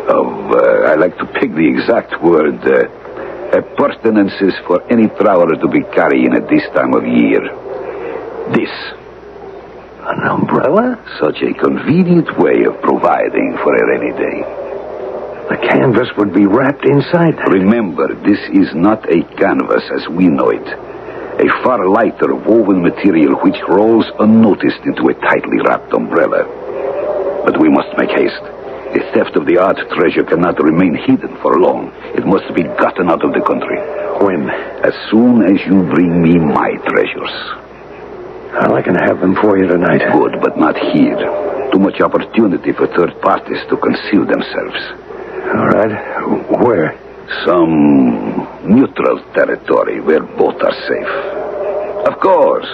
I like to pick the exact word, appurtenances for any traveler to be carrying at this time of year. This. An umbrella? Such a convenient way of providing for a rainy day. The canvas would be wrapped inside that. Remember, this is not a canvas as we know it. A far lighter woven material which rolls unnoticed into a tightly wrapped umbrella. But we must make haste. The theft of the art treasure cannot remain hidden for long. It must be gotten out of the country. When? As soon as you bring me my treasures. Well, I can have them for you tonight. Good, but not here. Too much opportunity for third parties to conceal themselves. All right. Where? Some neutral territory where both are safe. Of course.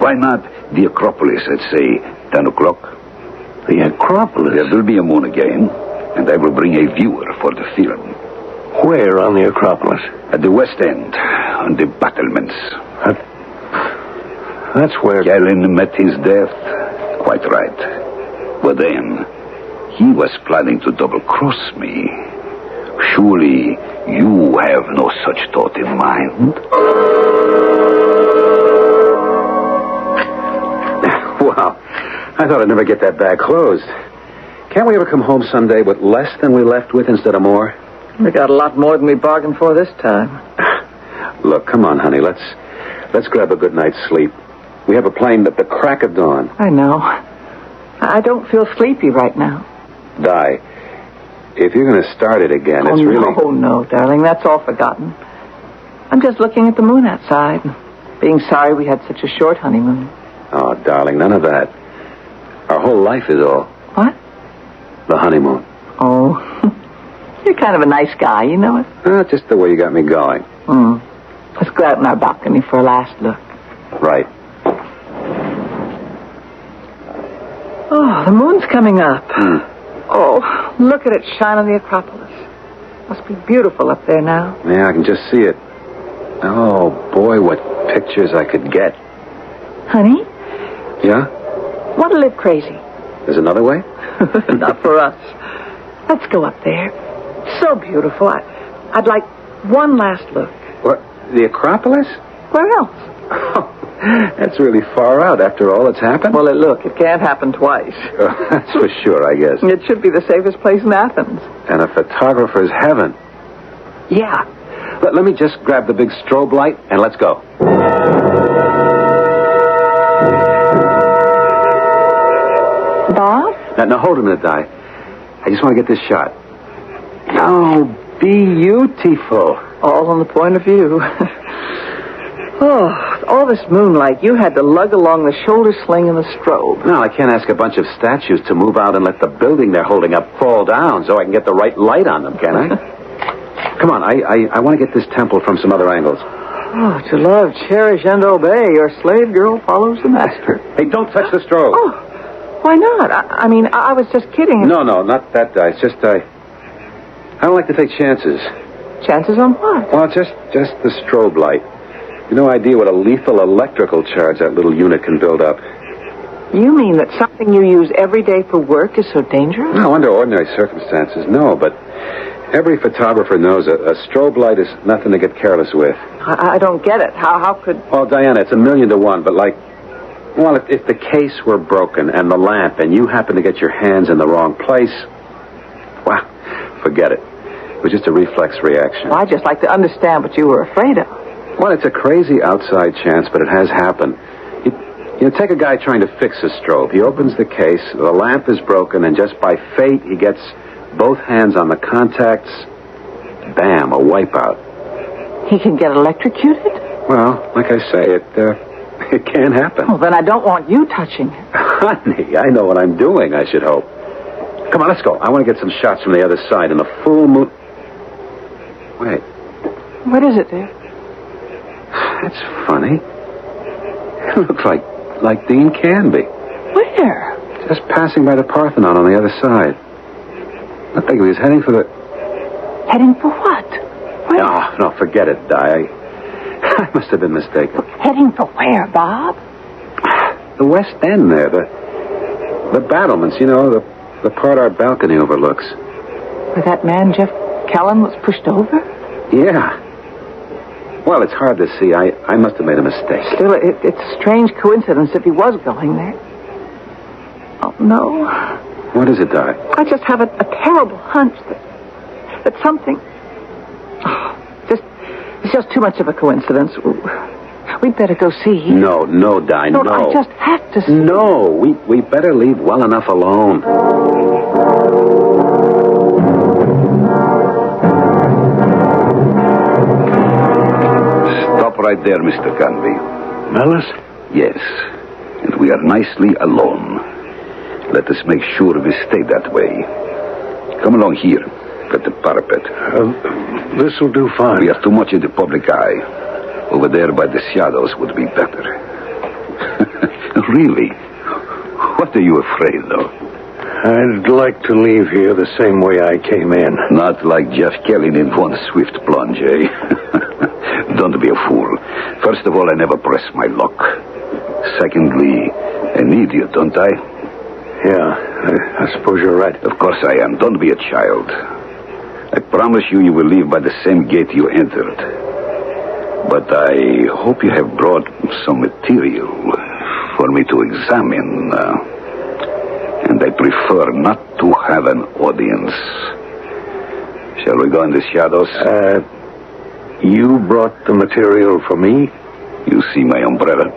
Why not the Acropolis at, say, 10 o'clock? The Acropolis? There will be a moon again, and I will bring a viewer for the film. Where on the Acropolis? At the west end, on the battlements. That's where... Kellen met his death. Quite right. But then, he was planning to double-cross me. Surely, you have no such thought in mind? Wow. I thought I'd never get that bag closed. Can't we ever come home someday with less than we left with instead of more? We got a lot more than we bargained for this time. Look, come on, honey. Let's grab a good night's sleep. We have a plane at the crack of dawn. I know. I don't feel sleepy right now. Di, if you're going to start it again, it's really... Oh, no, darling. That's all forgotten. I'm just looking at the moon outside, being sorry we had such a short honeymoon. Oh, darling, none of that. Our whole life is all... What? The honeymoon. Oh, You're kind of a nice guy, you know it? Just the way you got me going. Let's go out on our balcony for a last look. Right. Oh, the moon's coming up. Oh, look at it shine on the Acropolis. Must be beautiful up there now. Yeah, I can just see it. Oh, boy, what pictures I could get. Honey, Yeah? want to live crazy? There's another way? Not for us. Let's go up there. So beautiful. I'd like one last look. What? The Acropolis? Where else? That's really far out after all that's happened. Well, look, it can't happen twice. That's for sure, I guess. It should be the safest place in Athens. And a photographer's heaven. Yeah. Let me just grab the big strobe light and let's go. Bob? Now, hold a minute, Di. I just want to get this shot. Oh, beautiful. All on the point of view. Oh, all this moonlight, you had to lug along the shoulder sling and the strobe. No, I can't ask a bunch of statues to move out and let the building they're holding up fall down so I can get the right light on them, can I? Come on, I want to get this temple from some other angles. Oh, to love, cherish, and obey, your slave girl follows the master. Hey, don't touch the strobe. Oh, why not? I mean, I was just kidding. No, not that, Di. It's just, I don't like to take chances. Chances on what? Well, just the strobe light. You no idea what a lethal electrical charge that little unit can build up. You mean that something you use every day for work is so dangerous? No, under ordinary circumstances, no, but every photographer knows a strobe light is nothing to get careless with. I don't get it. How could... Oh, Diana, it's 1,000,000 to 1, but well, if the case were broken and the lamp and you happen to get your hands in the wrong place, well, forget it. It was just a reflex reaction. Well, I'd just like to understand what you were afraid of. Well, it's a crazy outside chance, but it has happened. You take a guy trying to fix a strobe. He opens the case, the lamp is broken, and just by fate, he gets both hands on the contacts. Bam, a wipeout. He can get electrocuted? Well, like I say, it can happen. Well, then I don't want you touching it. Honey, I know what I'm doing, I should hope. Come on, let's go. I want to get some shots from the other side in the full moon. Wait. What is it, dear? That's funny. It looks like Dean Canby. Where? Just passing by the Parthenon on the other side. I think he was heading for the... Heading for what? Where? No, forget it, Di. I must have been mistaken. Heading for where, Bob? The West End there, the battlements, you know, the part our balcony overlooks. Where that man, Jeff Kellen, was pushed over? Yeah. Well, it's hard to see. I must have made a mistake. Still, it's a strange coincidence if he was going there. Oh, no. What is it, Di? I just have a terrible hunch that something... It's just too much of a coincidence. We'd better go see. No, Di, no. I just have to see. No, we better leave well enough alone. Stop right there, Mr. Canby. Mellis? Yes. And we are nicely alone. Let us make sure we stay that way. Come along here, at the parapet. This will do fine. We are too much in the public eye. Over there by the shadows would be better. Really? What are you afraid of? I'd like to leave here the same way I came in. Not like Jeff Kelly in one swift plunge, eh? Don't be a fool. First of all, I never press my luck. Secondly, I need you, don't I? Yeah, I suppose you're right. Of course I am. Don't be a child. I promise you will leave by the same gate you entered. But I hope you have brought some material for me to examine. And I prefer not to have an audience. Shall we go in the shadows? You brought the material for me? You see my umbrella?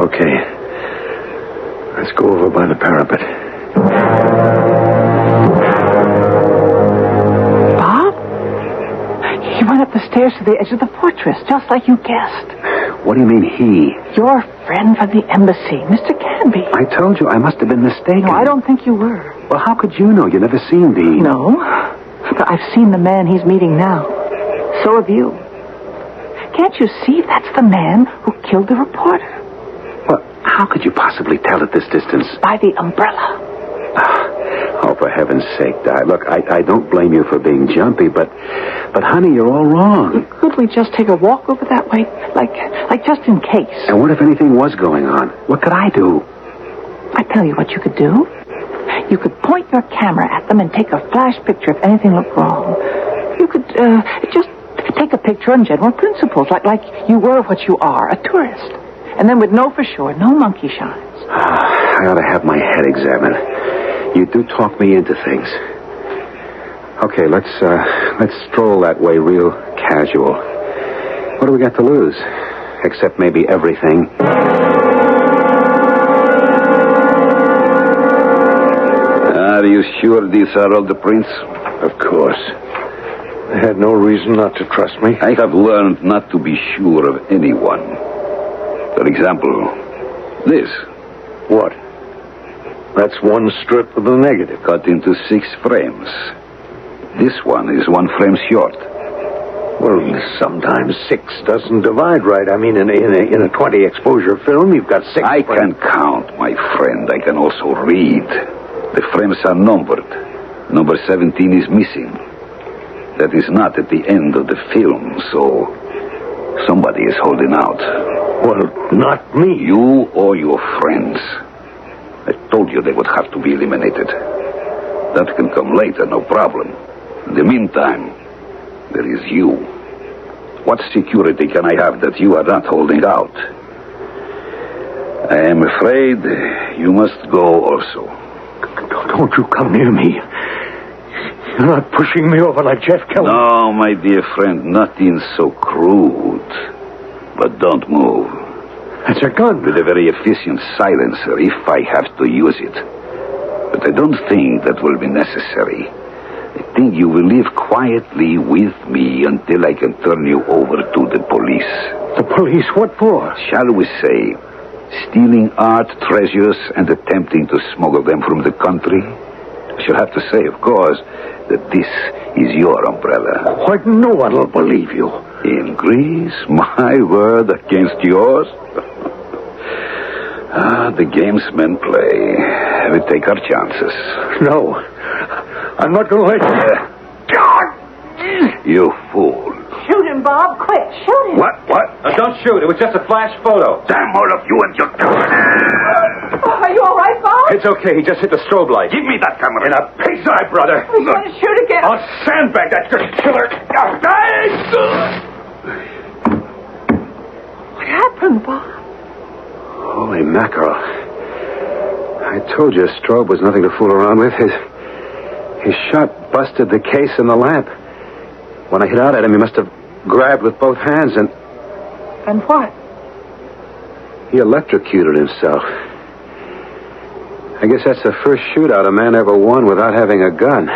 Okay. Let's go over by the parapet. Bob? He went up the stairs to the edge of the fortress, just like you guessed. What do you mean, he? Your friend from the embassy, Mr. Canby. I told you I must have been mistaken. No, I don't think you were. Well, how could you know? You never seen Dean. No. I've seen the man he's meeting now. So have you. Can't you see that's the man who killed the reporter? Well, how could you possibly tell at this distance? By the umbrella. Oh, for heaven's sake, Di. Look, I don't blame you for being jumpy, but honey, you're all wrong. Could we just take a walk over that way? Like just in case. And what if anything was going on? What could I do? I tell you what you could do. You could point your camera at them and take a flash picture if anything looked wrong. You could just take a picture on general principles, like you were what you are, a tourist. And then we'd know for sure, no monkey shines. I ought to have my head examined. You do talk me into things. Okay, let's stroll that way real casual. What do we got to lose? Except maybe everything. Are you sure these are all the prints? Of course. They had no reason not to trust me. I have learned not to be sure of anyone. For example, this. What? That's one strip of the negative. Cut into 6 frames. This one is 1 frame short. Well, sometimes 6 doesn't divide right. I mean, in a 20 exposure film, you've got 6. I can count, my friend. I can also read. The frames are numbered. Number 17 is missing. That is not at the end of the film, so somebody is holding out. Well, not me. You or your friends. I told you they would have to be eliminated. That can come later, no problem. In the meantime, there is you. What security can I have that you are not holding out? I am afraid you must go also. Don't you come near me. You're not pushing me over like Jeff Kelly. No, my dear friend, nothing so crude. But don't move. That's a gun. With a very efficient silencer, if I have to use it. But I don't think that will be necessary. I think you will live quietly with me until I can turn you over to the police. The police? What for? Shall we say, stealing art treasures and attempting to smuggle them from the country? I shall have to say, of course, that this is your umbrella. Why, no one will believe you. In Greece, my word against yours? The games men play. We take our chances. No. I'm not going to let you. You fool. Shoot him, Bob. Quick, shoot him. What? Don't shoot. It was just a flash photo. Damn all of you and your... Are you all right, Bob? It's okay. He just hit the strobe light. Give me that camera. In a pig's eye, brother. He's going to shoot again. I'll sandbag that killer. What happened, Bob? Holy mackerel. I told you strobe was nothing to fool around with. His shot busted the case and the lamp. When I hit out at him, he must have grabbed with both hands and... And what? He electrocuted himself. I guess that's the first shootout a man ever won without having a gun.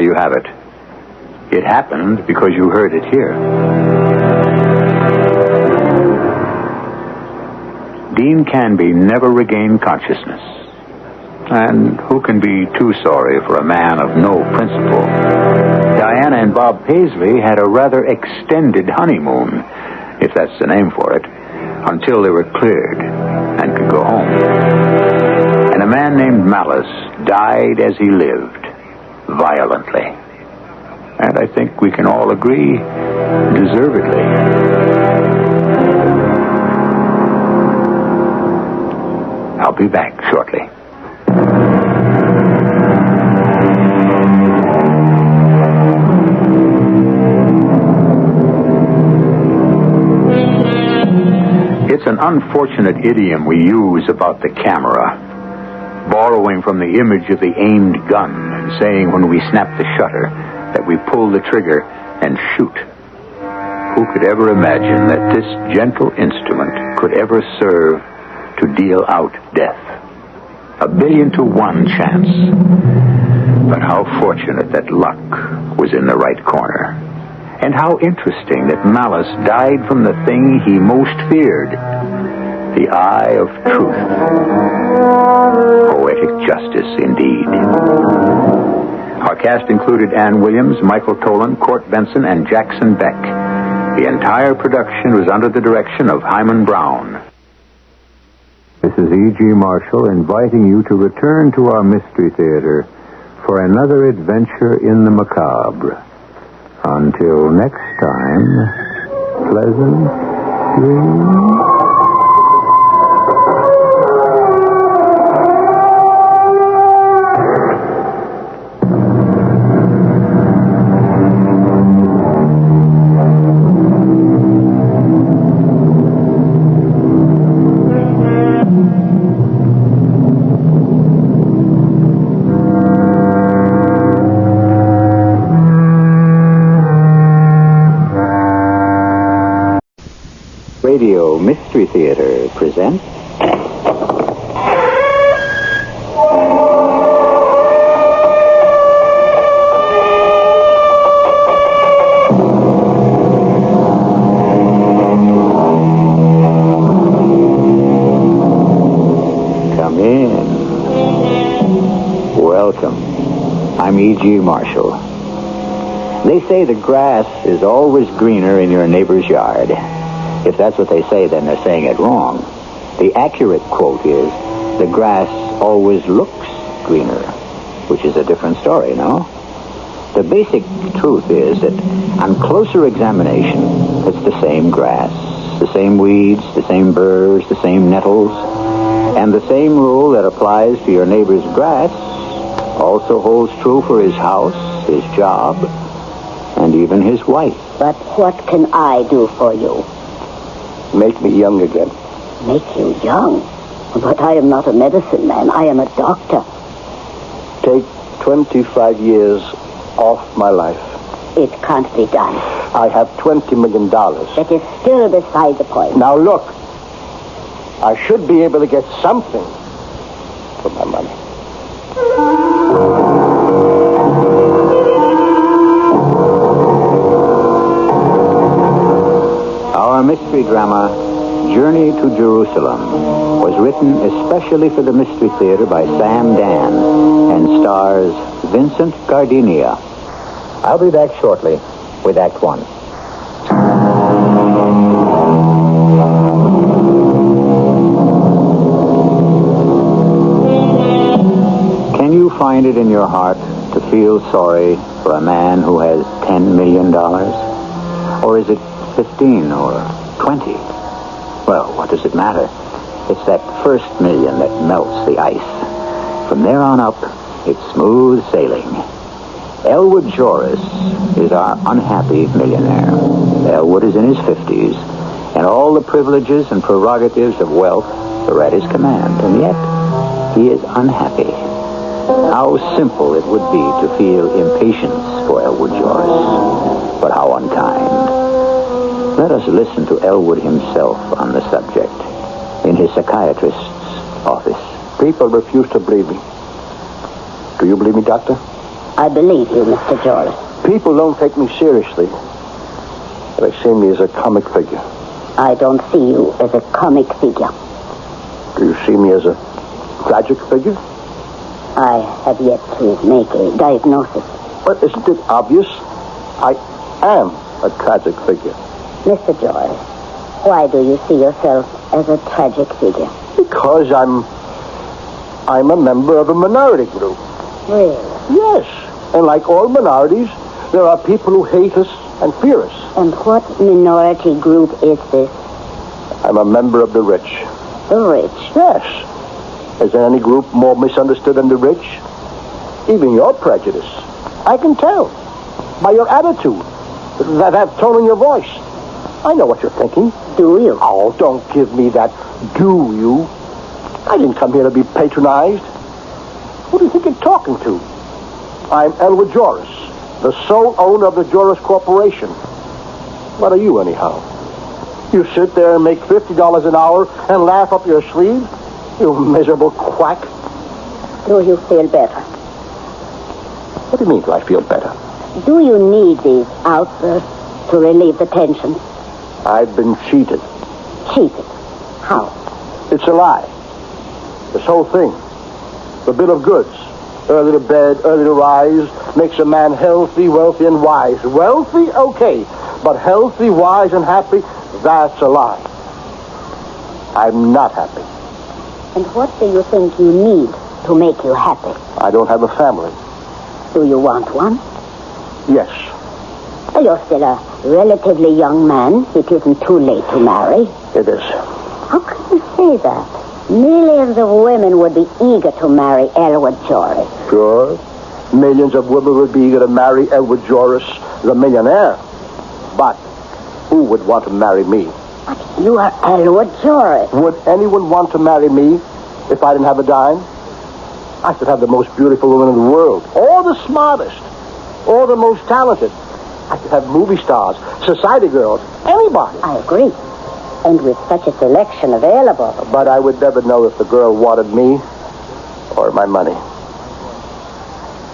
You have it. It happened because you heard it here. Dean Canby never regained consciousness. And who can be too sorry for a man of no principle? Diana and Bob Paisley had a rather extended honeymoon, if that's the name for it, until they were cleared and could go home. And a man named Malice died as he lived. Violently. And I think we can all agree, deservedly. I'll be back shortly. It's an unfortunate idiom we use about the camera, borrowing from the image of the aimed gun and saying when we snap the shutter that we pull the trigger and shoot. Who could ever imagine that this gentle instrument could ever serve to deal out death? 1,000,000,000 to 1 chance. But how fortunate that luck was in the right corner. And how interesting that malice died from the thing he most feared, the eye of truth. Poetic justice, indeed. Our cast included Ann Williams, Michael Tolan, Court Benson, and Jackson Beck. The entire production was under the direction of Hyman Brown. This is E.G. Marshall inviting you to return to our Mystery Theater for another adventure in the macabre. Until next time, pleasant dreams. Radio Mystery Theater presents Come in. Welcome. I'm E.G. Marshall. They say the grass is always greener in your neighbor's yard. If that's what they say, then they're saying it wrong. The accurate quote is, the grass always looks greener, which is a different story, no? The basic truth is that on closer examination, it's the same grass, the same weeds, the same burrs, the same nettles, and the same rule that applies to your neighbor's grass also holds true for his house, his job, and even his wife. But what can I do for you? Make me young again. Make you young? But I am not a medicine man. I am a doctor. Take 25 years off my life. It can't be done. I have $20 million. That is still beside the point. Now look, I should be able to get something for my money. Our mystery drama, Journey to Jerusalem, was written especially for the Mystery Theater by Sam Dan and stars Vincent Gardenia. I'll be back shortly with Act One. Can you find it in your heart to feel sorry for a man who has $10 million? Or is it 15 or 20? Well, what does it matter? It's that first million that melts the ice. From there on up, it's smooth sailing. Elwood Joris is our unhappy millionaire. Elwood is in his 50s, and all the privileges and prerogatives of wealth are at his command, and yet he is unhappy. How simple it would be to feel impatience for Elwood Joris, but how unkind. Let us listen to Elwood himself on the subject in his psychiatrist's office. People refuse to believe me. Do you believe me, Doctor? I believe you, Mr. Joris. People don't take me seriously. They see me as a comic figure. I don't see you as a comic figure. Do you see me as a tragic figure? I have yet to make a diagnosis. But isn't it obvious? I am a tragic figure. Mr. Joris, why do you see yourself as a tragic figure? Because I'm a member of a minority group. Really? Yes. And like all minorities, there are people who hate us and fear us. And what minority group is this? I'm a member of the rich. The rich? Yes. Is there any group more misunderstood than the rich? Even your prejudice. I can tell. By your attitude. That tone in your voice. I know what you're thinking. Do you? Oh, don't give me that do you. I didn't come here to be patronized. Who do you think you're talking to? I'm Elwood Joris, the sole owner of the Joris Corporation. What are you, anyhow? You sit there and make $50 an hour and laugh up your sleeve? You miserable quack. Do you feel better? What do you mean, do I feel better? Do you need these outbursts to relieve the tension? I've been cheated. Cheated? How? It's a lie. This whole thing. The bill of goods. Early to bed, early to rise, makes a man healthy, wealthy, and wise. Wealthy? Okay. But healthy, wise, and happy? That's a lie. I'm not happy. And what do you think you need to make you happy? I don't have a family. Do you want one? Yes. Well, you're still a relatively young man. It isn't too late to marry. It is. How can you say that? Millions of women would be eager to marry Elwood Joris. Sure. Millions of women would be eager to marry Elwood Joris, the millionaire. But who would want to marry me? But you are Elwood Joris. Would anyone want to marry me if I didn't have a dime? I should have the most beautiful woman in the world. All the smartest. All the most talented. I could have movie stars, society girls, anybody. I agree. And with such a selection available. But I would never know if the girl wanted me or my money.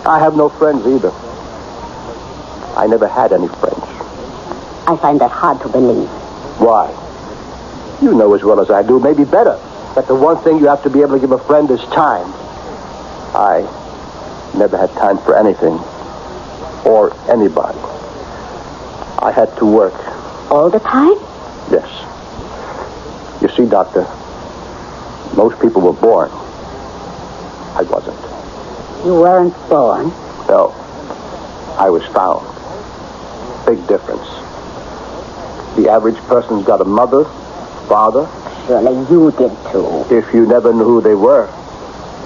I have no friends either. I never had any friends. I find that hard to believe. Why? You know as well as I do, maybe better, that the one thing you have to be able to give a friend is time. I never had time for anything or anybody. I had to work. All the time? Yes. You see, Doctor, most people were born. I wasn't. You weren't born? No. I was found. Big difference. The average person's got a mother, father. Surely you did too. If you never knew who they were,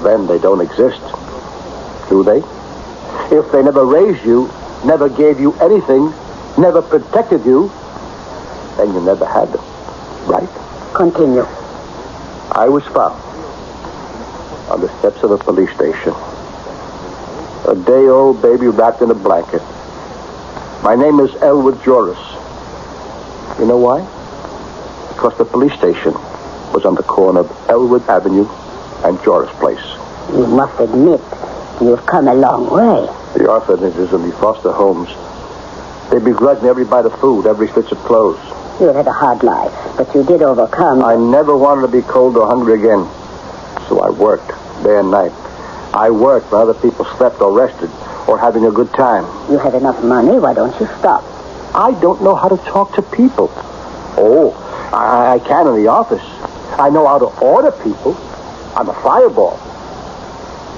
then they don't exist. Do they? If they never raised you, never gave you anything, never protected you, then you never had them. Right? Continue. I was found on the steps of a police station. A day-old baby wrapped in a blanket. My name is Elwood Joris. You know why? Because the police station was on the corner of Elwood Avenue and Joris Place. You must admit, you've come a long way. The orphanages and the foster homes, they begrudged me every bite of food, every stitch of clothes. You had a hard life, but you did overcome. I never wanted to be cold or hungry again. So I worked day and night. I worked when other people slept or rested or having a good time. You had enough money, why don't you stop? I don't know how to talk to people. Oh, I can in the office. I know how to order people. I'm a fireball.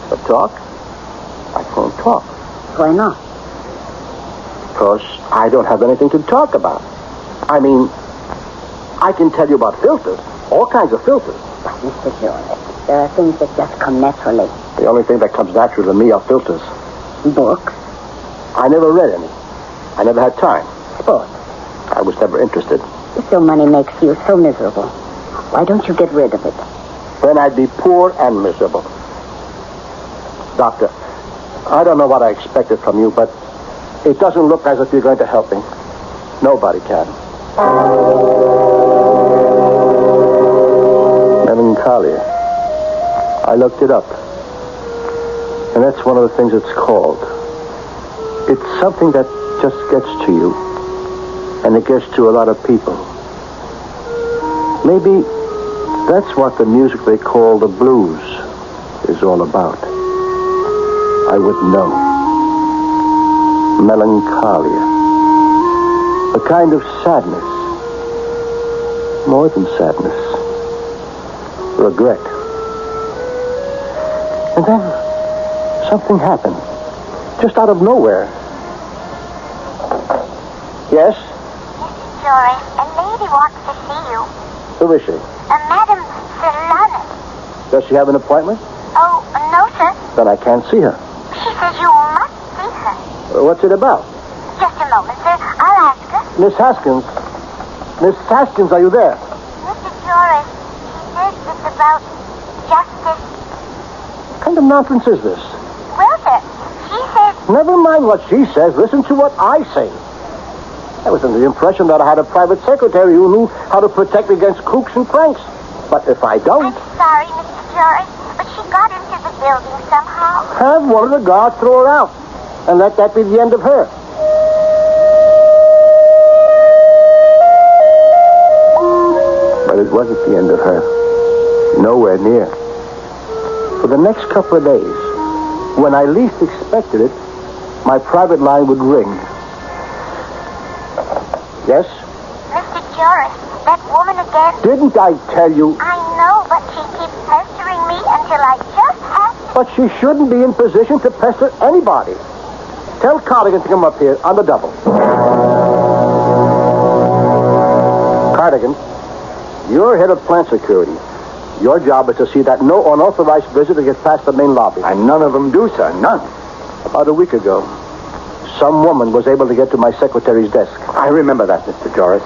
But talk? I can't talk. Why not? Because I don't have anything to talk about. I mean, I can tell you about filters. All kinds of filters. But, Mr. Joris, there are things that just come naturally. The only thing that comes natural to me are filters. Books? I never read any. I never had time. Sports? I was never interested. If your money makes you so miserable, why don't you get rid of it? Then I'd be poor and miserable. Doctor, I don't know what I expected from you, but it doesn't look as if you're going to help me. Nobody can. Melancholia. I looked it up. And that's one of the things it's called. It's something that just gets to you. And it gets to a lot of people. Maybe that's what the music they call the blues is all about. I wouldn't know. Melancholia. A kind of sadness. More than sadness. Regret. And then something happened. Just out of nowhere. Yes? Joris, a lady wants to see you. Who is she? Madame Darazoom. Does she have an appointment? Oh, no, sir. Then I can't see her. She says you must see her. What's it about? Just a moment, sir. I'll ask her. Miss Haskins. Miss Haskins, are you there? Mr. Joris, she says it's about justice. What kind of nonsense is this? Well, sir, she says... Never mind what she says. Listen to what I say. I was under the impression that I had a private secretary who knew how to protect me against kooks and cranks. But if I don't... I'm sorry, Mr. Joris, but she got into the building somehow. Have one of the guards throw her out. And let that be the end of her. But it wasn't the end of her. Nowhere near. For the next couple of days, when I least expected it, my private line would ring. Yes? Mr. Joris, that woman again. Didn't I tell you? I know, but she keeps pestering me until I just have to. But she shouldn't be in position to pester anybody. Tell Cardigan to come up here on the double. Cardigan, you're head of plant security. Your job is to see that no unauthorized visitor gets past the main lobby. And none of them do, sir. None. About a week ago, some woman was able to get to my secretary's desk. I remember that, Mr. Joris.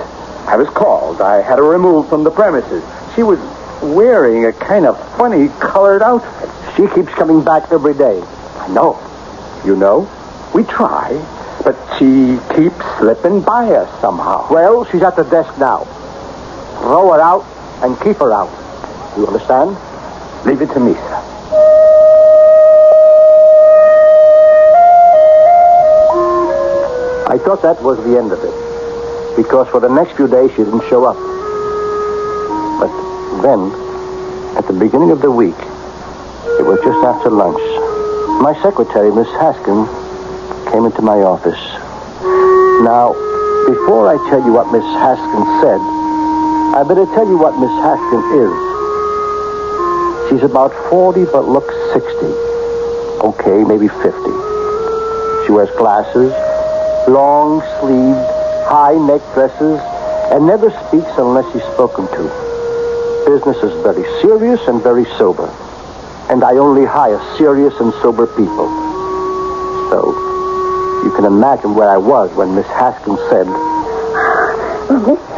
I was called. I had her removed from the premises. She was wearing a kind of funny colored outfit. She keeps coming back every day. I know. You know? We try, but she keeps slipping by us somehow. Well, she's at the desk now. Throw her out and keep her out. You understand? Leave it to me, sir. I thought that was the end of it, because for the next few days she didn't show up. But then, at the beginning of the week, it was just after lunch, my secretary, Miss Haskin, came into my office. Now, before I tell you what Miss Haskin said, I better tell you what Miss Haskin is. She's about 40 but looks 60. Okay, maybe 50. She wears glasses, long-sleeved, high-neck dresses, and never speaks unless she's spoken to. Business is very serious and very sober. And I only hire serious and sober people. So, you can imagine where I was when Miss Haskins said...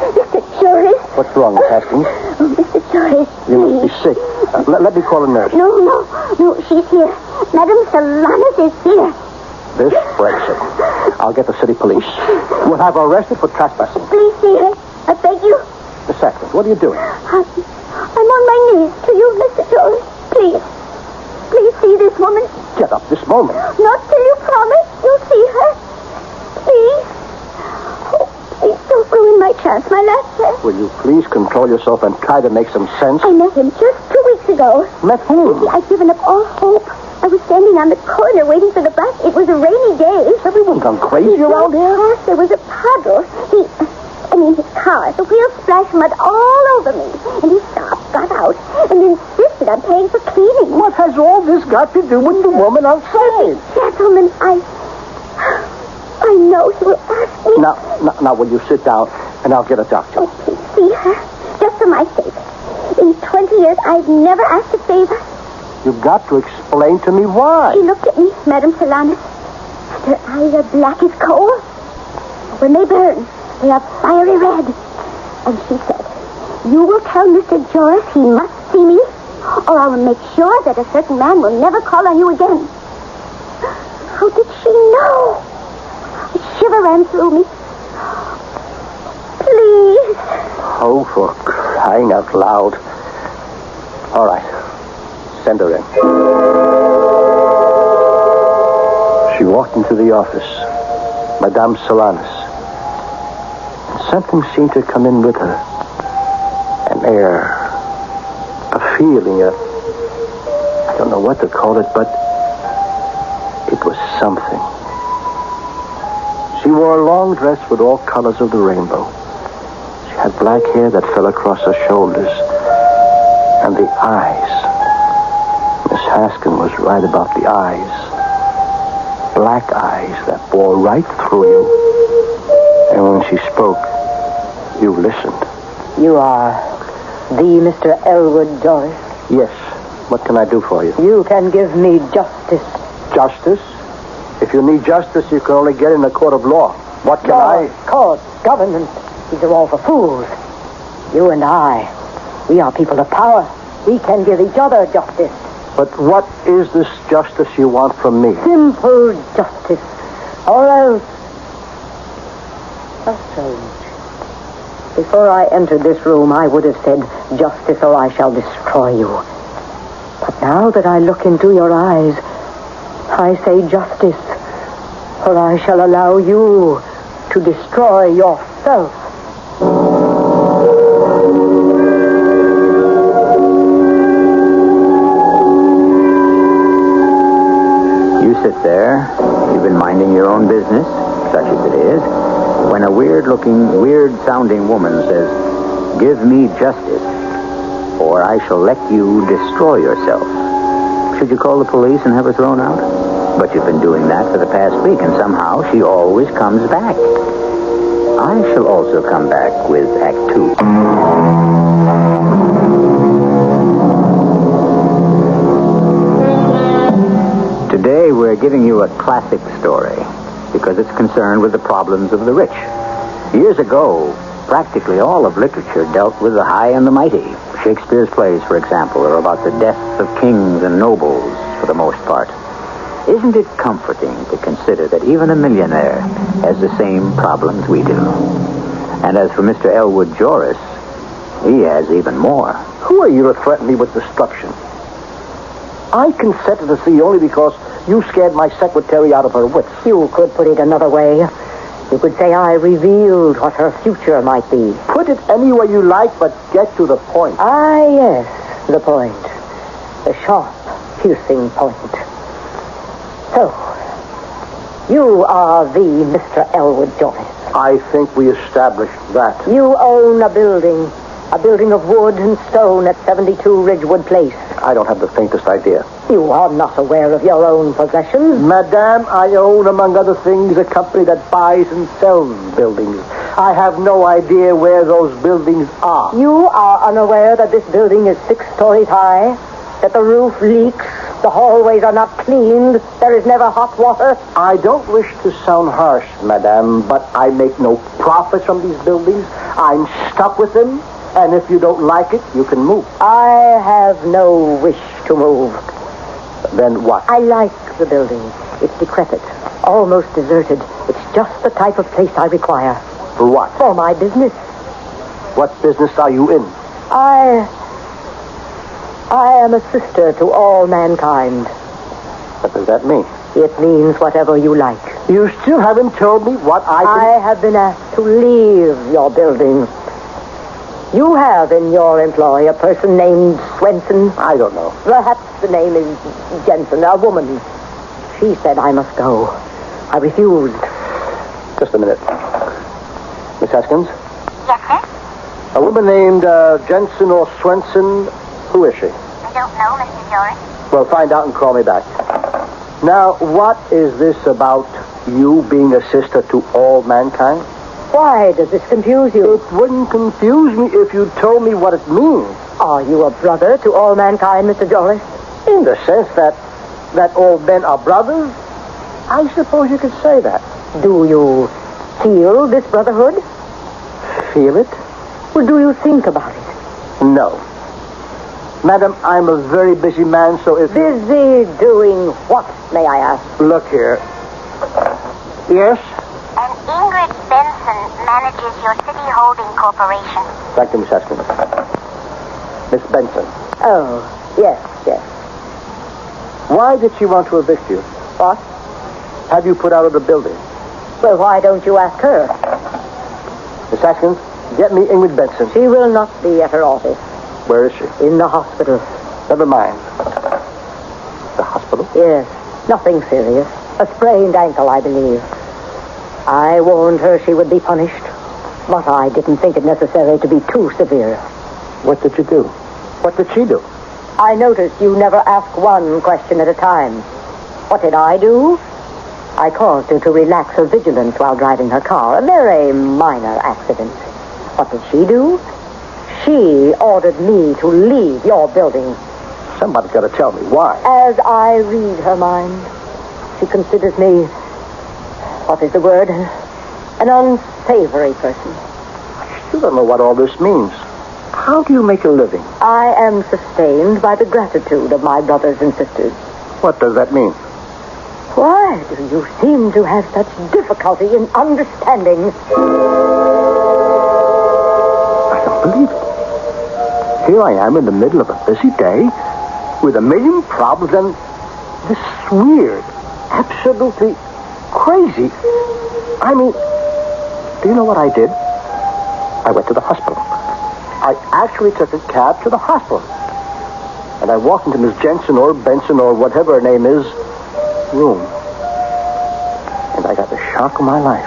Mr. Joris. What's wrong, Miss Haskins? Mr. Joris, You must be sick. Let me call a nurse. No, she's here. Madame Solanas is here. This breaks it. I'll get the city police. We'll have her arrested for trespassing. Please see her. I beg you. Miss Haskins, what are you doing? I'm on my knees to you, Mr. Joris. Please see this woman. Get up this moment. Not till you promise you'll see her. Please. Oh, please don't ruin my chance, my last chance. Will you please control yourself and try to make some sense? I met him just 2 weeks ago. Met whom? I'd given up all hope. I was standing on the corner waiting for the bus. It was a rainy day. Everyone's gone crazy around here. There was a puddle. His car, the wheels splashed mud all over me. And he stopped, got out, and insisted on paying for cleaning. What has all this got to do with the woman outside? Gentlemen, I know he will ask me. Now, will you sit down, and I'll get a doctor. Oh, please see her, just for my sake. In 20 years, I've never asked a favor. You've got to explain to me why. She looked at me, Madame Solanas. Her eyes are black as coal. When they burn, they are fiery red. And she said, you will tell Mr. Joris he must see me, or I will make sure that a certain man will never call on you again. How did she know? A shiver ran through me. Please. Oh, for crying out loud. All right. Send her in. She walked into the office. Madame Solanas. Something seemed to come in with her. An air, a feeling, I don't know what to call it, but it was something. She wore a long dress with all colors of the rainbow. She had black hair that fell across her shoulders. And the eyes. Miss Haskin was right about the eyes. Black eyes that bore right through you. And when she spoke, you listened. You are the Mr. Elwood Joris? Yes. What can I do for you? You can give me justice. Justice? If you need justice, you can only get in a court of law. What can I... Court, government, these are all for fools. You and I, we are people of power. We can give each other justice. But what is this justice you want from me? Simple justice. Or else How strange. Before I entered this room, I would have said, justice or I shall destroy you. But now that I look into your eyes, I say justice, or I shall allow you to destroy yourself. You sit there. You've been minding your own business, such as it is, when a weird-looking, weird-sounding woman says, "Give me justice, or I shall let you destroy yourself." Should you call the police and have her thrown out? But you've been doing that for the past week, and somehow she always comes back. I shall also come back with Act 2. Today we're giving you a classic story because it's concerned with the problems of the rich. Years ago, practically all of literature dealt with the high and the mighty. Shakespeare's plays, for example, are about the deaths of kings and nobles for the most part. Isn't it comforting to consider that even a millionaire has the same problems we do? And as for Mr. Elwood Joris, he has even more. Who are you to threaten me with destruction? I consented to see you only because you scared my secretary out of her wits. You could put it another way. You could say I revealed what her future might be. Put it any way you like, but get to the point. Ah, yes, the point. The sharp, piercing point. So, you are the Mr. Elwood Joris. I think we established that. You own a building of wood and stone at 72 Ridgewood Place. I don't have the faintest idea. You are not aware of your own possessions. Madame, I own, among other things, a company that buys and sells buildings. I have no idea where those buildings are. You are unaware that this building is 6 stories high, that the roof leaks, the hallways are not cleaned, there is never hot water. I don't wish to sound harsh, Madame, but I make no profit from these buildings. I'm stuck with them, and if you don't like it, you can move. I have no wish to move. Then what? I like the building. It's decrepit, almost deserted. It's just the type of place I require. For what? For my business. What business are you in? I am a sister to all mankind. What does that mean? It means whatever you like. You still haven't told me what I have been asked to leave your building. You have in your employ a person named Swenson. I don't know. Perhaps the name is Jensen, a woman. She said I must go. I refused. Just a minute. Miss Haskins? Yes, sir? A woman named Jensen or Swenson. Who is she? I don't know, Mr. Joris. Well, find out and call me back. Now, what is this about you being a sister to all mankind? Why does this confuse you? It wouldn't confuse me if you told me what it means. Are you a brother to all mankind, Mr. Joris? In the sense that all men are brothers? I suppose you could say that. Do you feel this brotherhood? Feel it? Or do you think about it? No. Madam, I'm a very busy man, so if... Busy doing what, may I ask? Look here. Yes? And Ingrid Benson manages your City Holding Corporation. Thank you, Miss Haskins. Miss Benson. Oh, yes. Why did she want to evict you? What? Have you put out of the building? Well, why don't you ask her? Miss Haskins, get me Ingrid Benson. She will not be at her office. Where is she? In the hospital. Never mind. The hospital? Yes. Nothing serious. A sprained ankle, I believe. I warned her she would be punished, but I didn't think it necessary to be too severe. What did you do? What did she do? I noticed you never ask one question at a time. What did I do? I caused her to relax her vigilance while driving her car. A very minor accident. What did she do? She ordered me to leave your building. Somebody's got to tell me why. As I read her mind, she considers me, what is the word? An unsavory person. I still don't know what all this means. How do you make a living? I am sustained by the gratitude of my brothers and sisters. What does that mean? Why do you seem to have such difficulty in understanding? I don't believe it. Here I am in the middle of a busy day with a million problems and this weird, absolutely crazy. I mean, do you know what I did? I went to the hospital. I actually took a cab to the hospital. And I walked into Miss Jensen or Benson or whatever her name is, room. And I got the shock of my life.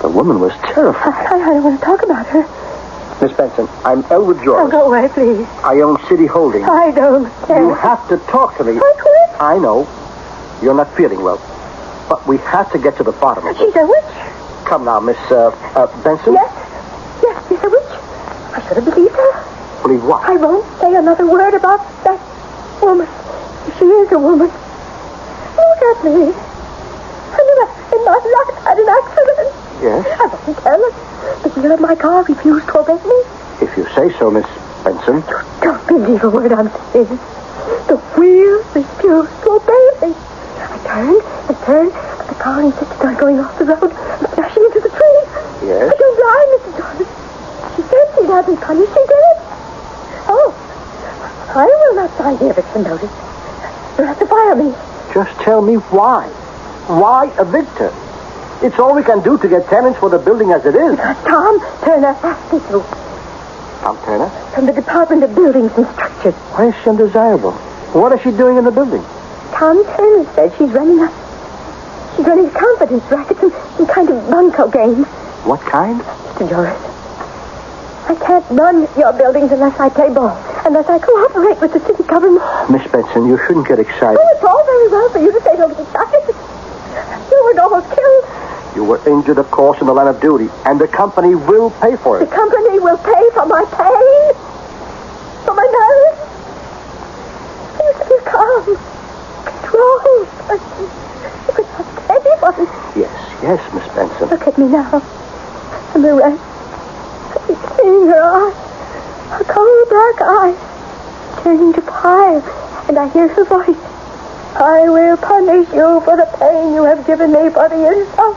The woman was terrified. I don't want to talk about her. Miss Benson, I'm Elwood George. Oh, go away, please. I own City Holdings. I don't care. You have to talk to me. I quit. I know. You're not feeling well. But we have to get to the bottom of it. She's a witch. Come now, Miss Benson. Yes, she's a witch. I should have believed her. Believe what? I won't say another word about that woman. She is a woman. Look at me. I never in my life had an accident. Yes? I wasn't careless. The wheel of my car refused to obey me. If you say so, Miss Benson. Don't believe a word I'm saying. The wheel refused to obey me. I turned, but the car insisted on going off the road and smashing into the tree. Yes? I don't lie, Mr. Jordan. She said she'd have me punished. She did. Oh, I will not sign the eviction notice. You'll have to fire me. Just tell me why. Why evict her? It's all we can do to get tenants for the building as it is. Tom Turner asked me to. Tom Turner? From the Department of Buildings and Structures. Why is she undesirable? What is she doing in the building? Tom Turner said she's running a confidence racket, some kind of bunco game. What kind? Mr. Joris, I can't run your buildings unless I play ball, unless I cooperate with the city government. Miss Benson, you shouldn't get excited. Oh, it's all very well for you to say don't get excited. You were almost killed. You were injured, of course, in the line of duty, and the company will pay for it. The company will pay for my pain? For my marriage? You should be calm. Control. You could not anyone. Yes, Miss Benson. Look at me now. I'm a wreck. I'm seeing her eyes. Her cold black eyes. Turning to fire. And I hear her voice. I will punish you for the pain you have given me for the insult.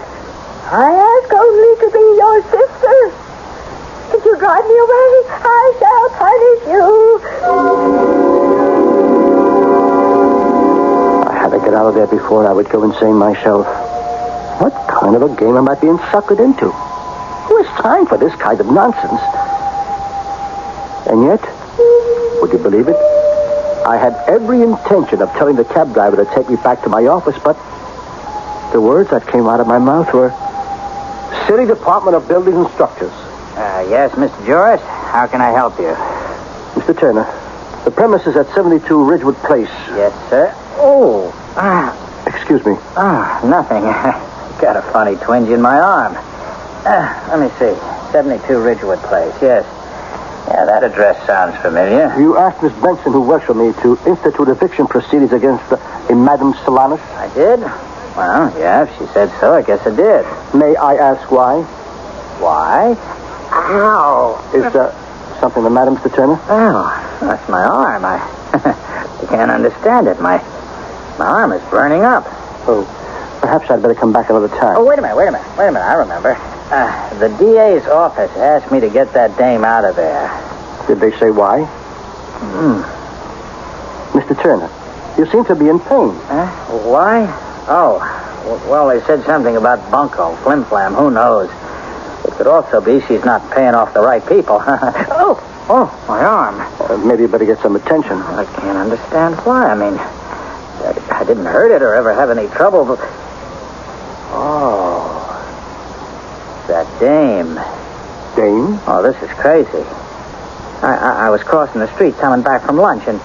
I ask only to be your sister. If you drive me away, I shall punish you. I had to get out of there before I would go insane myself. What kind of a game am I being suckered into? Who has time for this kind of nonsense? And yet, would you believe it? I had every intention of telling the cab driver to take me back to my office, but the words that came out of my mouth were City Department of Buildings and Structures. Yes, Mr. Joris. How can I help you? Mr. Turner, the premises at 72 Ridgewood Place. Yes, sir. Oh. Excuse me. Nothing. Got a funny twinge in my arm. Let me see. 72 Ridgewood Place. Yes. Yeah, that address sounds familiar. You asked Miss Benson, who works for me, to institute eviction proceedings against a Madame Solanas? I did? Well, yeah, if she said so, I guess I did. May I ask why? Why? Ow! Is something the matter, Mr. Turner? Oh, that's my arm. I can't understand it. My arm is burning up. Oh, perhaps I'd better come back another time. Oh, wait a minute. I remember. The DA's office asked me to get that dame out of there. Did they say why? Mr. Turner, you seem to be in pain. Why? Oh, well, they said something about bunco, flim-flam, who knows? It could also be she's not paying off the right people. Oh, my arm. Maybe you better get some attention. I can't understand why. I mean, I didn't hurt it or ever have any trouble, but... Oh, that dame. Dame? Oh, this is crazy. I was crossing the street coming back from lunch, and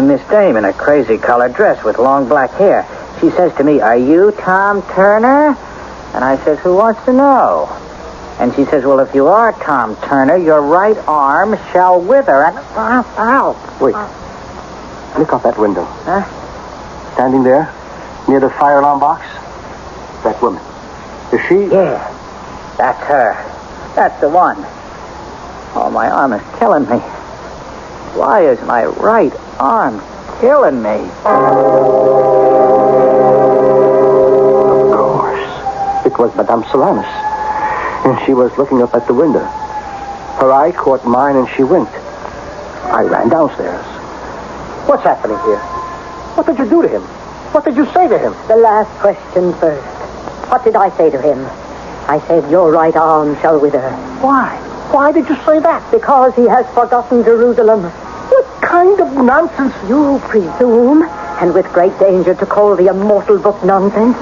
this dame in a crazy colored dress with long black hair, she says to me, "Are you Tom Turner?" And I says, "Who wants to know?" And she says, "Well, if you are Tom Turner, your right arm shall wither." And ow! Wait. Look out that window. Huh? Standing there, near the fire alarm box. That woman. Is she? Yeah, that's her. That's the one. Oh, my arm is killing me. Why is my right arm killing me? It was Madame Solanas. And she was looking up at the window. Her eye caught mine and she winked. I ran downstairs. What's happening here? What did you do to him? What did you say to him? The last question first. What did I say to him? I said, your right arm shall wither. Why? Why did you say that? Because he has forgotten Jerusalem. What kind of nonsense? You presume, and with great danger, to call the immortal book nonsense.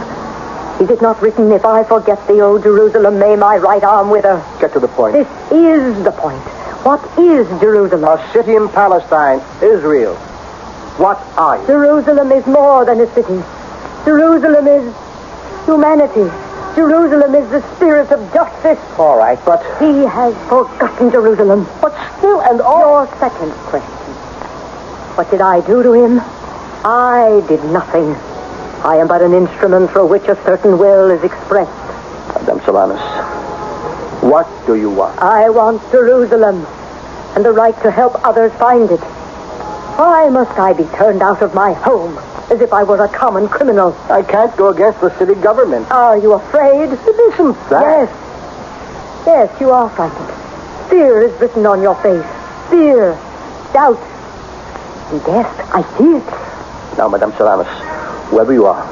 Is it not written, if I forget the old Jerusalem, may my right arm wither? Get to the point. This is the point. What is Jerusalem? A city in Palestine, Israel. What are you? Jerusalem is more than a city. Jerusalem is humanity. Jerusalem is the spirit of justice. All right, but... He has forgotten Jerusalem. But still and all... Your second question. What did I do to him? I did nothing. I am but an instrument through which a certain will is expressed. Madame Solanas, what do you want? I want Jerusalem and the right to help others find it. Why must I be turned out of my home as if I were a common criminal? I can't go against the city government. Are you afraid? It isn't that. Yes. Yes, you are frightened. Fear is written on your face. Fear, doubt. And yes, I see it. Now, Madame Solanas, wherever you are,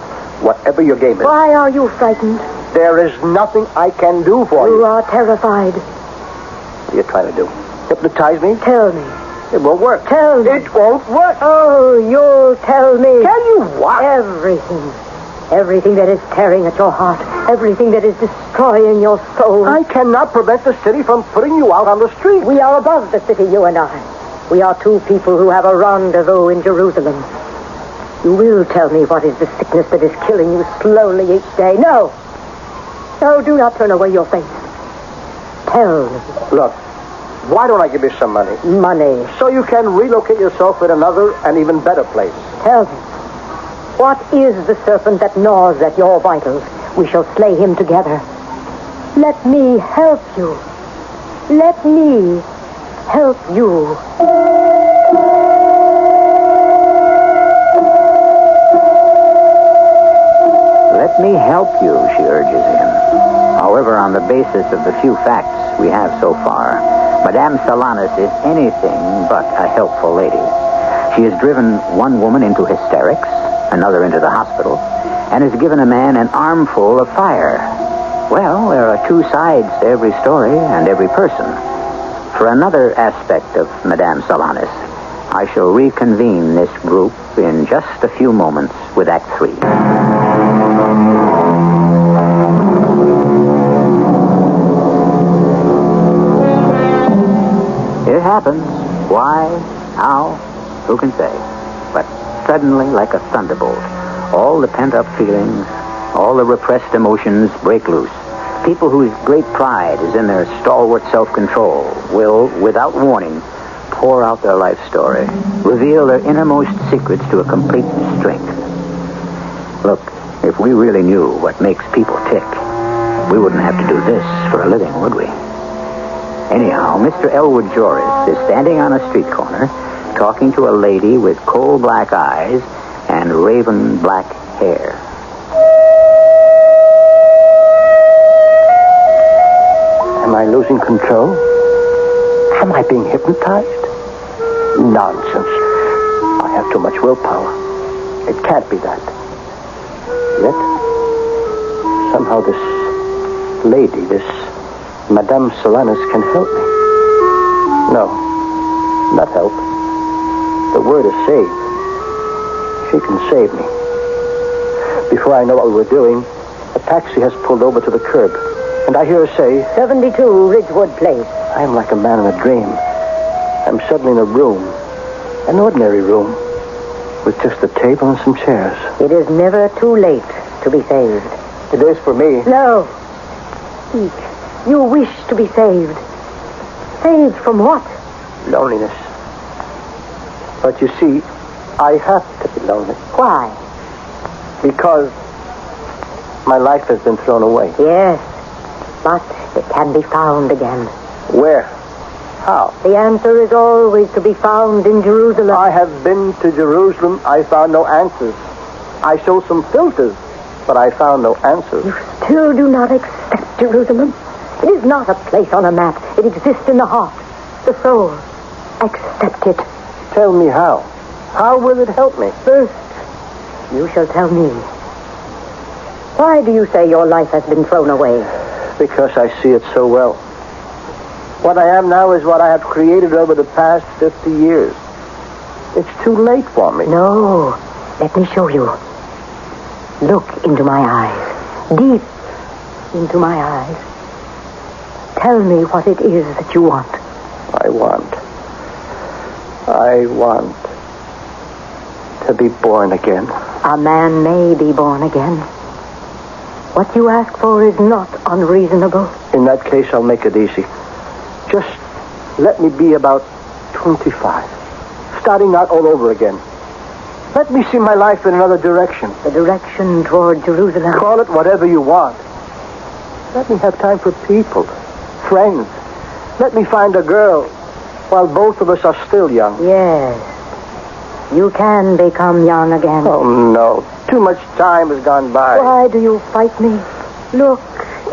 whatever your game is... Why are you frightened? There is nothing I can do for you. You are terrified. What are you trying to do? Hypnotize me? Tell me. It won't work. Tell me. It won't work. Oh, you'll tell me. Tell you what? Everything. Everything that is tearing at your heart. Everything that is destroying your soul. I cannot prevent the city from putting you out on the street. We are above the city, you and I. We are two people who have a rendezvous in Jerusalem. You will tell me what is the sickness that is killing you slowly each day. No. No, do not turn away your face. Tell me. Look, why don't I give you some money? Money. So you can relocate yourself in another and even better place. Tell me. What is the serpent that gnaws at your vitals? We shall slay him together. Let me help you. Let me help you. Let me help you, she urges him. However, on the basis of the few facts we have so far, Madame Solanas is anything but a helpful lady. She has driven one woman into hysterics, another into the hospital, and has given a man an armful of fire. Well, there are two sides to every story and every person. For another aspect of Madame Solanas, I shall reconvene this group in just a few moments with Act 3. It happens. Why? How? Who can say? But suddenly, like a thunderbolt, all the pent-up feelings, all the repressed emotions break loose. People whose great pride is in their stalwart self-control will, without warning, pour out their life story, reveal their innermost secrets to a complete strength. Look, if we really knew what makes people tick, we wouldn't have to do this for a living, would we? Anyhow, Mr. Elwood Joris is standing on a street corner talking to a lady with coal black eyes and raven black hair. Am I losing control? Am I being hypnotized? Nonsense. I have too much willpower. It can't be that. Yet, somehow this lady, this Madame Solanas can help me. No, not help. The word is save. She can save me. Before I know what we were doing, a taxi has pulled over to the curb, and I hear her say, 72 Ridgewood Place. I am like a man in a dream. I'm suddenly in a room, an ordinary room, with just a table and some chairs. It is never too late to be saved. It is for me. No. Speak. You wish to be saved. Saved from what? Loneliness. But you see, I have to be lonely. Why? Because my life has been thrown away. Yes, but it can be found again. Where? How? The answer is always to be found in Jerusalem. I have been to Jerusalem. I found no answers. I showed some filters. but I found no answers. You still do not accept Jerusalem. It is not a place on a map. It exists in the heart, the soul. Accept it. Tell me how. How will it help me? First, you shall tell me. Why do you say your life has been thrown away? Because I see it so well. What I am now is what I have created over the past 50 years. It's too late for me. No. Let me show you. Look into my eyes. Deep into my eyes. Tell me what it is that you want. I want to be born again. A man may be born again. What you ask for is not unreasonable. In that case, I'll make it easy. Just let me be about 25. Starting out all over again. Let me see my life in another direction. The direction toward Jerusalem. Call it whatever you want. Let me have time for people, friends. Let me find a girl while both of us are still young. Yes. You can become young again. Oh, no. Too much time has gone by. Why do you fight me? Look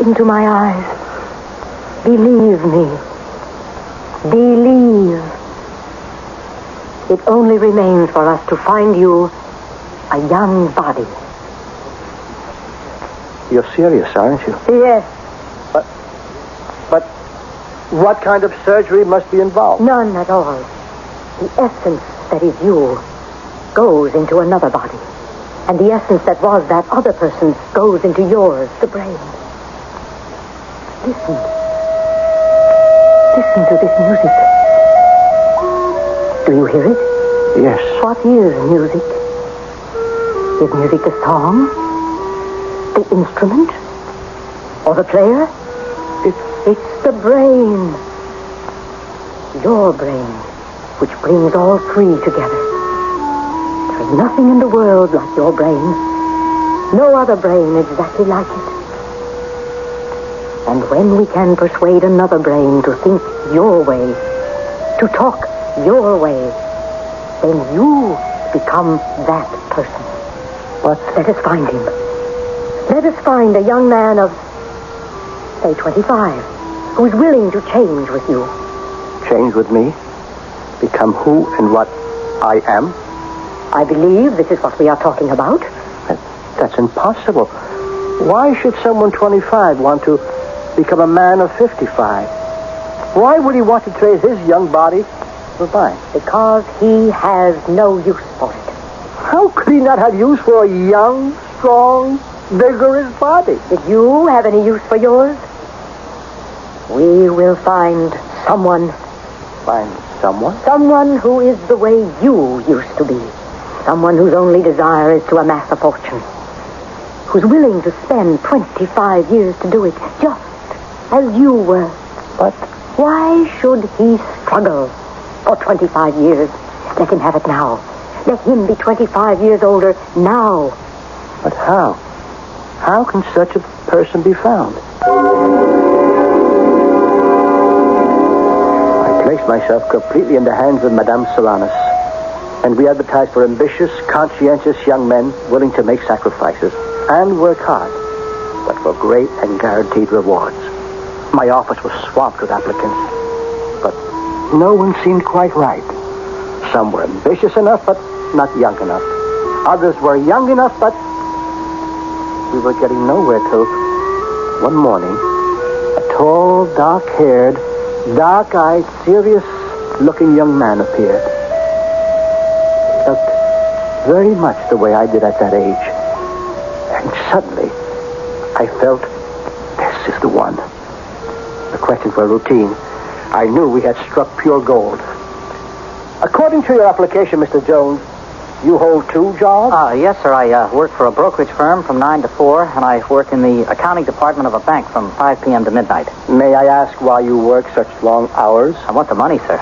into my eyes. Believe me. Believe. It only remains for us to find you a young body. You're serious, aren't you? Yes. But what kind of surgery must be involved? None at all. The essence that is you goes into another body. And the essence that was that other person's goes into yours, the brain. Listen. Listen to this music. Do you hear it? Yes. What is music? Is music the song? The instrument? Or the player? It's the brain. Your brain, which brings all three together. There's nothing in the world like your brain. No other brain exactly like it. And when we can persuade another brain to think your way, to talk your way, then you become that person. But let us find him. Let us find a young man of, say, 25, who is willing to change with you. Change with me? Become who and what I am? I believe this is what we are talking about. That's impossible. Why should someone 25 want to become a man of 55? Why would he want to trade his young body for mine? Because he has no use for it. How could he not have use for a young, strong, vigorous body? Did you have any use for yours? We will find someone. Find someone? Someone who is the way you used to be. Someone whose only desire is to amass a fortune. Who's willing to spend 25 years to do it, just as you were. But why should he struggle for 25 years? Let him have it now. Let him be 25 years older now. But how? How can such a person be found? I placed myself completely in the hands of Madame Solanas, and we advertised for ambitious, conscientious young men willing to make sacrifices and work hard, but for great and guaranteed rewards. My office was swamped with applicants, but no one seemed quite right. Some were ambitious enough, but not young enough. Others were young enough, but we were getting nowhere till one morning, a tall, dark-haired, dark-eyed, serious-looking young man appeared. He looked very much the way I did at that age. And suddenly, I felt, this is the one. The questions were routine. I knew we had struck pure gold. According to your application, Mr. Jones, you hold two jobs? Yes, sir. I work for a brokerage firm from 9 to 4, and I work in the accounting department of a bank from 5 p.m. to midnight. May I ask why you work such long hours? I want the money, sir.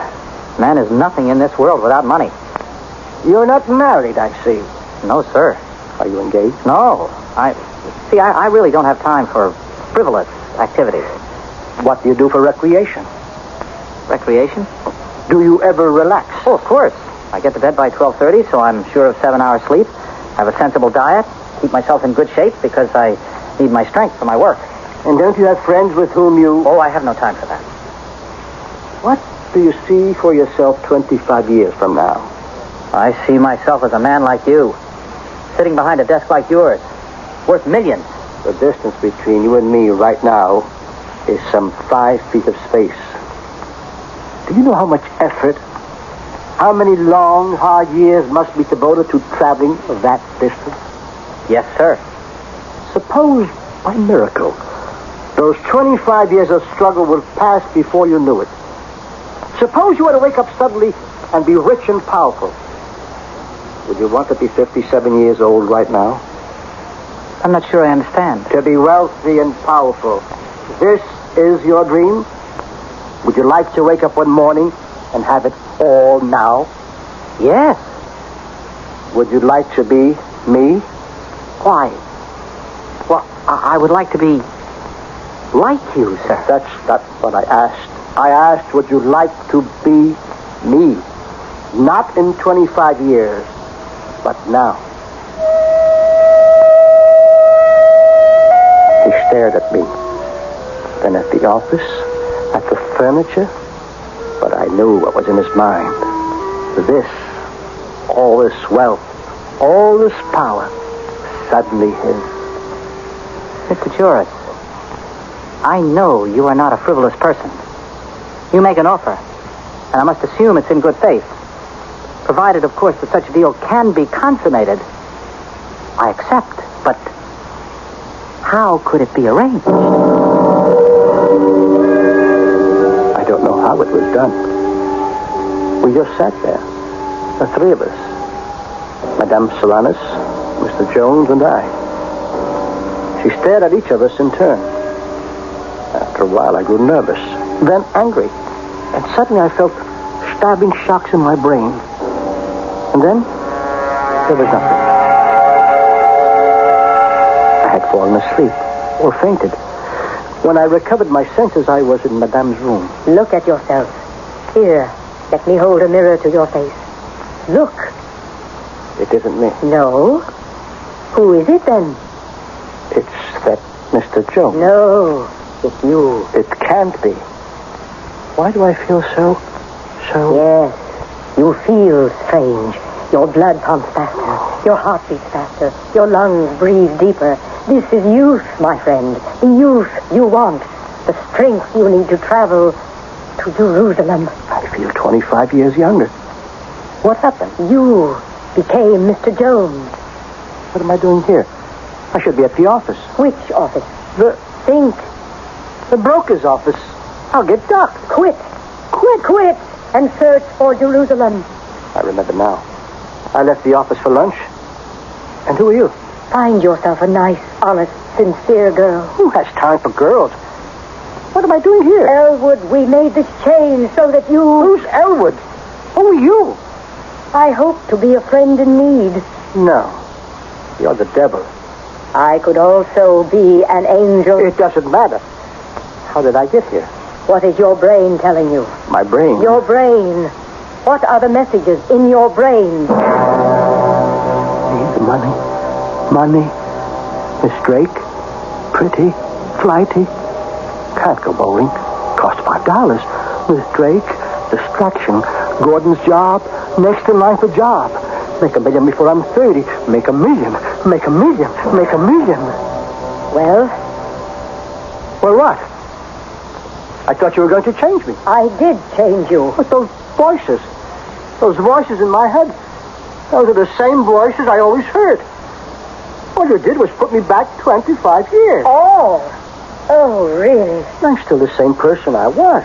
Man is nothing in this world without money. You're not married, I see. No, sir. Are you engaged? No. I really don't have time for frivolous activities. What do you do for recreation? Recreation? Do you ever relax? Oh, of course. I get to bed by 12:30, so I'm sure of 7 hours sleep. Have a sensible diet, keep myself in good shape because I need my strength for my work. And don't you have friends with whom you... Oh, I have no time for that. What do you see for yourself 25 years from now? I see myself as a man like you, sitting behind a desk like yours, worth millions. The distance between you and me right now is some 5 feet of space. Do you know how much effort, how many long, hard years must be devoted to traveling that distance? Yes, sir. Suppose, by miracle, those 25 years of struggle will pass before you knew it. Suppose you were to wake up suddenly and be rich and powerful. Would you want to be 57 years old right now? I'm not sure I understand. To be wealthy and powerful. This is your dream? Would you like to wake up one morning and have it all now? Yes. Would you like to be me? Why? Well, I would like to be like you, sir. That's what I asked. I asked, would you like to be me? Not in 25 years, but now. He stared at me, then at the office, at the furniture, but I knew what was in his mind. All this wealth, all this power, suddenly his. Mr. Joris, I know you are not a frivolous person. You make an offer, and I must assume it's in good faith. Provided, of course, that such a deal can be consummated, I accept. But how could it be arranged? I don't know how it was done. We just sat there, the 3 of us. Madame Solanas, Mr. Jones, and I. She stared at each of us in turn. After a while, I grew nervous, then angry. And suddenly I felt stabbing shocks in my brain. And then, there was nothing. I had fallen asleep, or fainted. When I recovered my senses, I was in Madame's room. Look at yourself. Here, let me hold a mirror to your face. Look. It isn't me. No? Who is it then? It's that Mr. Jones. No, it's you. It can't be. Why do I feel so... Yes, you feel strange. Your blood pumps faster. Your heart beats faster. Your lungs breathe deeper. This is youth, my friend. The youth you want. The strength you need to travel to Jerusalem. I feel 25 years younger. What happened? You became Mr. Jones. What am I doing here? I should be at the office. Which office? Think. The broker's office. I'll get ducked. Quit, and search for Jerusalem. I remember now. I left the office for lunch. And who are you? Find yourself a nice, honest, sincere girl. Who has time for girls? What am I doing here? Elwood, we made this change so that you... Who's Elwood? Who are you? I hope to be a friend in need. No. You're the devil. I could also be an angel. It doesn't matter. How did I get here? What is your brain telling you? My brain? Your brain. What are the messages in your brain? Need the money. Money. Miss Drake. Pretty. Flighty. Can't go bowling. Cost $5. Miss Drake. Distraction. Gordon's job. Next in line for job. Make $1 million before I'm 30. Make $1 million. Make $1 million. Make $1 million. Well? Well, what? I thought you were going to change me. I did change you. But those voices in my head, those are the same voices I always heard. All you did was put me back 25 years. Oh, really? I'm still the same person I was.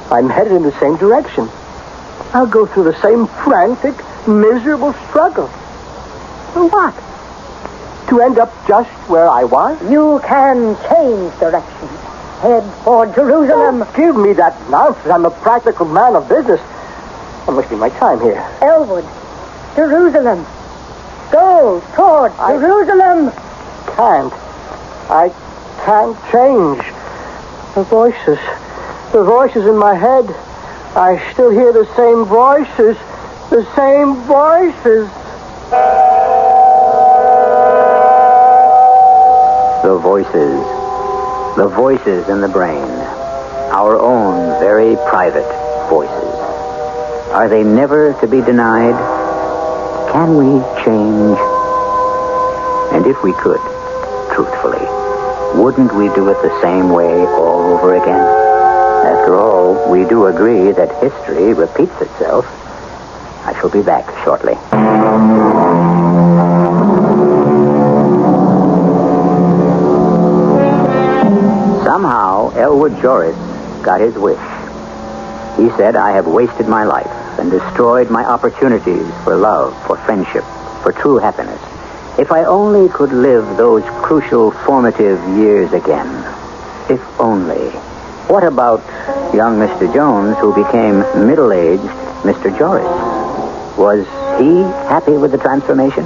I'm headed in the same direction. I'll go through the same frantic, miserable struggle. For what? To end up just where I was? You can change direction. Head for Jerusalem. Don't give me that nonsense. I'm a practical man of business. I'm wasting my time here. Elwood, Jerusalem. Go toward Jerusalem. I can't change. The voices in my head. I still hear the same voices. The same voices. The voices in the brain. Our own very private voices. Are they never to be denied? Can we change? And if we could, truthfully, wouldn't we do it the same way all over again? After all, we do agree that history repeats itself. I shall be back shortly. Somehow, Elwood Joris got his wish. He said, I have wasted my life and destroyed my opportunities for love, for friendship, for true happiness. If I only could live those crucial formative years again. If only. What about young Mr. Jones, who became middle-aged Mr. Joris? Was he happy with the transformation?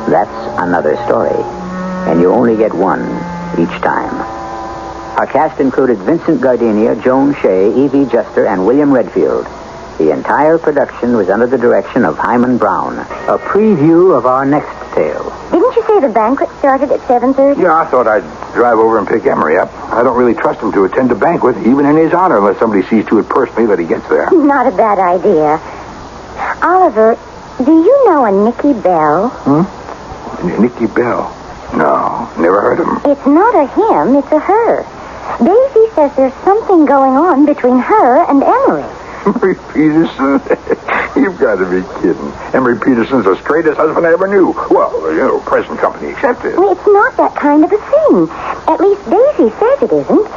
That's another story. And you only get one each time. Our cast included Vincent Gardenia, Joan Shea, Evie Juster, and William Redfield. The entire production was under the direction of Hyman Brown. A preview of our next tale. Didn't you say the banquet started at 7:30? Yeah, I thought I'd drive over and pick Emery up. I don't really trust him to attend a banquet, even in his honor, unless somebody sees to it personally that he gets there. Not a bad idea. Oliver, do you know a Nicky Bell? Nicky Bell? No, never heard of him. It's not a him, it's a her. Daisy says there's something going on between her and Emery. Emery Peterson? You've got to be kidding. Emery Peterson's the straightest husband I ever knew. Well, present company accepted. Well, it's not that kind of a thing. At least Daisy says it isn't.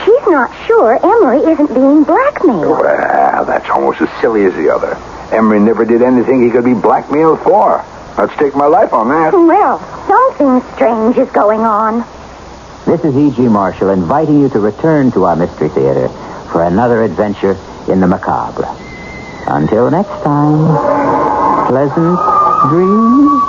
She's not sure Emery isn't being blackmailed. Well, that's almost as silly as the other. Emery never did anything he could be blackmailed for. I'd stake my life on that. Well, something strange is going on. This is E.G. Marshall inviting you to return to our Mystery Theater for another adventure in the macabre. Until next time, pleasant dreams.